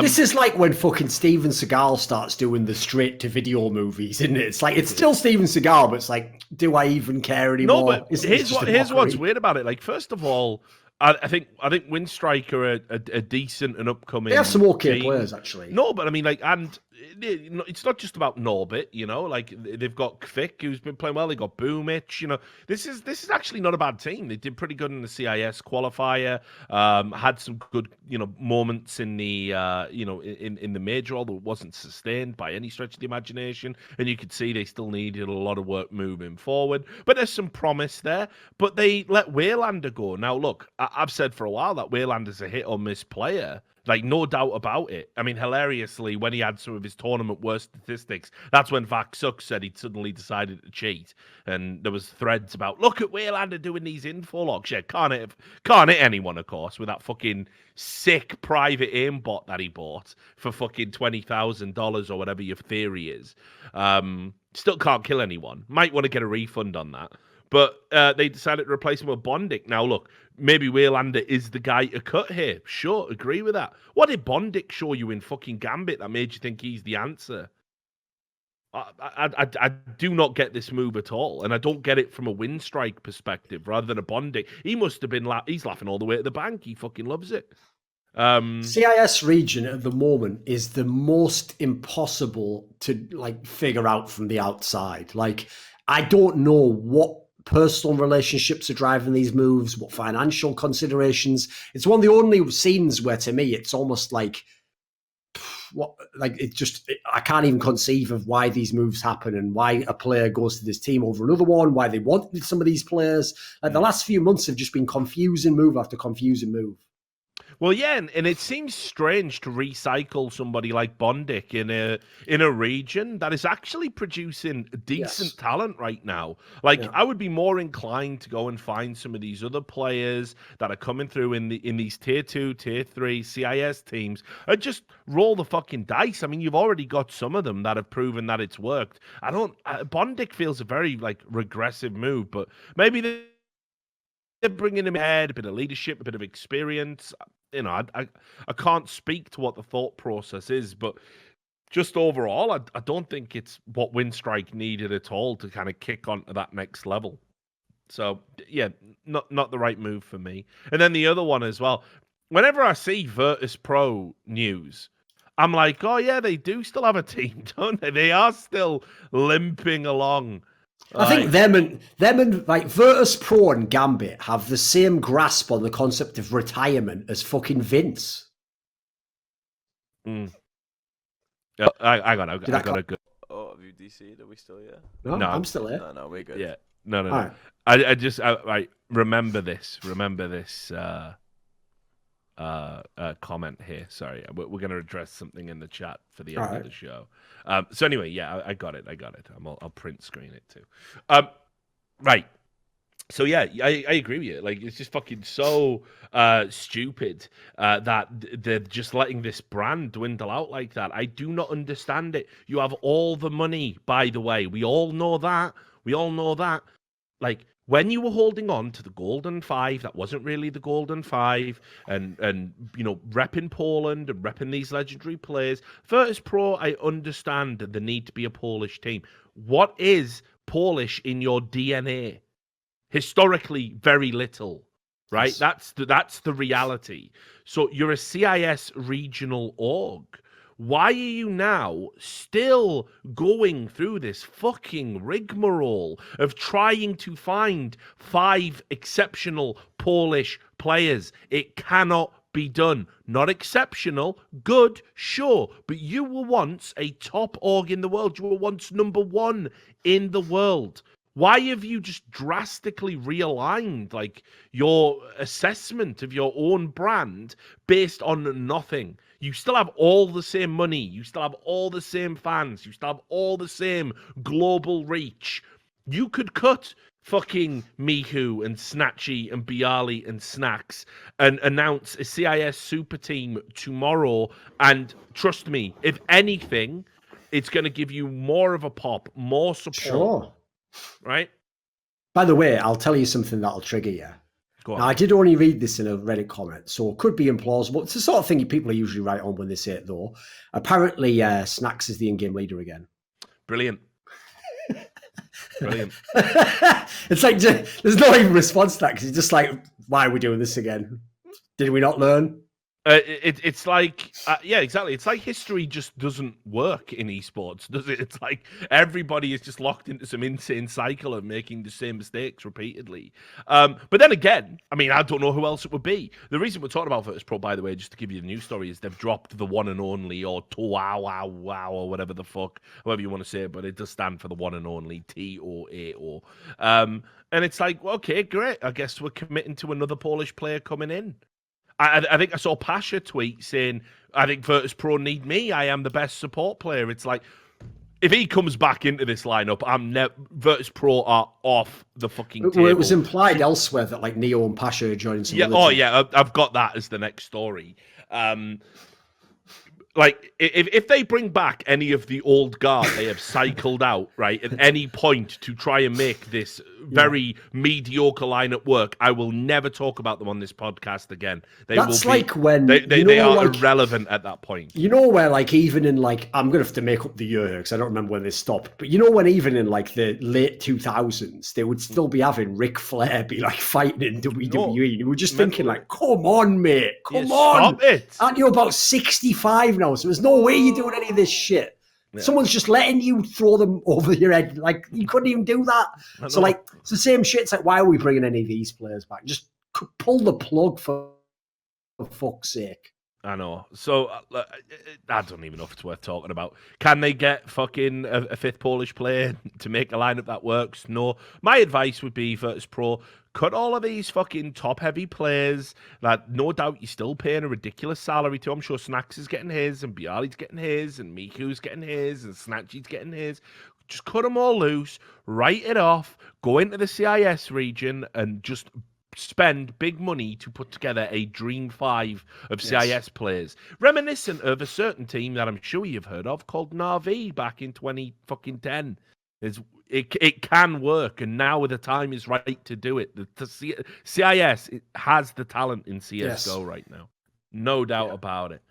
This is like when fucking Steven Seagal starts doing the straight-to-video movies, isn't it? It's like, it's still Steven Seagal, but it's like, do I even care anymore? No, but here's what's weird about it. Like, first of all, I think Windstrike are a decent and upcoming. They have some okay team. players, actually. No, but I mean, like, and it's not just about Norbit, like they've got Kvik, who's been playing well. They got Boomic, This is actually not a bad team. They did pretty good in the CIS qualifier. Had some good, moments in the, in the major, although it wasn't sustained by any stretch of the imagination. And you could see they still needed a lot of work moving forward. But there's some promise there. But they let Waylander go. Now, look, I've said for a while that Waylander's a hit or miss player. Like, no doubt about it. I mean, hilariously, when he had some of his tournament worst statistics, that's when Vaxuk said he'd suddenly decided to cheat. And there was threads about, look at Waylander doing these info logs. Yeah, can't hit anyone, of course, with that fucking sick private aim bot that he bought for fucking $20,000 or whatever your theory is. Still can't kill anyone. Might want to get a refund on that. But they decided to replace him with Bondic. Now, look, maybe Waylander is the guy to cut here. Sure, agree with that. What did Bondic show you in fucking Gambit that made you think he's the answer? I do not get this move at all. And I don't get it from a Win Strike perspective rather than a Bondic. He must have been he's laughing all the way to the bank. He fucking loves it. CIS region at the moment is the most impossible to figure out from the outside. I don't know what personal relationships are driving these moves, what financial considerations. It's one of the only scenes where, to me, it's almost I can't even conceive of why these moves happen and why a player goes to this team over another one, why they wanted some of these players. The last few months have just been confusing move after confusing move. Well, yeah, and it seems strange to recycle somebody like Bondic in a region that is actually producing decent talent right now. I would be more inclined to go and find some of these other players that are coming through in these tier 2, tier 3 CIS teams and just roll the fucking dice. I mean, you've already got some of them that have proven that it's worked. Bondic feels a very regressive move, but maybe they're bringing him ahead, a bit of leadership, a bit of experience. I can't speak to what the thought process is, but just overall, I don't think it's what Windstrike needed at all to kind of kick on to that next level. So, yeah, not the right move for me. And then the other one as well. Whenever I see Virtus Pro news, I'm like, oh, yeah, they do still have a team, don't they? They are still limping along. I think them and Virtus Pro and Gambit have the same grasp on the concept of retirement as fucking Vince. Yeah, I got a good. Oh, have you DC'd? Are we still here? No, I'm still here. No, we're good. Yeah, no. Right. I just remember this. Comment here. Sorry, we're going to address something in the chat for the end of the show. So anyway, yeah, I got it. I'll print screen it too. Right. So yeah, I agree with you. It's just fucking so stupid that they're just letting this brand dwindle out like that. I do not understand it. You have all the money, by the way. We all know that. When you were holding on to the Golden Five, that wasn't really the Golden Five, and repping Poland and repping these legendary players. Virtus Pro, I understand the need to be a Polish team. What is Polish in your DNA? Historically, very little, right? Yes. That's the reality. So you're a CIS regional org. Why are you now still going through this fucking rigmarole of trying to find 5 exceptional Polish players? It cannot be done. Not exceptional, good, sure, but you were once a top org in the world. You were once number 1 in the world. Why have you just drastically realigned your assessment of your own brand based on nothing? You still have all the same money. You still have all the same fans. You still have all the same global reach. You could cut fucking Mihu and Snatchy and Bialy and Snacks and announce a CIS super team tomorrow. And trust me, if anything, it's going to give you more of a pop, more support. Sure. Right? By the way, I'll tell you something that'll trigger you. Go on. Now, I did only read this in a Reddit comment, so it could be implausible. It's the sort of thing people usually write on when they say it, though. Apparently, Snacks is the in-game leader again. Brilliant. Brilliant. It's like, there's no even response to that, because it's just like, why are we doing this again? Did we not learn? It's like, yeah, exactly. It's like history just doesn't work in esports, does it? It's like everybody is just locked into some insane cycle of making the same mistakes repeatedly. But then again, I mean, I don't know who else it would be. The reason we're talking about Virtus Pro, by the way, just to give you the news story, is they've dropped the one and only, or wow, or whatever the fuck, however you want to say it, but it does stand for the one and only, TOAO. And it's like, well, okay, great. I guess we're committing to another Polish player coming in. I think I saw Pasha tweet saying, I think Virtus Pro need me. I am the best support player. It's like, if he comes back into this lineup, Virtus Pro are off the fucking table. Well, it was implied elsewhere that like Neo and Pasha are joining some other team. Yeah, I've got that as the next story. Like, if they bring back any of the old guard they have cycled out, right, at any point to try and make this very mediocre lineup work, I will never talk about them on this podcast again. That's like when they are irrelevant at that point. You know where, like, even in like, I'm gonna have to make up the year because I don't remember when they stopped, but you know when even in like the late 2000s they would still be having Ric Flair be like fighting in WWE. You were just thinking like, come on, mate, come on, stop it! Aren't you about 65 now? So there's no way you're doing any of this shit. Yeah. Someone's just letting you throw them over your head. Like, you couldn't even do that. So, like, it's the same shit. It's like, why are we bringing any of these players back? Just pull the plug for fuck's sake. I know. So, I don't even know if it's worth talking about. Can they get fucking a fifth Polish player to make a lineup that works? No. My advice would be, Virtus Pro, cut all of these fucking top-heavy players that no doubt you're still paying a ridiculous salary to. I'm sure Snacks is getting his, and Bialy's getting his, and Miku's getting his, and Snatchy's getting his. Just cut them all loose, write it off, go into the CIS region, and just spend big money to put together a Dream 5 of CIS players. Reminiscent of a certain team that I'm sure you've heard of called Na'Vi back in 2010. It can work, and now the time is right to do it. The CIS has the talent in CSGO right now. No doubt about it.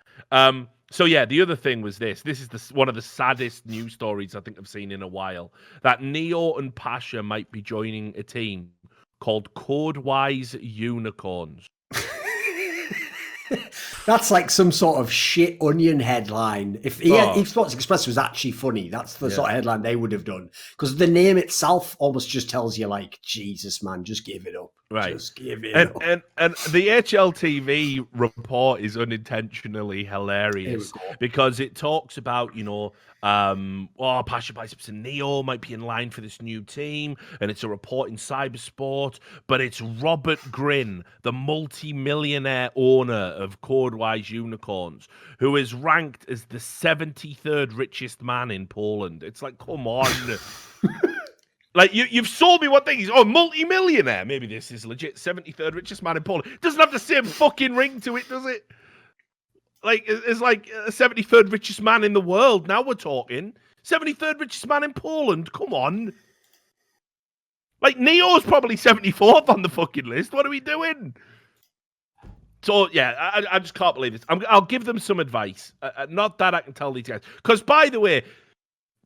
So, yeah, the other thing was this. This is one of the saddest news stories I think I've seen in a while. That Neo and Pasha might be joining a team called Codewise Unicorns. That's like some sort of shit Onion headline. If Esports Express was actually funny, that's the sort of headline they would have done. Because the name itself almost just tells you, like, Jesus, man, just give it up. Right. Just give it up. And the HLTV report is unintentionally hilarious because it talks about, Pasha Biceps and Neo might be in line for this new team, and it's a report in Cybersport, but it's Robert Grin, the multi-millionaire owner of Codewise Unicorns, who is ranked as the 73rd richest man in Poland. It's like, come on. Like, you've sold me one thing. He's multi-millionaire. Maybe this is legit 73rd richest man in Poland. It doesn't have the same fucking ring to it, does it? Like, it's like 73rd richest man in the world. Now we're talking. 73rd richest man in Poland. Come on. Like, Neo's probably 74th on the fucking list. What are we doing? So, yeah, I just can't believe this. I'll give them some advice. Not that I can tell these guys. Because, by the way,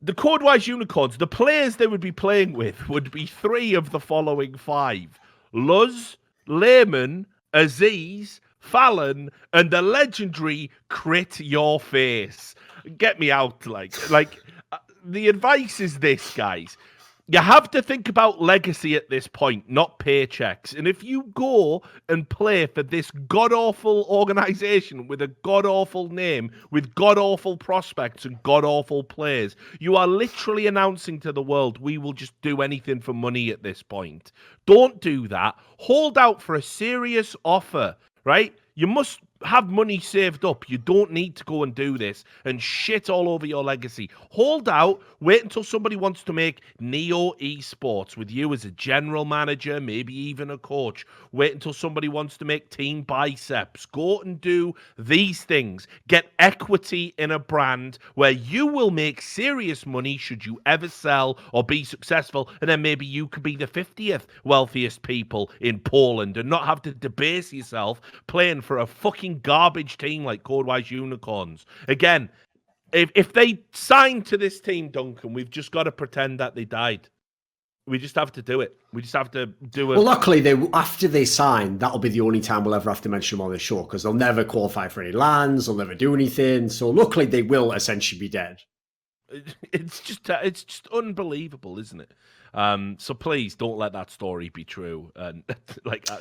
the Codewise Unicorns, the players they would be playing with would be 3 of the following 5. Luz, Lehman, Aziz, Fallon, and the legendary Crit Your Face. Get me out, like the advice is this, guys. You have to think about legacy at this point, not paychecks. And if you go and play for this god-awful organization with a god-awful name, with god-awful prospects and god-awful players, you are literally announcing to the world, we will just do anything for money at this point. Don't do that. Hold out for a serious offer, right? You must have money saved up. You don't need to go and do this and shit all over your legacy. Hold out. Wait until somebody wants to make Neo Esports with you as a general manager, maybe even a coach. Wait until somebody wants to make Team Biceps. Go and do these things. Get equity in a brand where you will make serious money should you ever sell or be successful, and then maybe you could be the 50th wealthiest people in Poland and not have to debase yourself playing for a fucking garbage team like Codewise Unicorns. Again, if they sign to this team, Duncan, we've just got to pretend that they died. We just have to do it. We just have to do it. Well, luckily, after they sign, that'll be the only time we'll ever have to mention them on the show, because they'll never qualify for any lands, they'll never do anything. So luckily, they will essentially be dead. It's just unbelievable, isn't it? So please don't let that story be true. And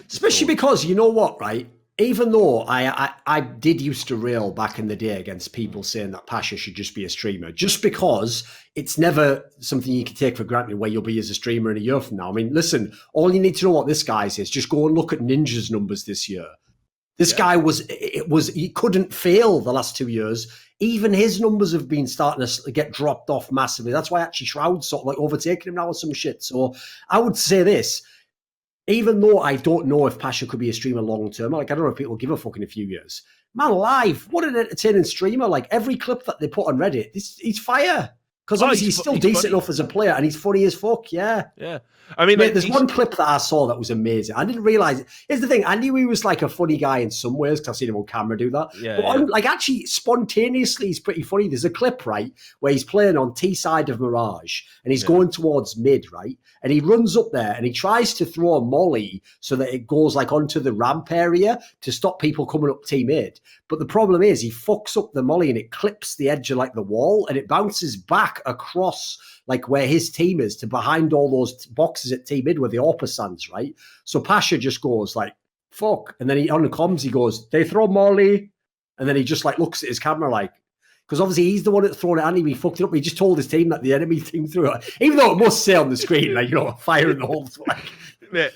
especially because, you know what, right? Even though I did used to rail back in the day against people saying that Pasha should just be a streamer, just because it's never something you can take for granted where you'll be as a streamer in a year from now. I mean, listen, all you need to know what this guy's is, just go and look at Ninja's numbers this year. This guy he couldn't fail the last 2 years. Even his numbers have been starting to get dropped off massively. That's why actually Shroud's sort of like overtaking him now with some shit. So I would say this. Even though I don't know if Pasha could be a streamer long term, like I don't know if people give a fuck in a few years. Man alive, what an entertaining streamer. Like every clip that they put on Reddit, he's fire. Because obviously he's still decent enough as a player and he's funny as fuck, yeah. Yeah. I mean, there's one clip that I saw that was amazing. I didn't realize it. Here's the thing, I knew he was like a funny guy in some ways because I've seen him on camera do that. Yeah, but like actually spontaneously he's pretty funny. There's a clip, right, where he's playing on T side of Mirage and he's going towards mid, right? And he runs up there and he tries to throw a molly so that it goes like onto the ramp area to stop people coming up T mid. But the problem is he fucks up the molly and it clips the edge of like the wall and it bounces back across like where his team is to behind all those boxes at T mid where the AWPer stands, right? So Pasha just goes like, fuck. And then he on the comms, he goes, they throw molly. And then he just like looks at his camera like, because obviously he's the one that's thrown it and he fucked it up. He just told his team that the enemy team threw it. Even though it must say on the screen, like, you know, fire in the holes. Like,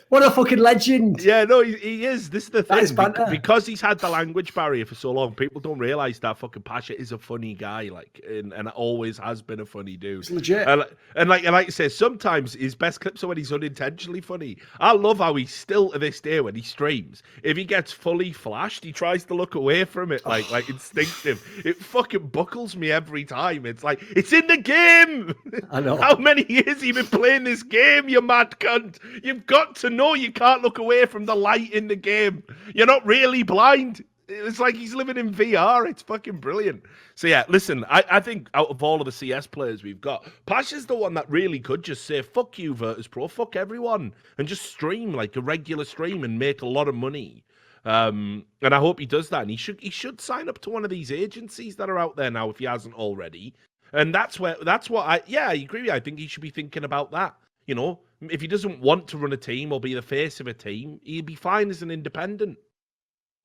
what a fucking legend. Yeah, no, he is. This is the thing. Because he's had the language barrier for so long, people don't realise that fucking Pasha is a funny guy, like, and always has been a funny dude. It's legit. And like I say, sometimes his best clips are when he's unintentionally funny. I love how he's still to this day when he streams, if he gets fully flashed, he tries to look away from it, like instinctive. It fucking buckles me every time. It's like, it's in the game. I know. How many years have you been playing this game, you mad cunt? You've got to know you can't look away from the light in the game. You're not really blind. It's like he's living in VR. It's fucking brilliant. So yeah, listen, I think out of all of the CS players we've got, Pasha's the one that really could just say, fuck you, Virtus Pro, fuck everyone, and just stream like a regular stream and make a lot of money. And I hope he does that. And he should sign up to one of these agencies that are out there now if he hasn't already. And that's what I agree with you. I think he should be thinking about that. You know, if he doesn't want to run a team or be the face of a team, he'd be fine as an independent.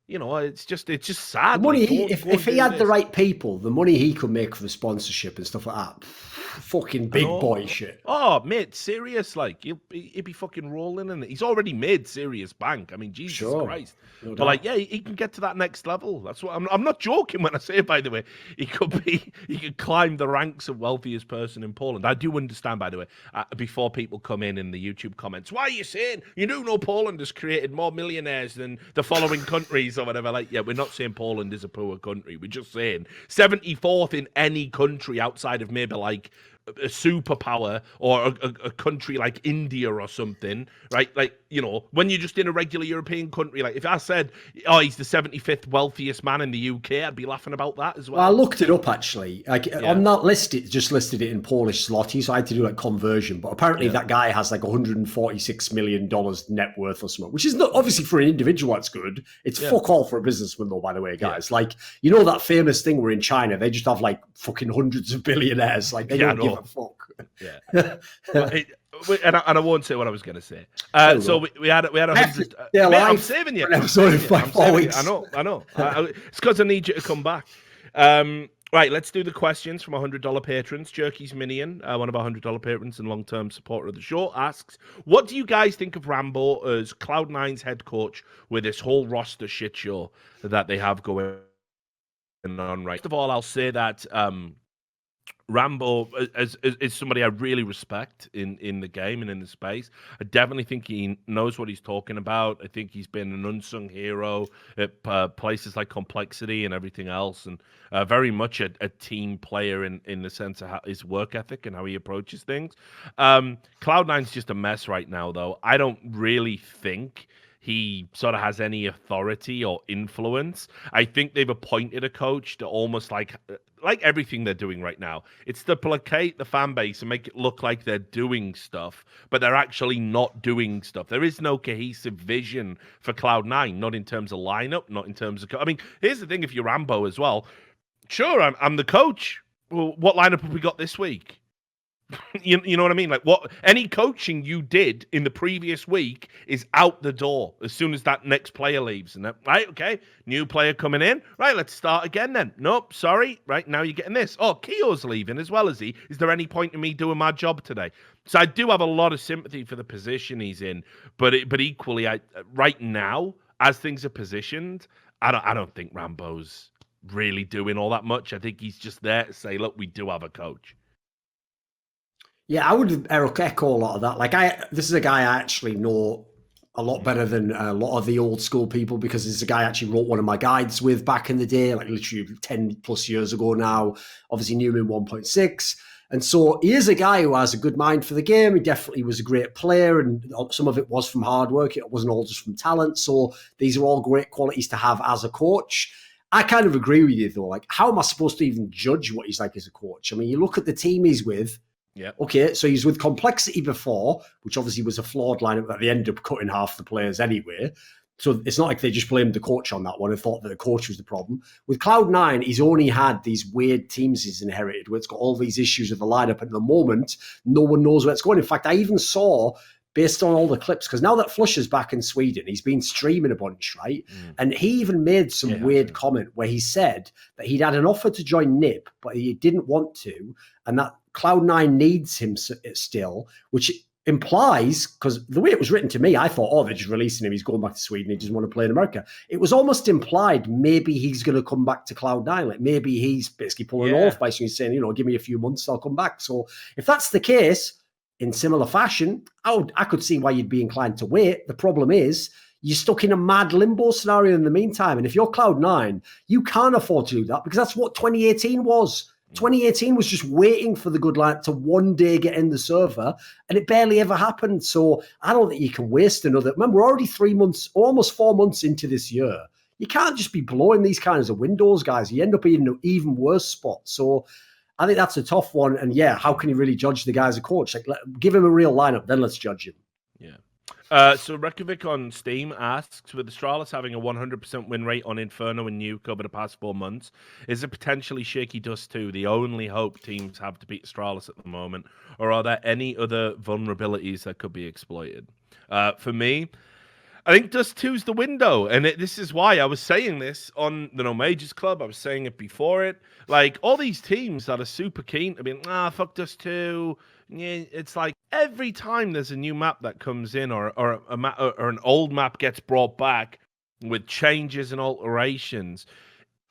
You know, it's just sad. The money if he had the right people, the money he could make for the sponsorship and stuff like that, fucking big boy shit. Oh, mate, serious, like he'd be fucking rolling in it. He's already made serious bank. I mean, Jesus Christ. No but like, yeah, he can get to that next level. That's what I'm not joking when I say, by the way, he could climb the ranks of wealthiest person in Poland. I do understand, by the way, before people come in the YouTube comments, why are you saying you do know Poland has created more millionaires than the following countries or whatever? Like, yeah, we're not saying Poland is a poor country. We're just saying 74th in any country outside of maybe like a superpower or a country like India or something, right? Like, you know, when you're just in a regular European country, like if I said, oh, he's the 75th wealthiest man in the UK, I'd be laughing about that as well. Well, I looked it up actually. Like on that list, it just listed it in Polish zloty, so I had to do like conversion. But apparently that guy has like $146 million net worth or something, which is not obviously for an individual. That's good. It's fuck all for a businessman though, by the way, guys. Like, you know that famous thing where in China they just have like fucking hundreds of billionaires. Like they don't give a fuck. Yeah. And I won't say what I was going to say. So we had 100. I'm saving you. Episode of 4 weeks. I know. It's because I need you to come back. Right, let's do the questions from $100 patrons. Jerky's Minion, one of our $100 patrons and long-term supporter of the show, asks, what do you guys think of Rambo as Cloud9's head coach with this whole roster shit show that they have going on right? First of all, I'll say that Rambo is somebody I really respect in the game and in the space. I definitely think he knows what he's talking about. I think he's been an unsung hero at places like Complexity and everything else, and very much a team player in the sense of his work ethic and how he approaches things. Cloud9's just a mess right now, though. I don't really think he sort of has any authority or influence. I think they've appointed a coach to almost like everything they're doing right now. It's to placate the fan base and make it look like they're doing stuff, but they're actually not doing stuff. There is no cohesive vision for Cloud9, not in terms of lineup, not in terms of... I mean, here's the thing, if you're Rambo as well, sure, I'm the coach. Well, what lineup have we got this week? You know what I mean? Like, what any coaching you did in the previous week is out the door as soon as that next player leaves. And that, right, okay, new player coming in. Right, let's start again then. Nope, sorry. Right, now you're getting this. Oh, Keogh's leaving as well as he. Is there any point in me doing my job today? So I do have a lot of sympathy for the position he's in, but equally, right now, as things are positioned, I don't think Rambo's really doing all that much. I think he's just there to say, look, we do have a coach. Yeah, I would echo a lot of that. Like, this is a guy I actually know a lot better than a lot of the old school people, because it's a guy I actually wrote one of my guides with back in the day, like literally 10 plus years ago now. Obviously knew him in 1.6. And so he is a guy who has a good mind for the game. He definitely was a great player, and some of it was from hard work. It wasn't all just from talent. So these are all great qualities to have as a coach. I kind of agree with you, though. Like, how am I supposed to even judge what he's like as a coach? I mean, you look at the team he's with. Yeah. Okay, so he's with Complexity before, which obviously was a flawed lineup that they ended up cutting half the players anyway. So it's not like they just blamed the coach on that one and thought that the coach was the problem. With Cloud9, he's only had these weird teams he's inherited where it's got all these issues with the lineup. And at the moment, no one knows where it's going. In fact, I even saw, based on all the clips, because now that Flusher's back in Sweden, he's been streaming a bunch, right? And he even made some weird comment where he said that he'd had an offer to join NIP, but he didn't want to, and that Cloud9 needs him still, which implies, because the way it was written to me, I thought, oh, they're just releasing him. He's going back to Sweden. He doesn't want to play in America. It was almost implied maybe he's going to come back to Cloud9. Like, maybe he's basically pulling off by saying, give me a few months, I'll come back. So if that's the case, in similar fashion, I could see why you'd be inclined to wait. The problem is, you're stuck in a mad limbo scenario in the meantime. And if you're Cloud9, you can't afford to do that, because that's what 2018 was. 2018 was just waiting for the good lineup to one day get in the server, and it barely ever happened. So I don't think you can waste another. Remember, we're already 3 months, almost 4 months into this year. You can't just be blowing these kinds of windows, guys. You end up in an even worse spot. So I think that's a tough one. And yeah, how can you really judge the guy as a coach? Like, give him a real lineup, then let's judge him. Yeah. So Reykjavik on Steam asks, with Astralis having a 100% win rate on Inferno and Nuke over the past 4 months, is it potentially Shaky Dust 2 the only hope teams have to beat Astralis at the moment, or are there any other vulnerabilities that could be exploited? For me, I think Dust 2's the window, and this is why I was saying this on the No Majors Club. I was saying it before it. Like, all these teams that are super keen to be, fuck Dust 2. Yeah, it's like every time there's a new map that comes in, or an old map gets brought back with changes and alterations.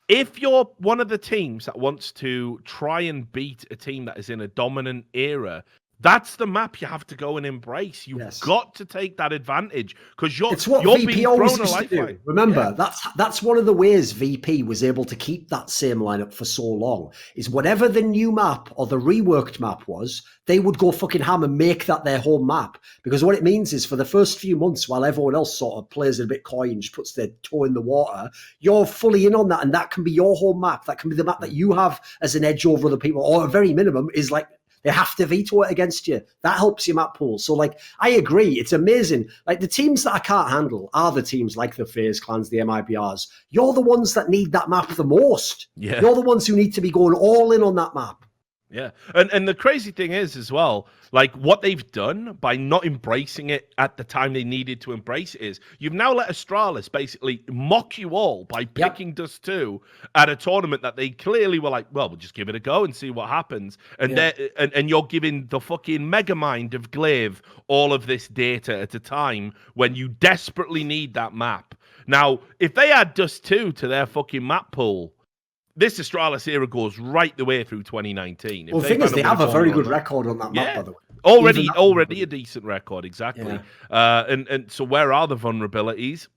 If you're one of the teams that wants to try and beat a team that is in a dominant era, that's the map you have to go and embrace. You've got to take that advantage, because you're being thrown a lifeline. Remember, that's one of the ways VP was able to keep that same lineup for so long, is whatever the new map or the reworked map was, they would go fucking ham and make that their home map. Because what it means is, for the first few months, while everyone else sort of plays it a bit coy and just puts their toe in the water, you're fully in on that, and that can be your home map. That can be the map that you have as an edge over other people, or at very minimum is like, they have to veto it against you. That helps your map pool. So, like, I agree. It's amazing. Like, the teams that I can't handle are the teams like the FaZe Clans, the MIBRs. You're the ones that need that map the most. Yeah. You're the ones who need to be going all in on that map. Yeah. And the crazy thing is as well, like what they've done by not embracing it at the time they needed to embrace it is you've now let Astralis basically mock you all by picking Dust 2 at a tournament that they clearly were like, well, we'll just give it a go and see what happens. And and you're giving the fucking Megamind of Glaive all of this data at a time when you desperately need that map. Now, if they add Dust 2 to their fucking map pool, this Astralis era goes right the way through 2019. Well, the thing is, they have a very good record on that map, by the way. Already a decent record, exactly. Yeah. And so where are the vulnerabilities?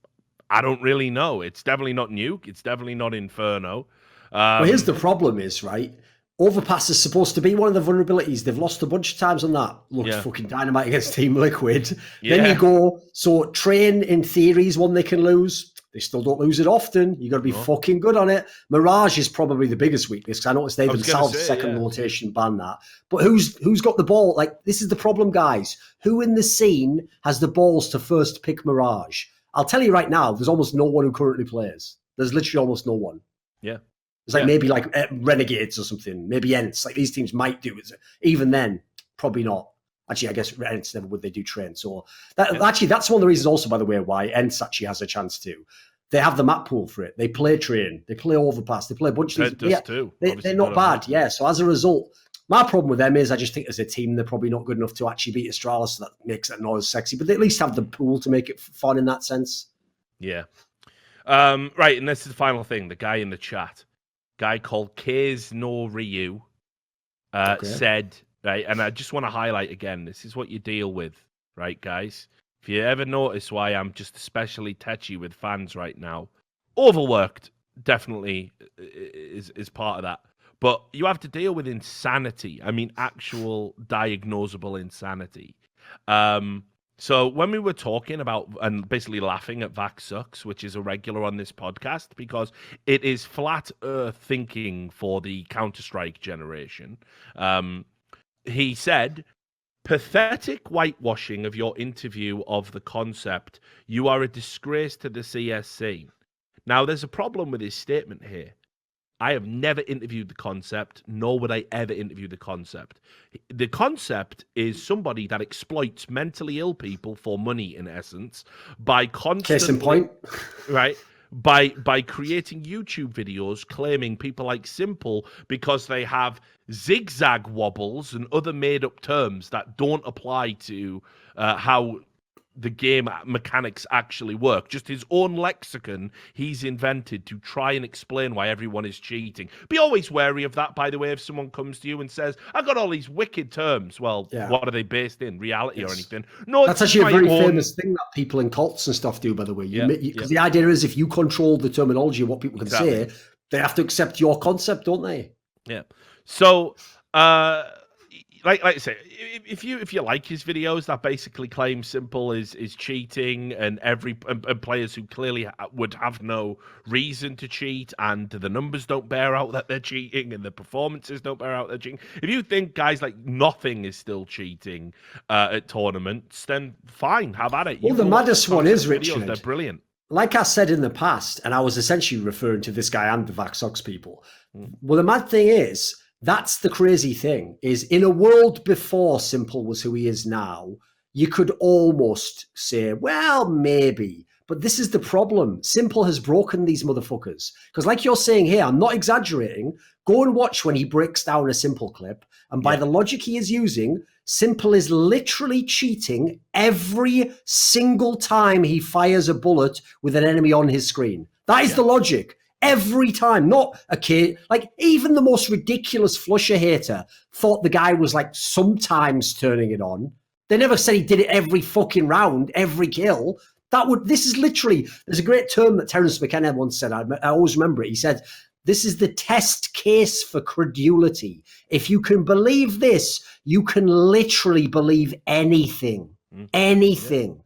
I don't really know. It's definitely not Nuke. It's definitely not Inferno. Well, here's the problem is, right? Overpass is supposed to be one of the vulnerabilities. They've lost a bunch of times on that. Looks fucking dynamite against Team Liquid. Then you go, so Train in theory is one they can lose. They still don't lose it often. You got to be fucking good on it. Mirage is probably the biggest weakness because I noticed they themselves second rotation ban that. But who's got the ball? Like, this is the problem, guys. Who in the scene has the balls to first pick Mirage? I'll tell you right now, there's almost no one who currently plays. There's literally almost no one. Yeah. It's like maybe like Renegades or something. Maybe Ents. Like these teams might do it. Even then, probably not. Actually, I guess Ents never would. They do Train. So actually, that's one of the reasons also, by the way, why Ents actually has a chance to. They have the map pool for it. They play Train. They play Overpass. They play a bunch of these. They're not bad. Yeah. So as a result, my problem with them is I just think as a team, they're probably not good enough to actually beat Astralis. So that makes it not as sexy. But they at least have the pool to make it fun in that sense. Yeah. Right. And this is the final thing. The guy in the chat, guy called Kaze no Ryu, said, right, and I just want to highlight again, this is what you deal with, right, guys? If you ever notice why I'm just especially touchy with fans right now, overworked definitely is part of that. But you have to deal with insanity. I mean, actual diagnosable insanity. So when we were talking about and basically laughing at Vax Sucks, which is a regular on this podcast, because it is flat earth thinking for the Counter-Strike generation, he said, pathetic whitewashing of your interview of the concept. You are a disgrace to the CSC. Now, there's a problem with his statement here. I have never interviewed the concept, nor would I ever interview the concept. The concept is somebody that exploits mentally ill people for money, in essence, by constantly... Case in point. Right? By creating YouTube videos claiming people like Simple because they have zigzag wobbles and other made-up terms that don't apply to how the game mechanics actually work. Just his own lexicon he's invented to try and explain why everyone is cheating. Be always wary of that, by the way, if someone comes to you and says, I got all these wicked terms. Well, what are they based in? Reality or anything? No, that's actually a very famous thing that people in cults and stuff do, by the way. Because the idea is if you control the terminology of what people can say, they have to accept your concept, don't they? Yeah. So, like I say, if you like his videos that basically claim Simple is cheating and and players who clearly would have no reason to cheat and the numbers don't bear out that they're cheating and the performances don't bear out they're cheating. If you think guys like Nothing is still cheating at tournaments, then fine, have at it. Well, the maddest one is, Richard. They're brilliant. Like I said in the past, and I was essentially referring to this guy and the Vaxox people. Well, the mad thing is, that's the crazy thing, is in a world before Simple was who he is now, you could almost say, well, maybe. But this is the problem. Simple has broken these motherfuckers. Because like you're saying here, I'm not exaggerating. Go and watch when he breaks down a Simple clip. And by the logic he is using, Simple is literally cheating every single time he fires a bullet with an enemy on his screen. That is the logic. Every time, not a kid. Like, even the most ridiculous Flusher hater thought the guy was, like, sometimes turning it on. They never said he did it every fucking round, every kill. This is literally, there's a great term that Terence McKenna once said, I always remember it. He said, this is the test case for credulity. If you can believe this, you can literally believe anything. Anything.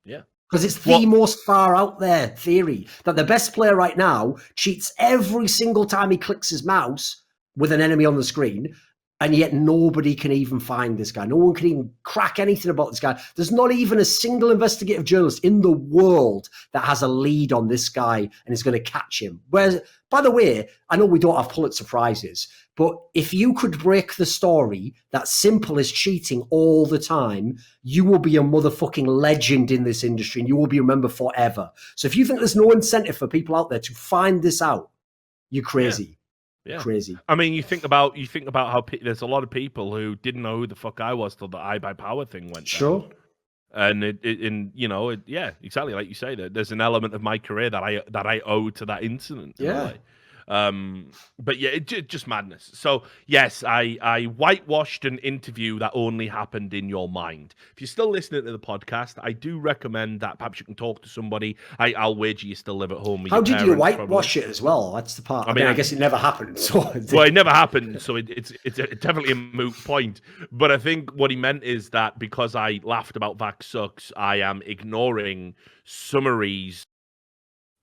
Yeah. Because it's the most far out there theory that the best player right now cheats every single time he clicks his mouse with an enemy on the screen. And yet nobody can even find this guy. No one can even crack anything about this guy. There's not even a single investigative journalist in the world that has a lead on this guy and is going to catch him. Whereas, by the way, I know we don't have Pulitzer Prizes, but if you could break the story that Simple is cheating all the time, you will be a motherfucking legend in this industry and you will be remembered forever. So if you think there's no incentive for people out there to find this out, you're crazy. Yeah. Crazy. I mean, you think about how there's a lot of people who didn't know who the fuck I was till the I Buy Power thing went down. And yeah, exactly like you say, that there's an element of my career that I owe to that incident. Yeah. But yeah, just madness. So yes, I whitewashed an interview that only happened in your mind. If you're still listening to the podcast, I do recommend that perhaps you can talk to somebody. I'll wager you still live at home with How your did you parents, whitewash probably. it as well? That's the part. I mean, I guess it never happened. So well, it never happened, so it's definitely a moot point. But I think what he meant is that because I laughed about Vax Sucks, I am ignoring summaries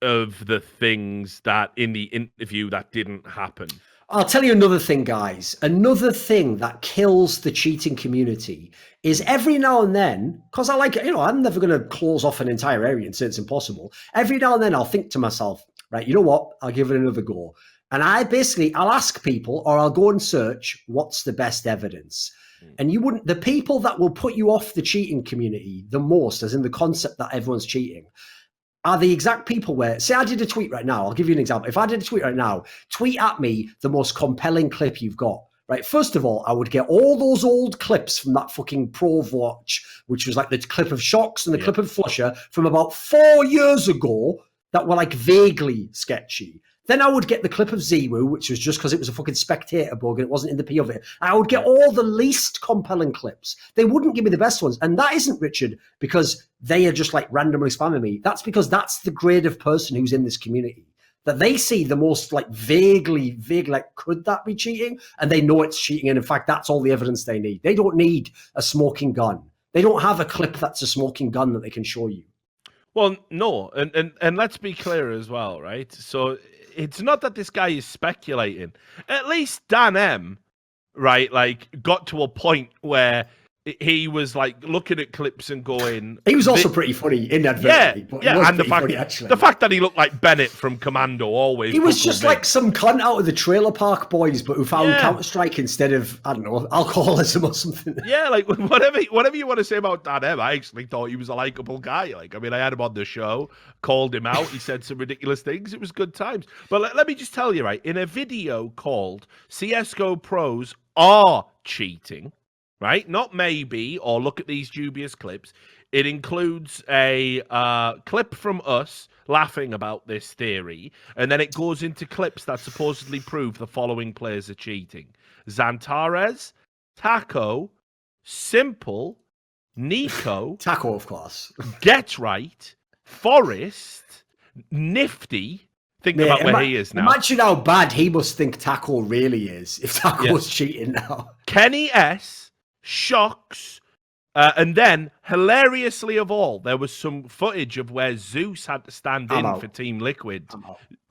of the things that in the interview that didn't happen. I'll tell you another thing, guys. Another thing that kills the cheating community is every now and then, because I like it, I'm never going to close off an entire area and say it's impossible. Every now and then I'll think to myself, right, you know what? I'll give it another go. And I'll ask people, or I'll go and search what's the best evidence. And the people that will put you off the cheating community the most, as in the concept that everyone's cheating, are the exact people where, say I did a tweet right now, I'll give you an example. If I did a tweet right now, tweet at me the most compelling clip you've got, right? First of all, I would get all those old clips from that fucking Prove Watch, which was like the clip of Shocks and the clip of Flusher from about 4 years ago that were like vaguely sketchy. Then I would get the clip of Ziwu, which was just because it was a fucking Spectator bug and it wasn't in the POV. I would get all the least compelling clips. They wouldn't give me the best ones. And that isn't, Richard, because they are just like randomly spamming me. That's because that's the grade of person who's in this community. That they see the most like vague, like, could that be cheating? And they know it's cheating. And in fact, that's all the evidence they need. They don't need a smoking gun. They don't have a clip that's a smoking gun that they can show you. Well, no. And let's be clear as well, right? So it's not that this guy is speculating. At least Dan M, right, like got to a point where he was like looking at clips and going. He was also pretty funny inadvertently. Yeah, and the fact that he looked like Bennett from Commando always. He was just like some cunt out of the Trailer Park Boys, but who found Counter-Strike instead of, I don't know, alcoholism or something. Yeah, like whatever you want to say about Dan M, I actually thought he was a likable guy. Like, I mean, I had him on the show, called him out, he said some ridiculous things. It was good times. But let me just tell you, right, in a video called CSGO Pros Are Cheating, right? Not maybe, or look at these dubious clips. It includes a clip from us laughing about this theory, and then it goes into clips that supposedly prove the following players are cheating. Xantares, Taco, Simple, Nico, Taco, of course, Get Right, Forrest, Nifty. Think about where he is now. Imagine how bad he must think Taco really is if Taco's cheating now. Kenny S, Shocks, and then, hilariously of all, there was some footage of where Zeus had to stand in for Team Liquid,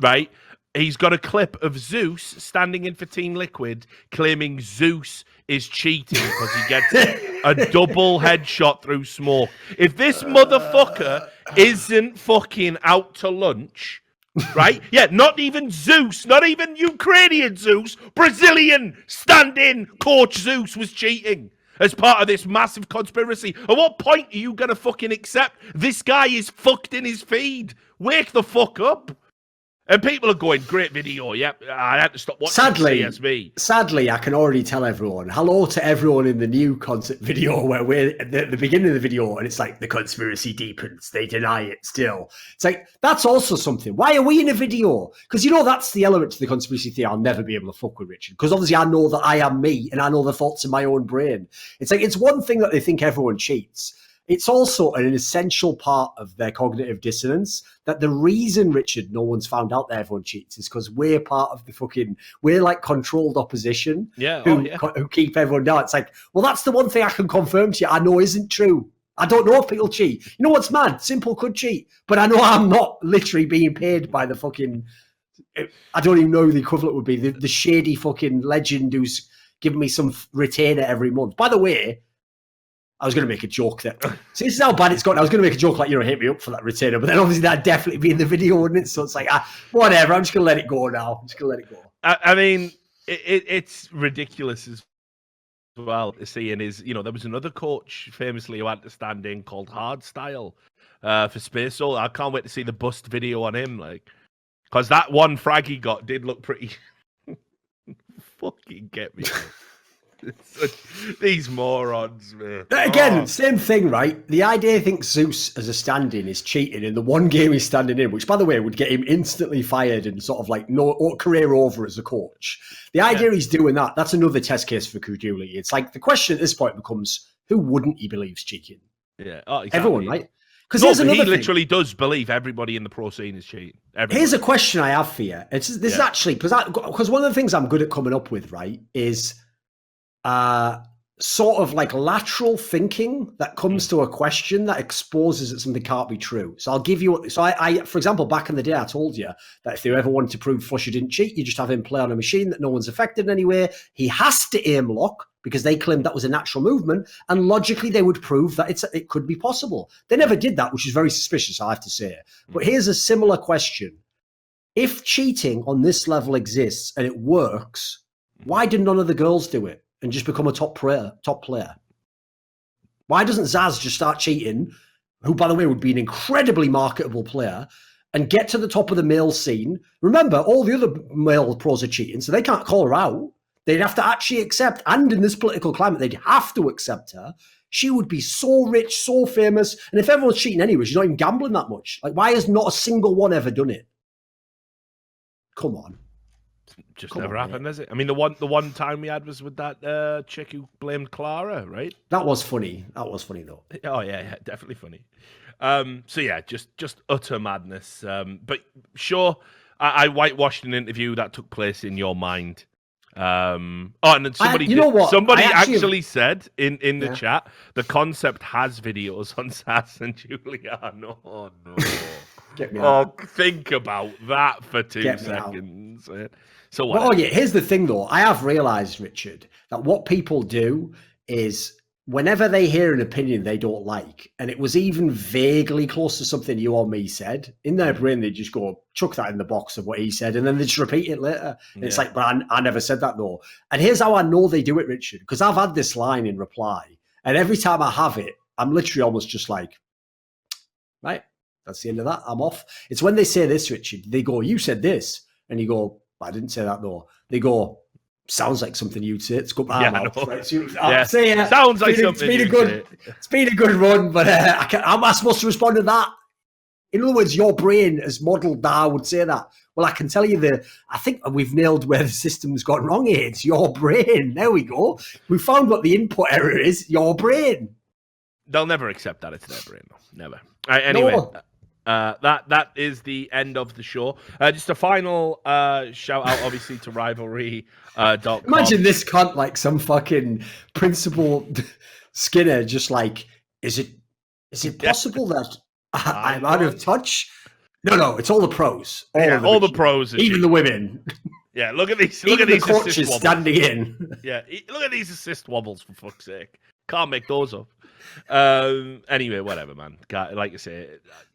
right? He's got a clip of Zeus standing in for Team Liquid, claiming Zeus is cheating because he gets a double headshot through smoke. If this motherfucker isn't fucking out to lunch, right? Yeah, not even Zeus, not even Ukrainian Zeus, Brazilian stand-in coach Zeus was cheating as part of this massive conspiracy. At what point are you going to fucking accept this guy is fucked in his feed? Wake the fuck up. And people are going, great video, yep, I had to stop watching CSV. Sadly, I can already tell everyone, hello to everyone in the new concert video where we're at the beginning of the video and it's like, the conspiracy deepens, they deny it still. It's like, that's also something. Why are we in a video? Because that's the element to the conspiracy theory I'll never be able to fuck with, Richard. Because obviously I know that I am me and I know the thoughts in my own brain. It's like, it's one thing that they think everyone cheats. It's also an essential part of their cognitive dissonance that the reason, Richard, no one's found out that everyone cheats is because we're part of we're like controlled opposition who keep everyone down. It's like, well, that's the one thing I can confirm to you I know isn't true. I don't know if people cheat. You know what's mad? Simple could cheat, but I know I'm not literally being paid by the fucking, I don't even know who the equivalent would be, the shady fucking legend who's giving me some retainer every month. By the way, I was going to make a joke that, see, this is how bad it's gotten. I was going to make a joke like, hit me up for that retainer, but then obviously that'd definitely be in the video, wouldn't it? So it's like, whatever, I'm just going to let it go now. I'm just going to let it go. I mean, it's ridiculous as well, seeing there was another coach famously who had to stand in called Hardstyle for Spaceall. I can't wait to see the bust video on him, because that one frag he got did look pretty. Fucking get me. These morons, man. Again, same thing, right? The idea thinks Zeus as a stand-in is cheating in the one game he's standing in, which, by the way, would get him instantly fired and sort of like no career over as a coach. The idea he's doing that's another test case for credulity. It's like the question at this point becomes, who wouldn't he believe's cheating? Yeah, exactly. Everyone, right? Because he literally does believe everybody in the pro scene is cheating. Everybody. Here's a question I have for you. This is actually because one of the things I'm good at coming up with, right, is sort of like lateral thinking that comes to a question that exposes that something can't be true. So I'll give you. So I, for example, back in the day, I told you that if they ever wanted to prove Flusher didn't cheat, you just have him play on a machine that no one's affected in any way. He has to aim lock because they claimed that was a natural movement, and logically they would prove that it could be possible. They never did that, which is very suspicious, I have to say. But here's a similar question: if cheating on this level exists and it works, why did none of the girls do it and just become a top player? Why doesn't Zaz just start cheating, who, by the way, would be an incredibly marketable player, and get to the top of the male scene? Remember, all the other male pros are cheating, so they can't call her out. They'd have to actually accept, and in this political climate, they'd have to accept her. She would be so rich, so famous, and if everyone's cheating anyway, she's not even gambling that much. Like, why has not a single one ever done it? Come on. Just never happened, has it? I mean, the one time we had was with that chick who blamed Clara, right? That was funny. That was funny though. Oh yeah, definitely funny. So yeah, just utter madness. But sure, I whitewashed an interview that took place in your mind. And then somebody actually said in the chat, the concept has videos on Sass and Giuliano. Oh no. Get me out. Think about that for 2 seconds. So what? Well, here's the thing though. I have realized, Richard, that what people do is whenever they hear an opinion they don't like, and it was even vaguely close to something you or me said, in their brain they just go, chuck that in the box of what he said, and then they just repeat it later. And it's like, but I never said that though. And here's how I know they do it, Richard, because I've had this line in reply, and every time I have it, I'm literally almost just like, right, that's the end of that. I'm off. It's when they say this, Richard, they go, you said this. And you go, I didn't say that though. They go, sounds like something you'd say. It's good. Right? So sounds like something you'd say. It's been a good run, but how am I supposed to respond to that? In other words, your brain has modelled that I would say that. Well, I can tell you I think we've nailed where the system's gone wrong here. It's your brain. There we go. We found what the input error is. Your brain. They'll never accept that it's their brain. Never. Anyway. No. That is the end of the show. Just a final shout out, obviously, to rivalry.com. Imagine this cunt like some fucking Principal Skinner, just like, is it possible that I'm out of touch? No, it's all the pros. All the pros, even the women. Yeah, look at these. Look at these coaches standing in. Yeah, look at these assist wobbles, for fuck's sake. Can't make those up. Anyway, whatever, man. Like I say,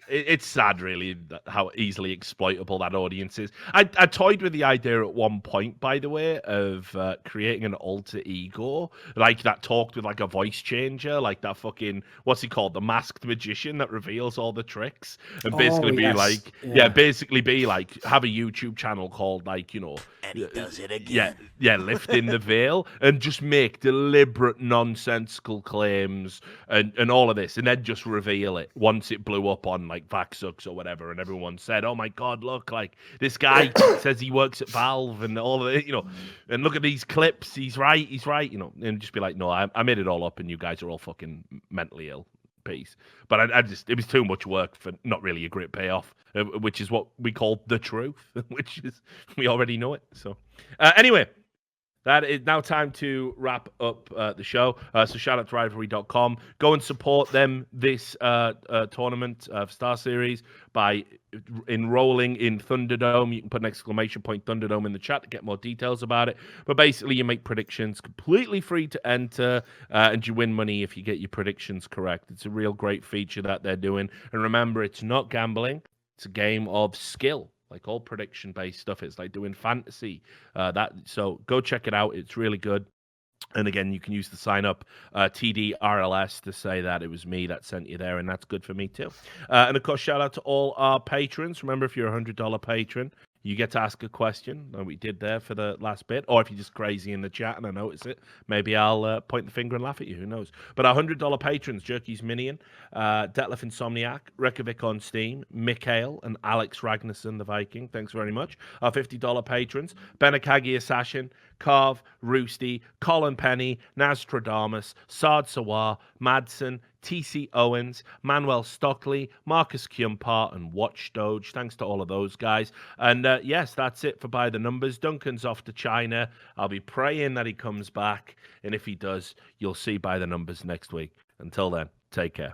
it's sad, really, how easily exploitable that audience is. I toyed with the idea at one point, by the way, of creating an alter ego, like that talked with like a voice changer, like that fucking, what's he called, the masked magician that reveals all the tricks, and basically be like, basically be like, have a YouTube channel called like, and he does it again. Yeah, lifting the veil, and just make deliberate nonsensical claims and all of this, and then just reveal it once it blew up on like Vaxux or whatever, and everyone said, "Oh my God, look, like this guy says he works at Valve and all of it, and look at these clips. He's right, and just be like, no, I made it all up, and you guys are all fucking mentally ill." Peace. But it was too much work for not really a great payoff, which is what we call the truth, which is we already know it. So anyway. That is now time to wrap up the show. So shout out to Rivalry.com. Go and support them this tournament of Star Series by enrolling in Thunderdome. You can put an exclamation point Thunderdome in the chat to get more details about it. But basically, you make predictions completely free to enter, and you win money if you get your predictions correct. It's a real great feature that they're doing. And remember, it's not gambling. It's a game of skill. Like all prediction-based stuff, it's like doing fantasy. So go check it out. It's really good. And again, you can use the sign up TDRLS to say that it was me that sent you there, and that's good for me too. And of course, shout out to all our patrons. Remember, if you're a $100 patron, you get to ask a question, like we did there for the last bit. Or if you're just crazy in the chat and I notice it, maybe I'll point the finger and laugh at you. Who knows? But our $100 patrons, Jerky's Minion, Detlef Insomniac, Reykjavik on Steam, Mikhail, and Alex Ragnarsson, the Viking. Thanks very much. Our $50 patrons, Benakagi Assassin, Carv, Roosty, Colin Penny, Nostradamus, Sard Sawar, Madsen, TC Owens, Manuel Stockley, Marcus Kjumpart, and Watch Doge. Thanks to all of those guys. And yes, that's it for By the Numbers. Duncan's off to China. I'll be praying that he comes back. And if he does, you'll see By the Numbers next week. Until then, take care.